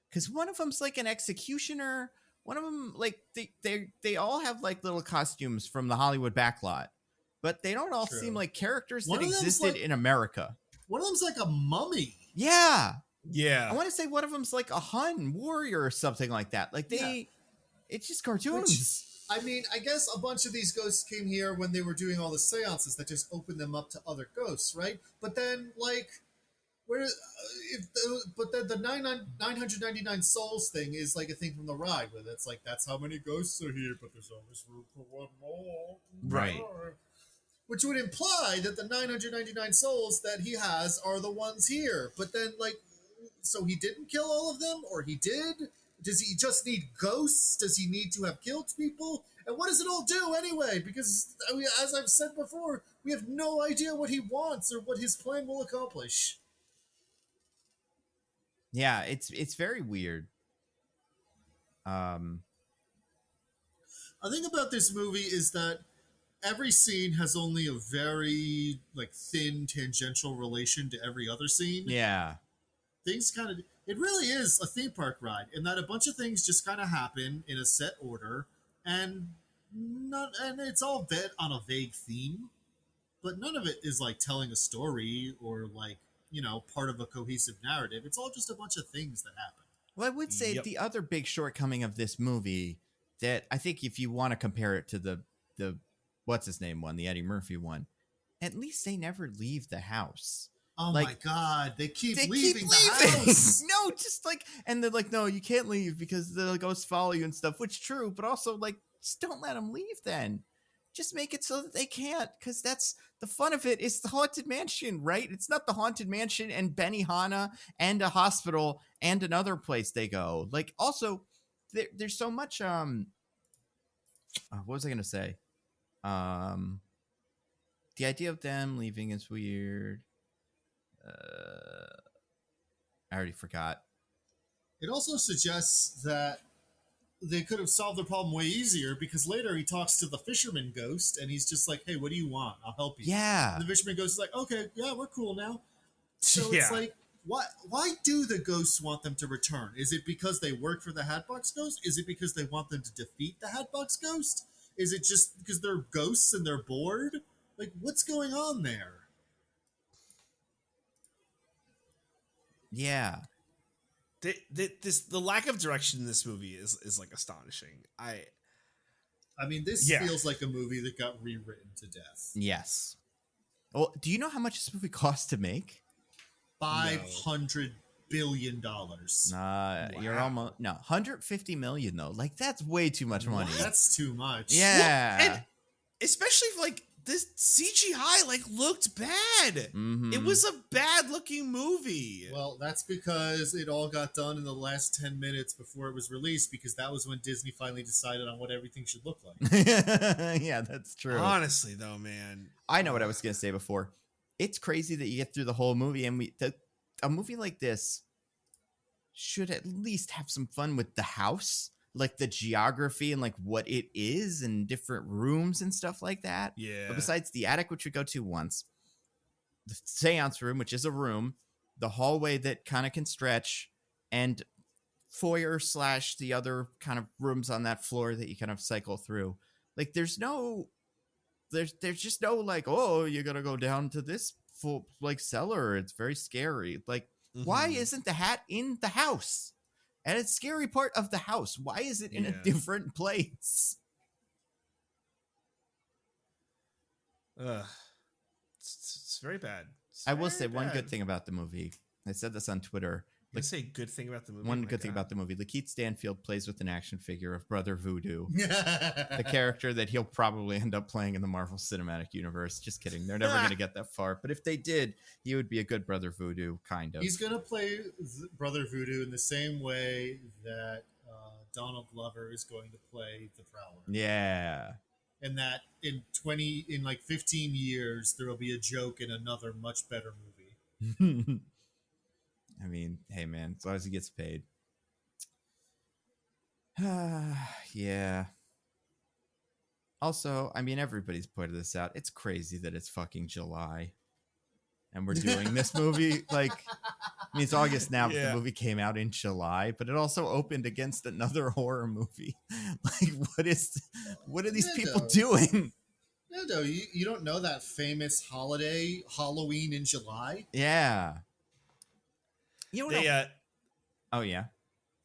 because one of them's like an executioner. One of them like they all have like little costumes from the Hollywood backlot, but they don't all True. seem like characters One that of them's existed like- in America. One of them's like a mummy. Yeah. Yeah. I want to say one of them's like a Hun warrior or something like that. Like it's just cartoons. I mean, I guess a bunch of these ghosts came here when they were doing all the seances that just opened them up to other ghosts, right? But then, like, but then the 999 souls thing is like a thing from the ride, where it's like, that's how many ghosts are here, but there's always room for one more. Right. Which would imply that the 999 souls that he has are the ones here. But then, like, so he didn't kill all of them, or he did? Does he just need ghosts? Does he need to have killed people? And what does it all do anyway? Because, as I've said before, we have no idea what he wants or what his plan will accomplish. Yeah, it's very weird. I think about this movie is that every scene has only a very like thin tangential relation to every other scene. Yeah. Things kind of it really is a theme park ride in that a bunch of things just kind of happen in a set order and it's all bit on a vague theme, but none of it is like telling a story or like, you know, part of a cohesive narrative. It's all just a bunch of things that happen. Well, I would say Yep. the other big shortcoming of this movie that I think if you want to compare it to the what's his name one, the Eddie Murphy one, at least they never leave the house. Oh Like, my god, they keep They leaving keep the leaving. house. No, just like, and they're like, no, you can't leave because the ghosts follow you and stuff, which is true, but also like, just don't let them leave then. Just make it so that they can't, because that's the fun of it. Is the Haunted Mansion, right? It's not the Haunted Mansion and Benihana and a hospital and another place they go. Like, also, there's so much. What was I gonna say? The idea of them leaving is weird. I already forgot. It also suggests that they could have solved the problem way easier because later he talks to the fisherman ghost and he's just like, hey, what do you want? I'll help you. Yeah. And the fisherman ghost is like, okay, yeah, we're cool now. So Yeah. it's like, why do the ghosts want them to return? Is it because they work for the Hatbox Ghost? Is it because they want them to defeat the Hatbox Ghost? Is it just because they're ghosts and they're bored? Like, what's going on there? Yeah. The lack of direction in this movie is like astonishing. I mean, this Yeah. feels like a movie that got rewritten to death. Yes. Well, do you know how much this movie cost to make? $500 billion. You're almost 150 million though. Like that's way too much money. That's too much. Yeah. Well, and especially if, like, this CGI like looked bad. Mhm. It was a bad looking movie. Well, that's because it all got done in the last 10 minutes before it was released, because that was when Disney finally decided on what everything should look like. Yeah, that's true. Honestly, though, man, I know what I was gonna say before. It's crazy that you get through the whole movie, and a movie like this should at least have some fun with the house, like the geography and like what it is, and different rooms and stuff like that. Yeah. But besides the attic, which we go to once, the seance room, which is a room, the hallway that kind of can stretch, and foyer / the other kind of rooms on that floor that you kind of cycle through. Like there's just no like, oh, you're gonna go down to this full like cellar. It's very scary. Like, why Mhm. isn't the hat in the house? And it's scary part of the house. Why is it in a Yeah. different place? Ugh. It's very bad. It's I will very say one bad. good thing about the movie. I said this on Twitter. Let's say good thing about the movie. One My good thing God. about the movie. Lakeith Stanfield plays with an action figure of Brother Voodoo, the The character that he'll probably end up playing in the Marvel Cinematic Universe. Just kidding. They're never going to get that far. But if they did, he would be a good Brother Voodoo, kind of. He's going to play Brother Voodoo in the same way that Donald Glover is going to play the Prowler. Yeah. And that in 15 years, there will be a joke in another much better movie. I mean, hey man, as long as he gets paid. Yeah. Also, I mean, everybody's pointed this out. It's crazy that it's fucking July, and we're doing this movie. Like, I mean, it's August now, but Yeah. the movie came out in July. But it also opened against another horror movie. Like, what are these people Nando. doing? No, you don't know that famous holiday, Halloween in July? Yeah. You know what? They Oh yeah.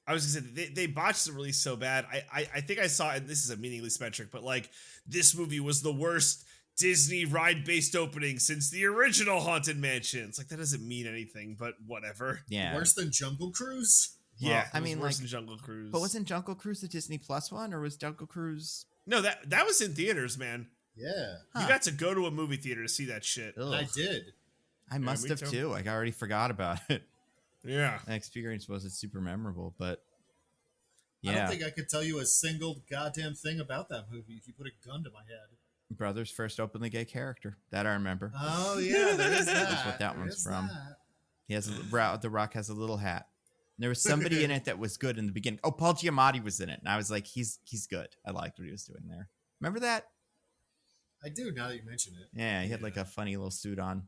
I was gonna say they botched the release so bad. I think I saw, and this is a meaningless metric, but like this movie was the worst Disney ride based opening since the original Haunted Mansion. It's like that doesn't mean anything, but whatever. Yeah. Worse than Jungle Cruise? Well, Yeah, I it was mean, worse like, than Jungle Cruise. But wasn't Jungle Cruise the Disney Plus one, or was Jungle Cruise? No, that was in theaters, man. Yeah. Huh. You got to go to a movie theater to see that shit. Ugh. I did. I must me have too. too. Like, I already forgot about it. Yeah. That experience wasn't super memorable, but I yeah, don't think I could tell you a single goddamn thing about that movie if you put a gun to my head. Brother's first openly gay character that I remember. Oh, yeah, there is that. That's what that There one's is from. that. He has the Rock has a little hat. There was somebody in it that was good in the beginning. Oh, Paul Giamatti was in it, and I was like, he's good. I liked what he was doing there. Remember that? I do, now that you mention it. Yeah, he had like Yeah. a funny little suit on.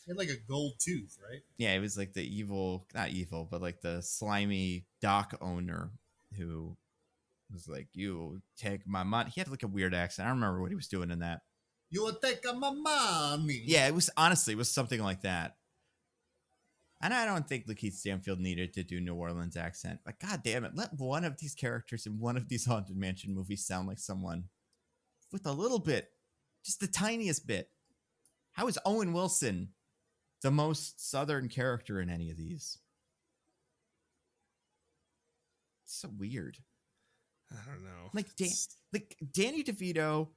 He had like a gold tooth, right? Yeah, it was like the evil, not evil, but like the slimy dock owner who was like, you take my money. He had like a weird accent. I don't remember what he was doing in that. You will take my mommy. Yeah, it was something like that. And I don't think Lakeith Stanfield needed to do New Orleans accent, but god damn it, let one of these characters in one of these Haunted Mansion movies sound like someone with a little bit, just the tiniest bit. How is Owen Wilson the most Southern character in any of these? It's so weird. I don't know. Like Danny DeVito,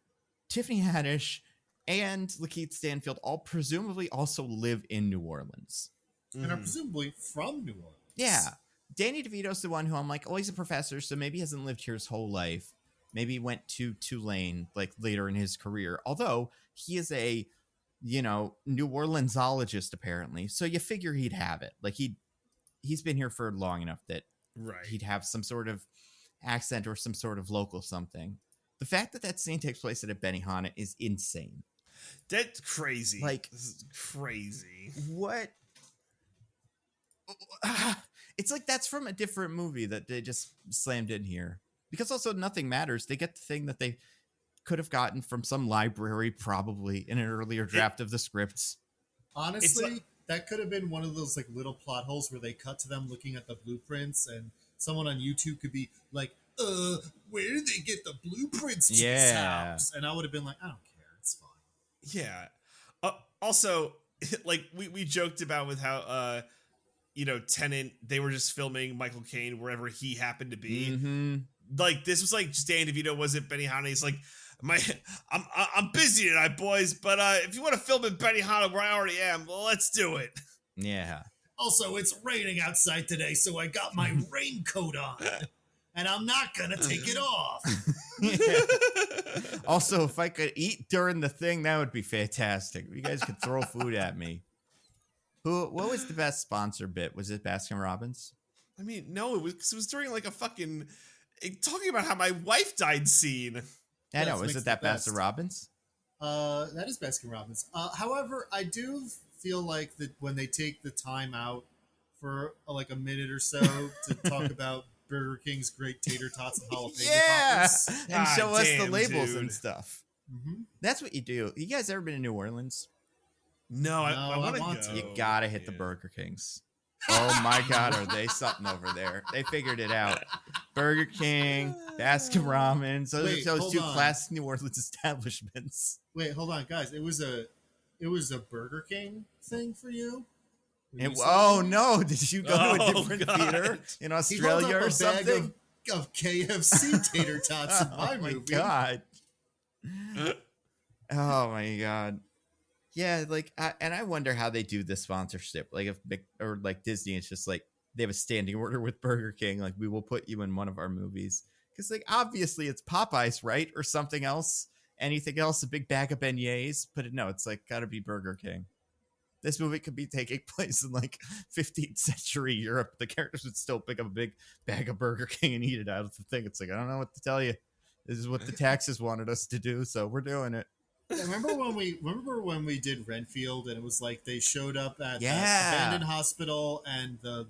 Tiffany Haddish, and Lakeith Stanfield all presumably also live in New Orleans. And are Mhm. presumably from New Orleans. Yeah. Danny DeVito's the one who I'm like, oh, he's a professor, so maybe he hasn't lived here his whole life. Maybe he went to Tulane like later in his career. Although he is a, New Orleansologist apparently. So you figure he'd have it. Like he's been here for long enough that Right. he'd have some sort of accent or some sort of local something. The fact that scene takes place at a Benihana is insane. That's crazy. Like- this is crazy. What It's like that's from a different movie that they just slammed in here. Because also nothing matters. They get the thing that they could have gotten from some library, probably in an earlier draft of the scripts. Honestly, like- that could have been one of those like little plot holes where they cut to them looking at the blueprints, and someone on YouTube could be like, where did they get the blueprints to this house? And I would have been like, I don't care, it's fine. Yeah. Also, like we joked about with how Tenet, they were just filming Michael Caine wherever he happened to be. Mm-hmm. Like this was like Dan DeVito wasn't Benihana. He's like, I'm busy tonight, boys. But if you want to film in Benihana where I already am, well, let's do it. Yeah. Also, it's raining outside today, so I got my raincoat on. And I'm not going to take it off. Yeah. Also, if I could eat during the thing, that would be fantastic. You guys could throw food at me. What was the best sponsor bit? Was it Baskin Robbins? I mean, no, it was during like a fucking talking about how my wife died scene. I know. Yes, Was makes it that the best. Baskin Robbins? That is Baskin Robbins. However, I do feel like that when they take the time out for like a minute or so to talk about Burger King's great tater tots and jalapeno poppers. And God show us the damn, labels and dude. stuff. Mm-hmm. That's what you do. You guys ever been to New Orleans? No, I I want want to to. go. You gotta hit the Burger Kings. Oh my God, are they something over there? They figured it out. Burger King, Baskin Robbins, Wait, those hold two on. classic New Orleans establishments. Wait, hold on, guys. It was a Burger King thing for you? Were you Oh saying? no, did you go to a Oh, different God. theater in He held Australia up or a bag something? of KFC tater tots in my Oh my movie. God. Oh my God. Yeah, like, I wonder how they do the sponsorship. Like, if or like Disney, it's just like they have a standing order with Burger King. Like, we will put you in one of our movies because, like, obviously it's Popeyes, right, or something else. Anything else? A big bag of beignets? But no, it's like gotta be Burger King. This movie could be taking place in like 15th century Europe. The characters would still pick up a big bag of Burger King and eat it out of the thing. It's like, I don't know what to tell you. This is what the taxes wanted us to do, so we're doing it. Yeah, remember when we did Renfield and it was like they showed up at Yeah. that abandoned hospital and the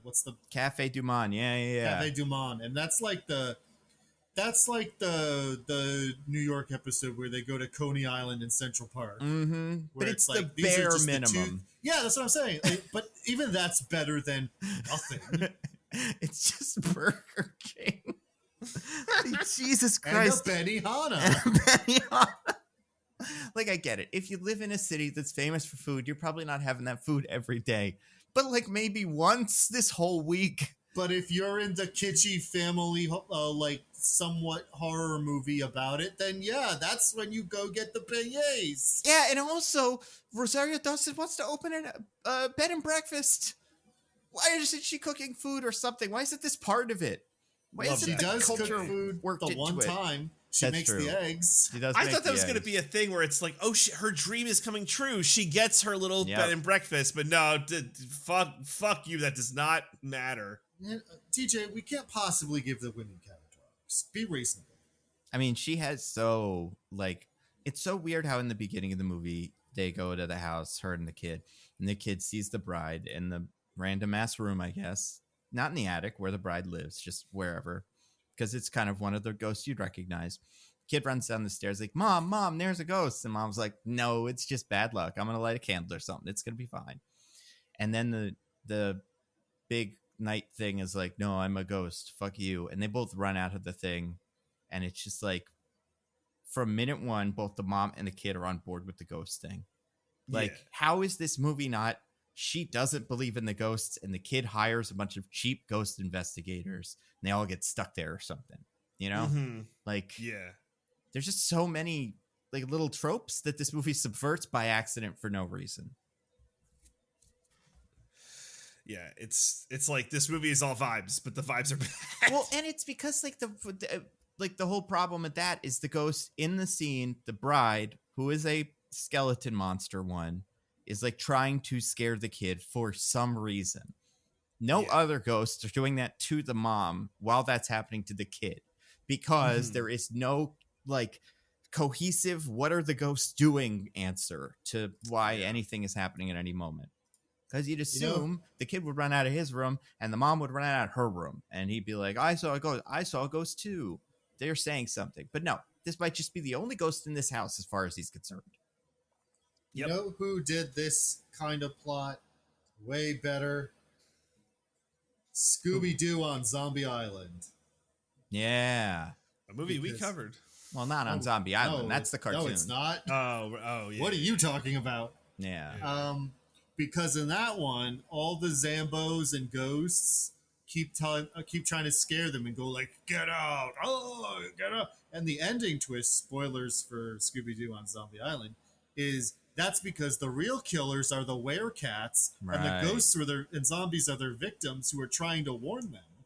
what's the Cafe Du Monde, yeah. Cafe Du Monde, and that's like the New York episode where they go to Coney Island in Central Park. Mm-hmm. Where But it's the these are bare just the minimum. Yeah, that's what I'm saying. But even that's better than nothing. It's just Burger King. Jesus And Christ. a Benihana. Benihana. Like, I get it. If you live in a city that's famous for food, you're probably not having that food every day. But like maybe once this whole week. But if you're in the kitschy family, like somewhat horror movie about it, then yeah, that's when you go get the beignets. Yeah, and also Rosario Dawson wants to open a bed and breakfast. Why isn't she cooking food or something? Why isn't this part of it? Why Love isn't She that. the does cook culture food worked the into one it? time. She That's makes true. the eggs. She does. I make thought that the was going to eggs. be a thing where it's like, oh, her dream is coming true. She gets her little Yep. bed and breakfast, but no, fuck you. That does not matter. TJ, we can't possibly give the women catalogs. Be reasonable. I mean, she has it's so weird how in the beginning of the movie they go to the house, her and the kid sees the bride in the random ass room, I guess, not in the attic where the bride lives, just wherever, because it's kind of one of the ghosts you'd recognize. Kid runs down the stairs like, Mom, there's a ghost, and Mom's like, no, it's just bad luck. I'm gonna light a candle or something. It's gonna be fine. And then the big night thing is like, no, I'm a ghost. Fuck you. And they both run out of the thing. And it's just like, from minute one, both the mom and the kid are on board with the ghost thing. Like, Yeah. how is this movie not, she doesn't believe in the ghosts and the kid hires a bunch of cheap ghost investigators and they all get stuck there or something, you know? Mhm. Like, Yeah. there's just so many like little tropes that this movie subverts by accident for no reason. Yeah, it's like this movie is all vibes, but the vibes are bad. Well, and it's because like the whole problem with that is the ghost in the scene, the bride, who is a skeleton monster one, is like trying to scare the kid for some reason. No Yeah. other ghosts are doing that to the mom while that's happening to the kid, because Mhm. there is no like cohesive what are the ghosts doing answer to why Yeah. anything is happening at any moment. Because you'd know- assume the kid would run out of his room and the mom would run out of her room, and he'd be like, I saw a ghost too. They're saying something. But no, this might just be the only ghost in this house as far as he's concerned. You Yep. know who did this kind of plot way better? Scooby-Doo on Zombie Island. Yeah. A movie we Because- covered. Well, not on Oh, Zombie Island. no, That's the cartoon. No, it's not. Oh, yeah. What are you talking about? Yeah. Because in that one, all the Zambos and ghosts keep trying to scare them and go like, "Get out! Oh, get out!" And the ending twist, spoilers for Scooby-Doo on Zombie Island, is that's because the real killers are the werecats, and Right. the ghosts and zombies are their victims who are trying to warn them.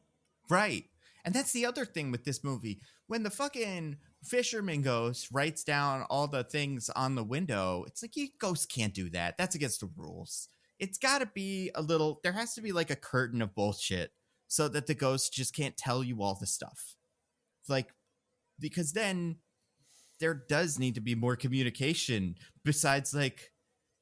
Right. And that's the other thing with this movie. When the fucking fisherman ghost writes down all the things on the window, it's like, you ghosts can't do that. That's against the rules. It's got to be there has to be like a curtain of bullshit so that the ghost just can't tell you all the stuff. Like, because then there does need to be more communication besides like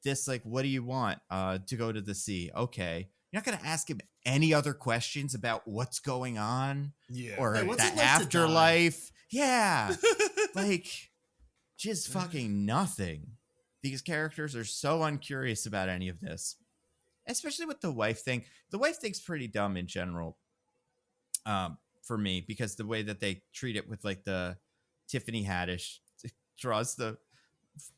this, like, what do you want? To go to the sea. Okay. You're not going to ask him any other questions about what's going on Yeah. or Hey, the what's it like to afterlife. Yeah. Like, just fucking nothing. These characters are so uncurious about any of this, especially with the wife thing. The wife thing's pretty dumb in general, for me, because the way that they treat it with like the Tiffany Haddish draws the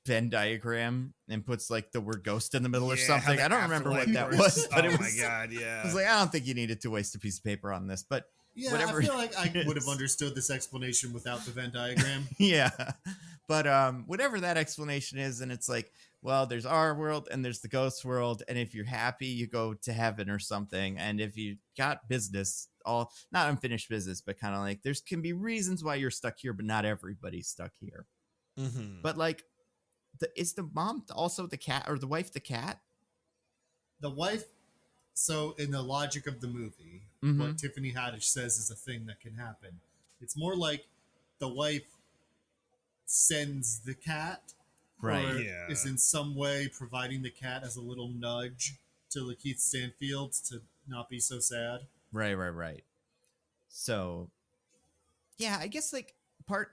Venn diagram and puts like the word ghost in the middle or Yeah, something. how I the don't remember what that afterlife was, works. but oh it was. my god, yeah. I was like, I don't think you needed to waste a piece of paper on this, but Yeah, whatever. I feel like I it would have is. understood this explanation without the Venn diagram. Yeah, but whatever that explanation is, and it's like, well, there's our world and there's the ghost world, and if you're happy, you go to heaven or something, and if you got business, all not unfinished business, but kind of like there's can be reasons why you're stuck here, but not everybody's stuck here. Mm-hmm. But like, is the mom also the cat or the wife the cat? The wife, so in the logic of the movie, Mhm. what Tiffany Haddish says is a thing that can happen. It's more like the wife sends the cat, Right. or Yeah. is in some way providing the cat as a little nudge to Lakeith Stanfield to not be so sad. Right. So, yeah, I guess like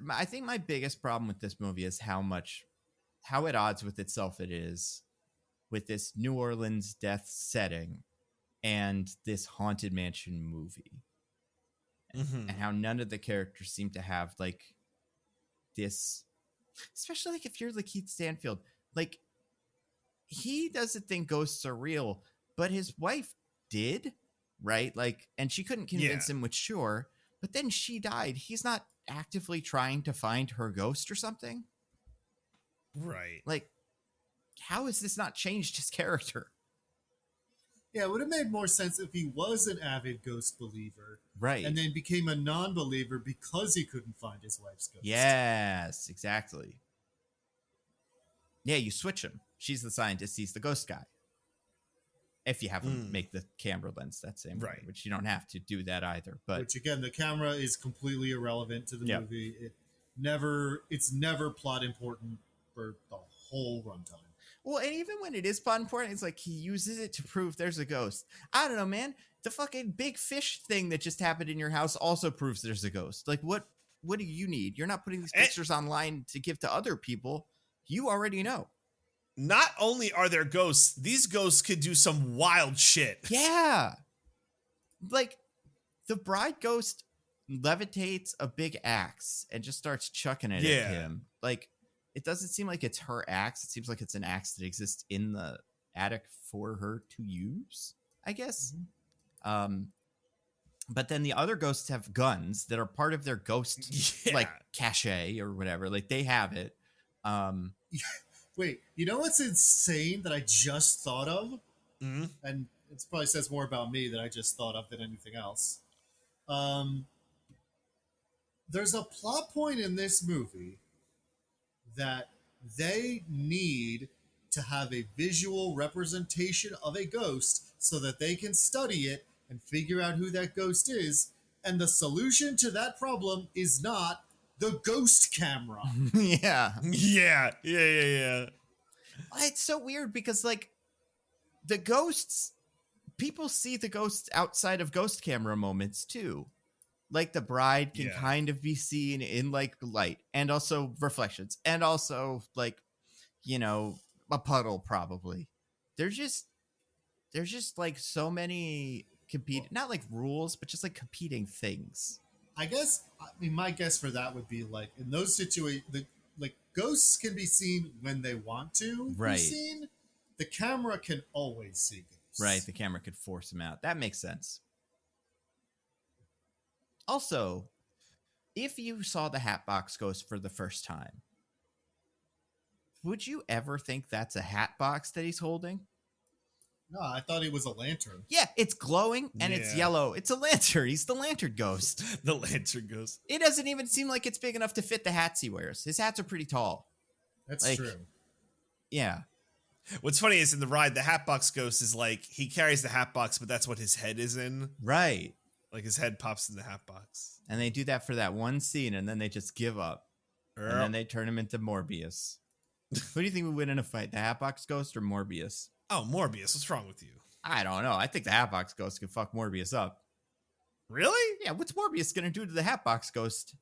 I think my biggest problem with this movie is how at odds with itself it is with this New Orleans death setting and this Haunted Mansion movie, Mm-hmm. and how none of the characters seem to have like this, especially like if you're Lakeith Stanfield, like he doesn't think ghosts are real, but his wife did, right? Like, and she couldn't convince him with sure, but then she died. He's not actively trying to find her ghost or something. Right. Like, how has this not changed his character? Yeah, it would have made more sense if he was an avid ghost believer Right. and then became a non-believer because he couldn't find his wife's ghost. Yes, exactly. Yeah, you switch him. She's the scientist, he's the ghost guy. If you have him make the camera lens that same way, Right. which you don't have to do that either. But Which again, the camera is completely irrelevant to the Yeah. movie. It's never plot important for the whole runtime. well, and even when it is plot important, it's like he uses it to prove there's a ghost. I don't know, man. The fucking big fish thing that just happened in your house also proves there's a ghost. Like, what do you need? You're not putting these pictures online to give to other people. You already know. Not only are there ghosts, these ghosts could do some wild shit. Yeah. Like, the bride ghost levitates a big axe and just starts chucking it Yeah. at him. Like, it doesn't seem like it's her axe. It seems like it's an axe that exists in the attic for her to use, I guess. But then the other ghosts have guns that are part of their ghost Yeah. like cachet or whatever. Like, they have it. Wait, you know what's insane that I just thought of? Mhm. And it probably says more about me that I just thought of than anything else. There's a plot point in this movie that they need to have a visual representation of a ghost so that they can study it and figure out who that ghost is. And the solution to that problem is not the ghost camera. Yeah. Yeah. It's so weird because, like, the ghosts, people see the ghosts outside of ghost camera moments too. Like the bride can kind of be seen in like light and also reflections and also like, you know, a puddle probably. There's just like so many not like rules, but just like competing things. I mean, my guess for that would be like in those situations, like ghosts can be seen when they want to be seen. The camera can always see ghosts. Right, the camera could force them out. That makes sense. Also, if you saw the Hatbox Ghost for the first time, would you ever think that's a hat box that he's holding? No, I thought it was a lantern. Yeah, it's glowing and it's yellow. It's a lantern. He's the lantern ghost. The lantern ghost. It doesn't even seem like it's big enough to fit the hats he wears. His hats are pretty tall. That's true. Yeah. What's funny is in the ride, the Hatbox Ghost is like, he carries the Hatbox, but that's what his head is in. Right. Like his head pops in the Hatbox. And they do that for that one scene, and then they just give up. And then they turn him into Morbius. Who do you think would win in a fight, the Hatbox Ghost or Morbius? Oh, Morbius. What's wrong with you? I don't know. I think the Hatbox Ghost could fuck Morbius up. Really? Yeah, what's Morbius going to do to the Hatbox Ghost?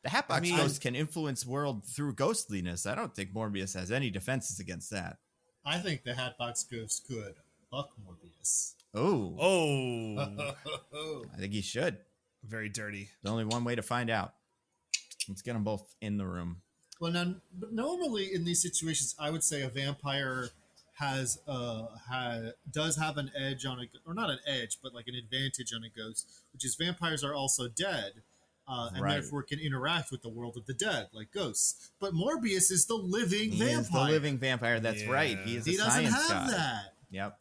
The Hatbox Ghost can influence world through ghostliness. I don't think Morbius has any defenses against that. I think the Hatbox Ghost could fuck Morbius. Oh. Oh. I think he should. Very dirty. There's only one way to find out. Let's get them both in the room. Well, now, but normally in these situations, I would say a vampire does have an edge on or not an edge, but like an advantage on a ghost, which is vampires are also dead, and therefore can interact with the world of the dead, like ghosts. But Morbius is the living vampire. He is the living vampire. That's right. He is a science guy. He doesn't have that. Yep.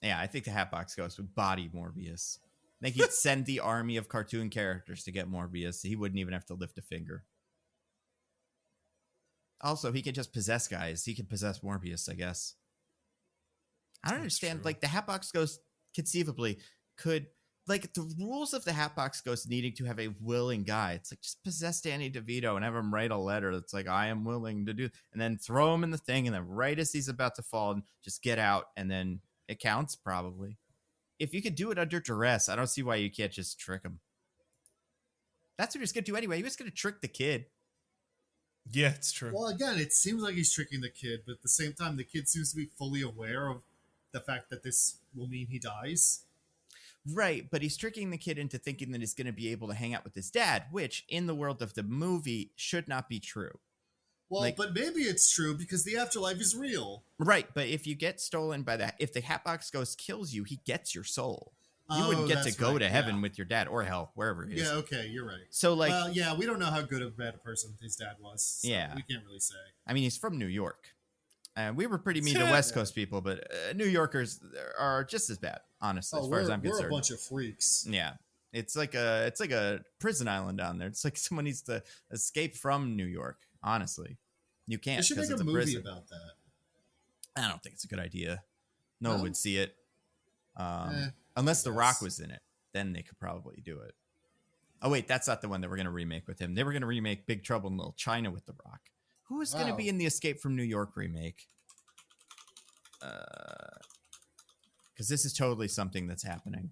Yeah, I think the Hatbox Ghost would body Morbius. I think he'd send the army of cartoon characters to get Morbius. He wouldn't even have to lift a finger. Also, he could just possess guys. He could possess Morbius, I guess. I don't understand. Like, the Hatbox Ghost conceivably could... Like, the rules of the Hatbox Ghost needing to have a willing guy. It's like, just possess Danny DeVito and have him write a letter that's like, I am willing to do... And then throw him in the thing, and then right as he's about to fall, and just get out, and then it counts, probably. If you could do it under duress, I don't see why you can't just trick him. That's what he was going to do anyway. He was going to trick the kid. Yeah, it's true. Well, again, it seems like he's tricking the kid, but at the same time, the kid seems to be fully aware of the fact that this will mean he dies. Right, but he's tricking the kid into thinking that he's going to be able to hang out with his dad, which, in the world of the movie, should not be true. Well, like, but maybe it's true because the afterlife is real. Right, but if you get stolen by that, if the Hatbox Ghost kills you, he gets your soul. You wouldn't get to go to heaven with your dad or hell, wherever he is. Yeah, okay, you're right. So, like... Well, yeah, we don't know how good of a bad person his dad was. So yeah. We can't really say. I mean, he's from New York. We were pretty mean to West Coast people, but New Yorkers are just as bad, honestly, as far as I'm concerned. We're a bunch of freaks. Yeah. It's like a prison island down there. It's like someone needs to escape from New York, honestly. You can't. They should make a movie about that. I don't think it's a good idea. No one would see it. Unless The Rock was in it. Then they could probably do it. Oh, wait, that's not the one that we're going to remake with him. They were going to remake Big Trouble in Little China with The Rock. Who is going to be in the Escape from New York remake? Because this is totally something that's happening.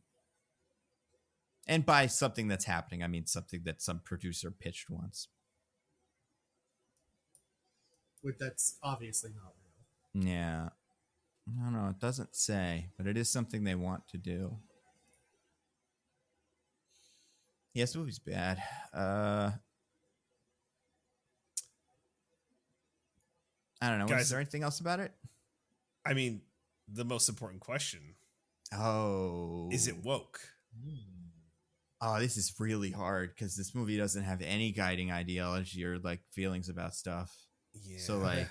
And by something that's happening, I mean something that some producer pitched once. That's obviously not real. Yeah. I don't know. It doesn't say, but it is something they want to do. Yes, the movie's bad. I don't know. Guys, is there anything else about it? I mean, the most important question. Oh. Is it woke? Oh, this is really hard because this movie doesn't have any guiding ideology or like feelings about stuff. Yeah. So like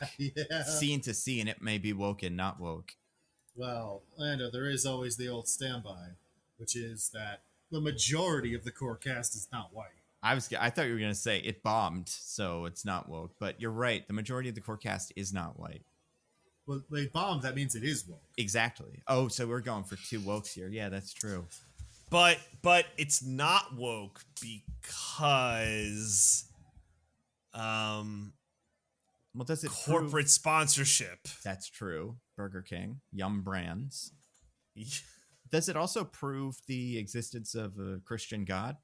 scene to scene, it may be woke and not woke. Well, Nando, there is always the old standby, which is that the majority of the core cast is not white. I thought you were going to say it bombed, so it's not woke. But you're right. The majority of the core cast is not white. Well, they bombed. That means it is woke. Exactly. Oh, so we're going for two wokes here. Yeah, that's true. But it's not woke because Well, does it corporate prove- sponsorship. That's true. Burger King, Yum Brands. Does it also prove the existence of a Christian God?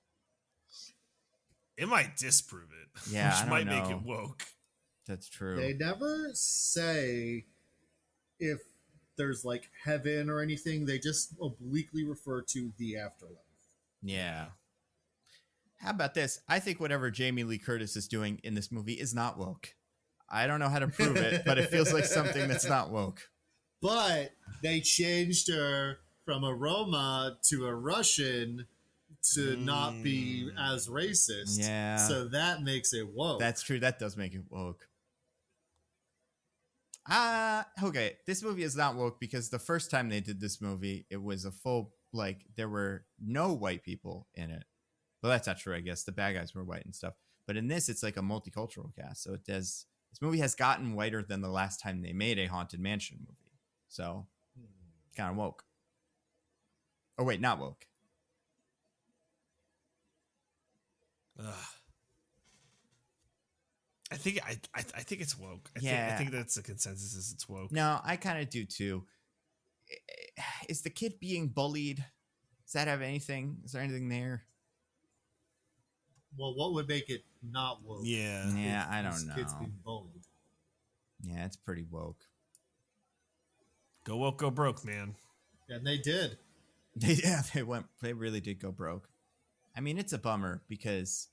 It might disprove it. Yeah, I which don't might make know. it woke. That's true. They never say if there's like heaven or anything. They just obliquely refer to the afterlife. Yeah. How about this? I think whatever Jamie Lee Curtis is doing in this movie is not woke. I don't know how to prove it, but it feels like something that's not woke. But they changed her from a Roma to a Russian to not be as racist. Yeah. So that makes it woke. That's true. That does make it woke. Okay. This movie is not woke because the first time they did this movie, it was a full, like, there were no white people in it. Well, that's not true, I guess. The bad guys were white and stuff. But in this, it's like a multicultural cast. So it does. This movie has gotten whiter than the last time they made a Haunted Mansion movie. So it's kind of woke. Oh, wait, not woke. Ugh. I think it's woke. I Yeah. think that's the consensus is it's woke. No, I kind of do too. Is the kid being bullied? Does that have anything? Is there anything there? Well, what would make it not woke? Yeah. Yeah, I These don't Kids know. being bullied. Yeah, it's pretty woke. Go woke, go broke, man. And they did. They really did go broke. I mean, it's a bummer because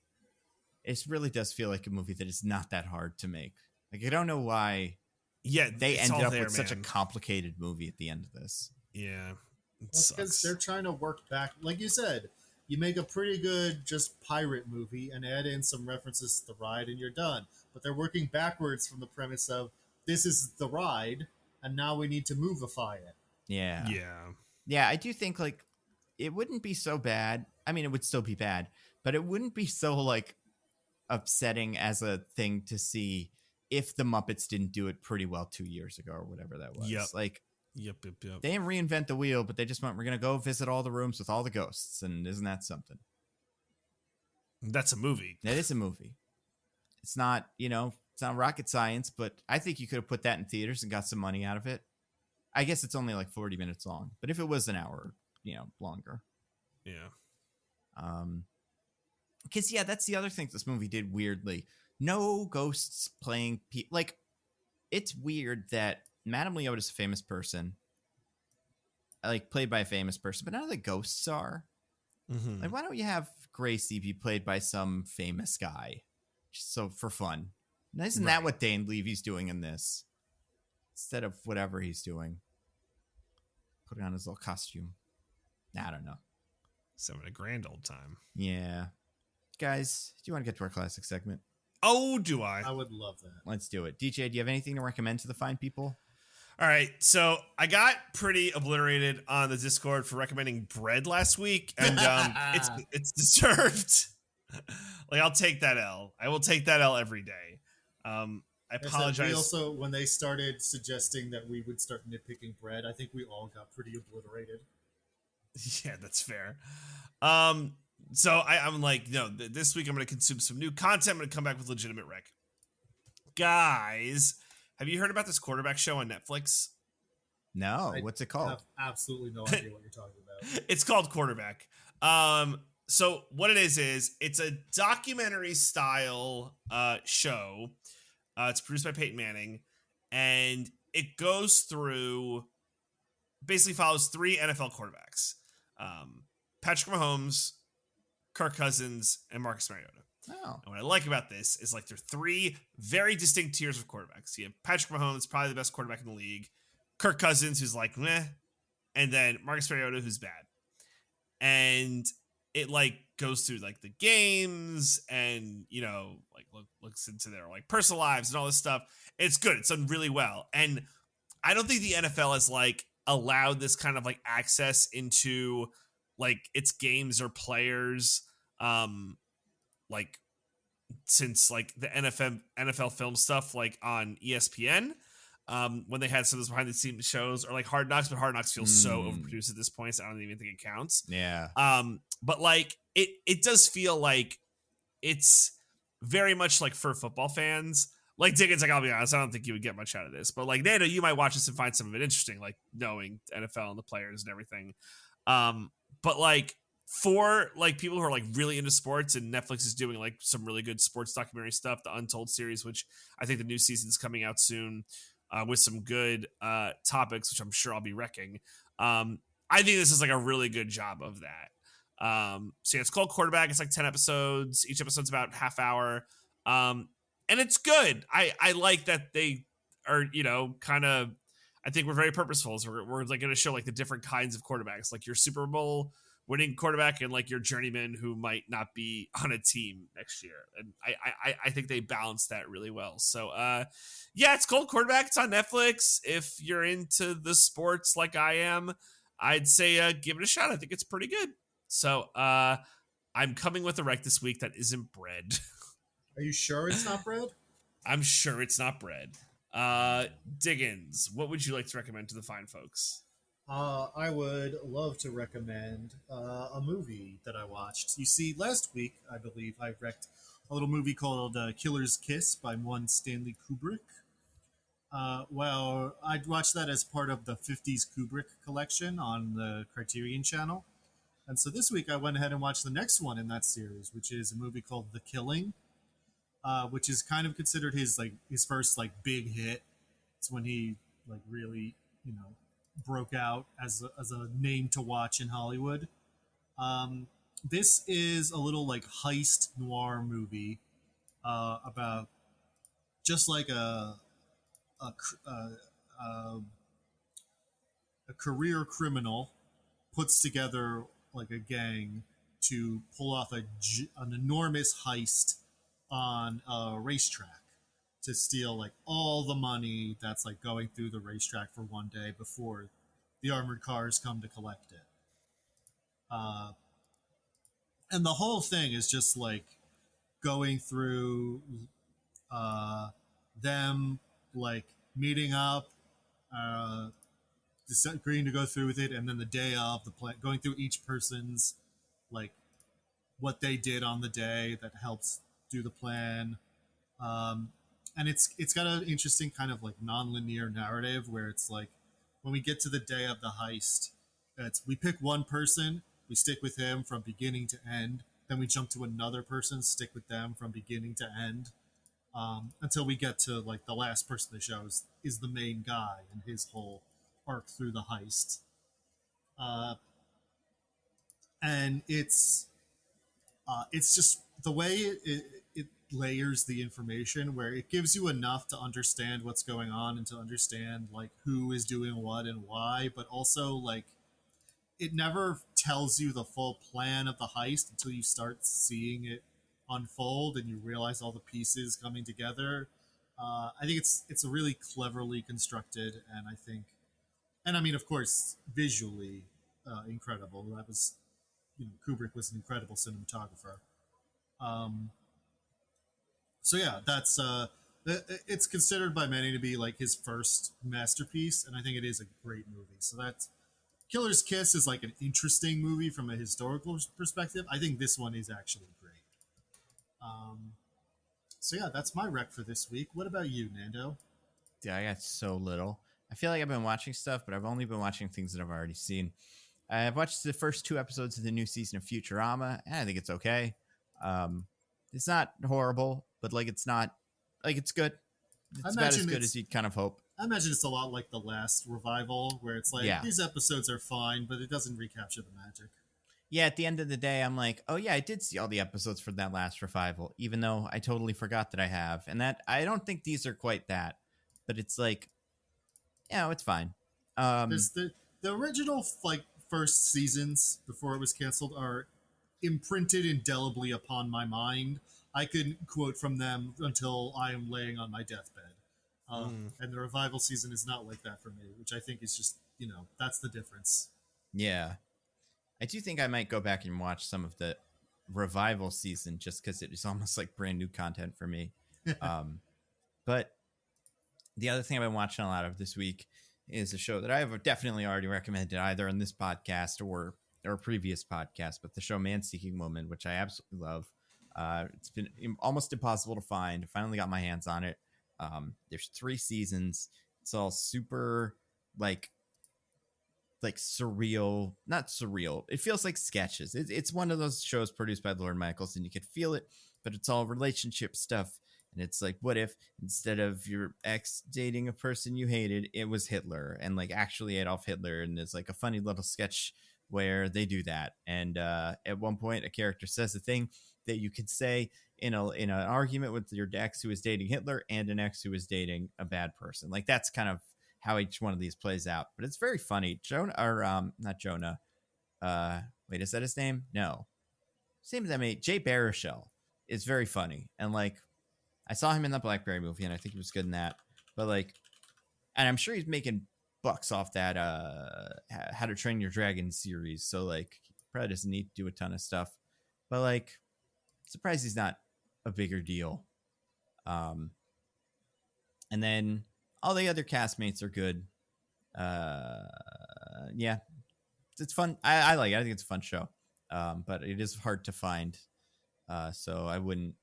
it really does feel like a movie that is not that hard to make. Like, I don't know why Yeah, they it's ended all up there, with such a man. complicated movie at the end of this. Yeah. It That's because sucks. they're trying to work back. Like you said, you make a pretty good just pirate movie and add in some references to the ride and you're done. But they're working backwards from the premise of this is the ride and now we need to movify it. Yeah. Yeah. Yeah, I do think, like, it wouldn't be so bad. I mean, it would still be bad, but it wouldn't be so, like, upsetting as a thing to see if the Muppets didn't do it pretty well 2 years ago or whatever that was. Yep. Like, Yep. they didn't reinvent the wheel, but they just went, we're going to go visit all the rooms with all the ghosts. And isn't that something? That's a movie. That is a movie. It's not, it's not rocket science, but I think you could have put that in theaters and got some money out of it. I guess it's only like 40 minutes long, but if it was an hour, longer. Yeah. Because, that's the other thing this movie did weirdly. No ghosts playing people. Like, it's weird that Madame Leota is a famous person, like, played by a famous person, but none of the ghosts are. Mm-hmm. Like, why don't you have Gracie be played by some famous guy? Just so for fun. Now, isn't that what Dan Levy's doing in this? Instead of whatever he's doing. Putting on his little costume. I don't know. So having a grand old time. Yeah. Guys, do you want to get to our classic segment? Oh, do I? I would love that. Let's do it. DJ, do you have anything to recommend to the fine people? All right, so I got pretty obliterated on the Discord for recommending bread last week, and it's deserved. Like, I'll take that L. I will take that L every day. I apologize. We also, when they started suggesting that we would start nitpicking bread, I think we all got pretty obliterated. Yeah, that's fair. So I'm like, no, this week I'm going to consume some new content. I'm going to come back with legitimate rec. Guys, have you heard about this quarterback show on Netflix? No. I What's it I called? have absolutely no idea what you're talking about. It's called Quarterback. So what it is it's a documentary style show. It's produced by Peyton Manning, and it goes through, basically follows three NFL quarterbacks: Patrick Mahomes, Kirk Cousins, and Marcus Mariota. Oh. And what I like about this is, like, there are three very distinct tiers of quarterbacks. You have Patrick Mahomes, probably the best quarterback in the league; Kirk Cousins, who's like meh; and then Marcus Mariota, who's bad. And it, like, goes through, like, the games and, like, looks into their, like, personal lives and all this stuff. It's good. It's done really well. And I don't think the NFL has, like, allowed this kind of, like, access into, like, its games or players, like, since, like, the NFL film stuff, like, on ESPN, when they had some of those behind the scenes shows, or like Hard Knocks, but Hard Knocks feels so overproduced at this point, so I don't even think it counts. Yeah. But, like, it does feel like it's very much like for football fans, Like Diggins, like I'll be honest, I don't think you would get much out of this. But like Nando, you might watch this and find some of it interesting, like knowing NFL and the players and everything. But like for like people who are like really into sports, and Netflix is doing like some really good sports documentary stuff, the Untold series, which I think the new season's coming out soon, with some good topics, which I'm sure I'll be wrecking. I think this is like a really good job of that. So yeah, it's called Quarterback. It's like 10 episodes. Each episode's about half hour. And it's good. I like that they are, kind of, I think we're very purposeful. So we're like going to show like the different kinds of quarterbacks, like your Super Bowl winning quarterback and like your journeyman who might not be on a team next year. And I think they balance that really well. So yeah, it's called Quarterback. It's on Netflix. If you're into the sports like I am, I'd say give it a shot. I think it's pretty good. So I'm coming with a rec this week that isn't bread. Are you sure it's not bread? I'm sure it's not bread. Diggins, what would you like to recommend to the fine folks? I would love to recommend a movie that I watched. You see, last week, I believe, I wrecked a little movie called Killer's Kiss by one Stanley Kubrick. Well, I watched that as part of the 50s Kubrick collection on the Criterion Channel. And so this week I went ahead and watched the next one in that series, which is a movie called The Killing, which is kind of considered his first like big hit. It's when he like really, broke out as a name to watch in Hollywood. This is a little like heist noir movie about just like a career criminal puts together like a gang to pull off an enormous heist on a racetrack to steal like all the money that's like going through the racetrack for one day before the armored cars come to collect it. And the whole thing is just like going through them like meeting up, agreeing to go through with it, and then the day of the plan, going through each person's like what they did on the day that helps do the plan. And it's got an interesting kind of like non-linear narrative where it's like when we get to the day of the heist, we pick one person, we stick with him from beginning to end, then we jump to another person, stick with them from beginning to end, until we get to like the last person the show is the main guy and his whole arc through the heist. And it's just the way it layers the information where it gives you enough to understand what's going on and to understand like who is doing what and why, but also like it never tells you the full plan of the heist until you start seeing it unfold and you realize all the pieces coming together. I think it's a really cleverly constructed, and I mean, of course, visually incredible. That was, Kubrick was an incredible cinematographer. So yeah, that's it's considered by many to be like his first masterpiece, and I think it is a great movie. So that's Killer's Kiss is like an interesting movie from a historical perspective. I think this one is actually great. So yeah, that's my rec for this week. What about you, Nando? Yeah, I got so little. I feel like I've been watching stuff, but I've only been watching things that I've already seen. I've watched the first 2 episodes of the new season of Futurama, and I think it's okay. It's not horrible, but like it's not like it's good. It's about as good as you'd kind of hope. I imagine it's a lot like the last revival, where it's like these episodes are fine, but it doesn't recapture the magic. Yeah, at the end of the day, I'm like, oh yeah, I did see all the episodes from that last revival, even though I totally forgot that I have. And that I don't think these are quite that, but it's like, it's fine. The original like first seasons before it was canceled are imprinted indelibly upon my mind. I can quote from them until I am laying on my deathbed. And the revival season is not like that for me, which I think is just, that's the difference. Yeah. I do think I might go back and watch some of the revival season just because it is almost like brand new content for me. But the other thing I've been watching a lot of this week is a show that I have definitely already recommended either in this podcast or a previous podcast, but the show Man Seeking Woman, which I absolutely love. It's been almost impossible to find. I finally got my hands on it. There's 3 seasons. It's all super like surreal, not surreal. It feels like sketches. It's one of those shows produced by Lord Michaels, and you could feel it, but it's all relationship stuff. And it's like, what if instead of your ex dating a person you hated, it was Hitler, and like actually Adolf Hitler? And there's like a funny little sketch where they do that. And at one point, a character says a thing that you could say in an argument with your ex who is dating Hitler and an ex who is dating a bad person. Like that's kind of how each one of these plays out, but it's very funny. Jonah, or not Jonah. Wait, is that his name? No, same as I made. Jay Baruchel is very funny, and like I saw him in the Blackberry movie, and I think he was good in that. But like, and I'm sure he's making bucks off that How to Train Your Dragon series. So like, he probably doesn't need to do a ton of stuff. But like, surprised he's not a bigger deal. And then all the other castmates are good. Yeah, it's fun. I like it. I think it's a fun show. But it is hard to find. So I wouldn't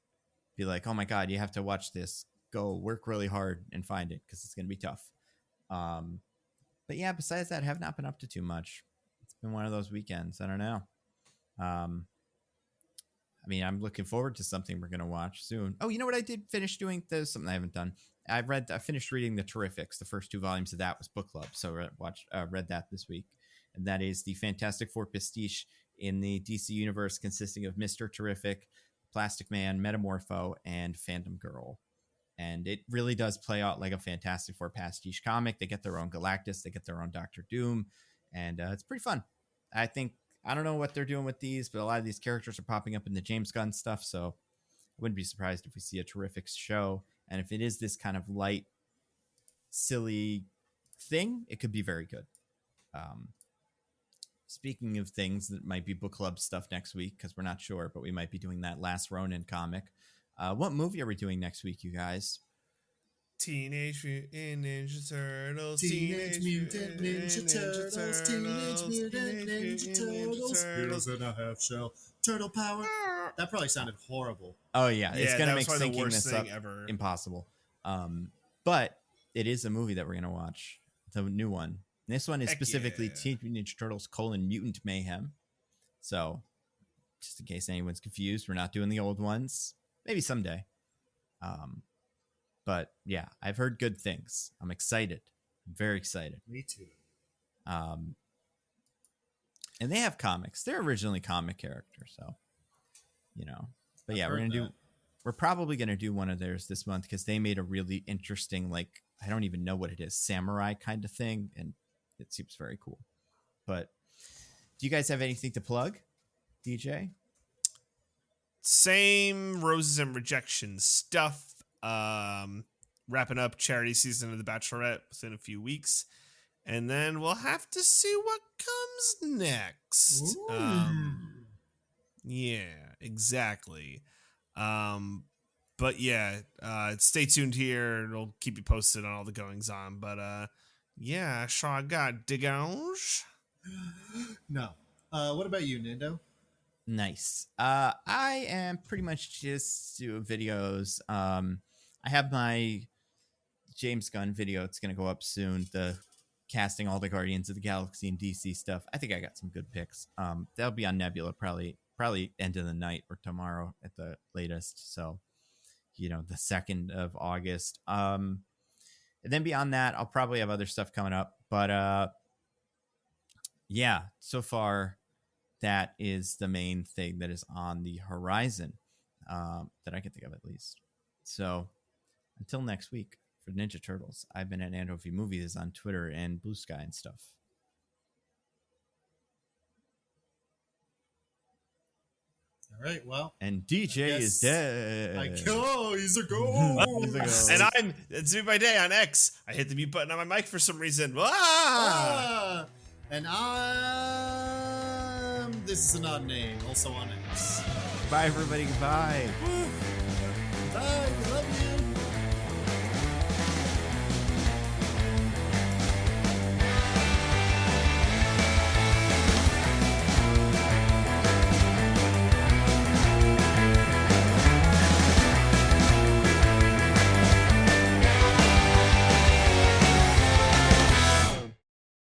be like, oh my God, you have to watch this. Go work really hard and find it, because it's going to be tough. But yeah, besides that, I have not been up to too much. It's been one of those weekends. I don't know. I mean, I'm looking forward to something we're going to watch soon. Oh, you know what I did finish doing? There's something I haven't done. I finished reading The Terrifics. The first 2 volumes of that was book club. So read that this week. And that is the Fantastic Four pastiche in the DC universe, consisting of Mr. Terrific, Plastic Man, Metamorpho, and Phantom Girl. And it really does play out like a Fantastic Four pastiche comic. They get their own Galactus. They get their own Doctor Doom. And it's pretty fun. I don't know what they're doing with these, but a lot of these characters are popping up in the James Gunn stuff. So I wouldn't be surprised if we see a Terrific show. And if it is this kind of light, silly thing, it could be very good. Speaking of things that might be book club stuff next week, because we're not sure, but we might be doing that Last Ronin comic. What movie are we doing next week, you guys? Teenage Mutant Ninja Turtles. Teenage Mutant Ninja Turtles. Teenage Mutant Ninja Turtles. Heroes in a half shell. Turtle power. That probably sounded horrible. Oh yeah, it's Yeah, gonna that make was probably the syncing worst this thing up ever. impossible. But it is a movie that we're gonna watch, the new one. This one is Heck specifically yeah. Teenage Mutant Ninja Turtles: Mutant Mayhem. So, just in case anyone's confused, we're not doing the old ones. Maybe someday. But yeah, I've heard good things. I'm excited. I'm very excited. Me too. And they have comics. They're originally comic characters, so you know. But yeah, we're probably gonna do one of theirs this month, because they made a really interesting, like, I don't even know what it is, samurai kind of thing, and it seems very cool. But do you guys have anything to plug, DJ? Same roses and rejection stuff. Wrapping up charity season of The Bachelorette within a few weeks, and then we'll have to see what comes next. Yeah, exactly. But yeah, stay tuned here. It'll keep you posted on all the goings on. But yeah, sure, I got Diggins. No. What about you, Nando? Nice. I am pretty much just doing videos. I have my James Gunn video. It's going to go up soon. The casting all the Guardians of the Galaxy and DC stuff. I think I got some good picks. That'll be on Nebula probably end of the night or tomorrow at the latest. So, the 2nd of August. And then beyond that, I'll probably have other stuff coming up. But yeah, so far that is the main thing that is on the horizon that I can think of, at least. So until next week, for Ninja Turtles, I've been at Nando V Movies on Twitter and Blue Sky and stuff. All right, well. And DJ is dead. He's a ghost. And it's me by day on X. I hit the mute button on my mic for some reason. And this is an odd name, also on X. Bye, everybody. Goodbye. Bye.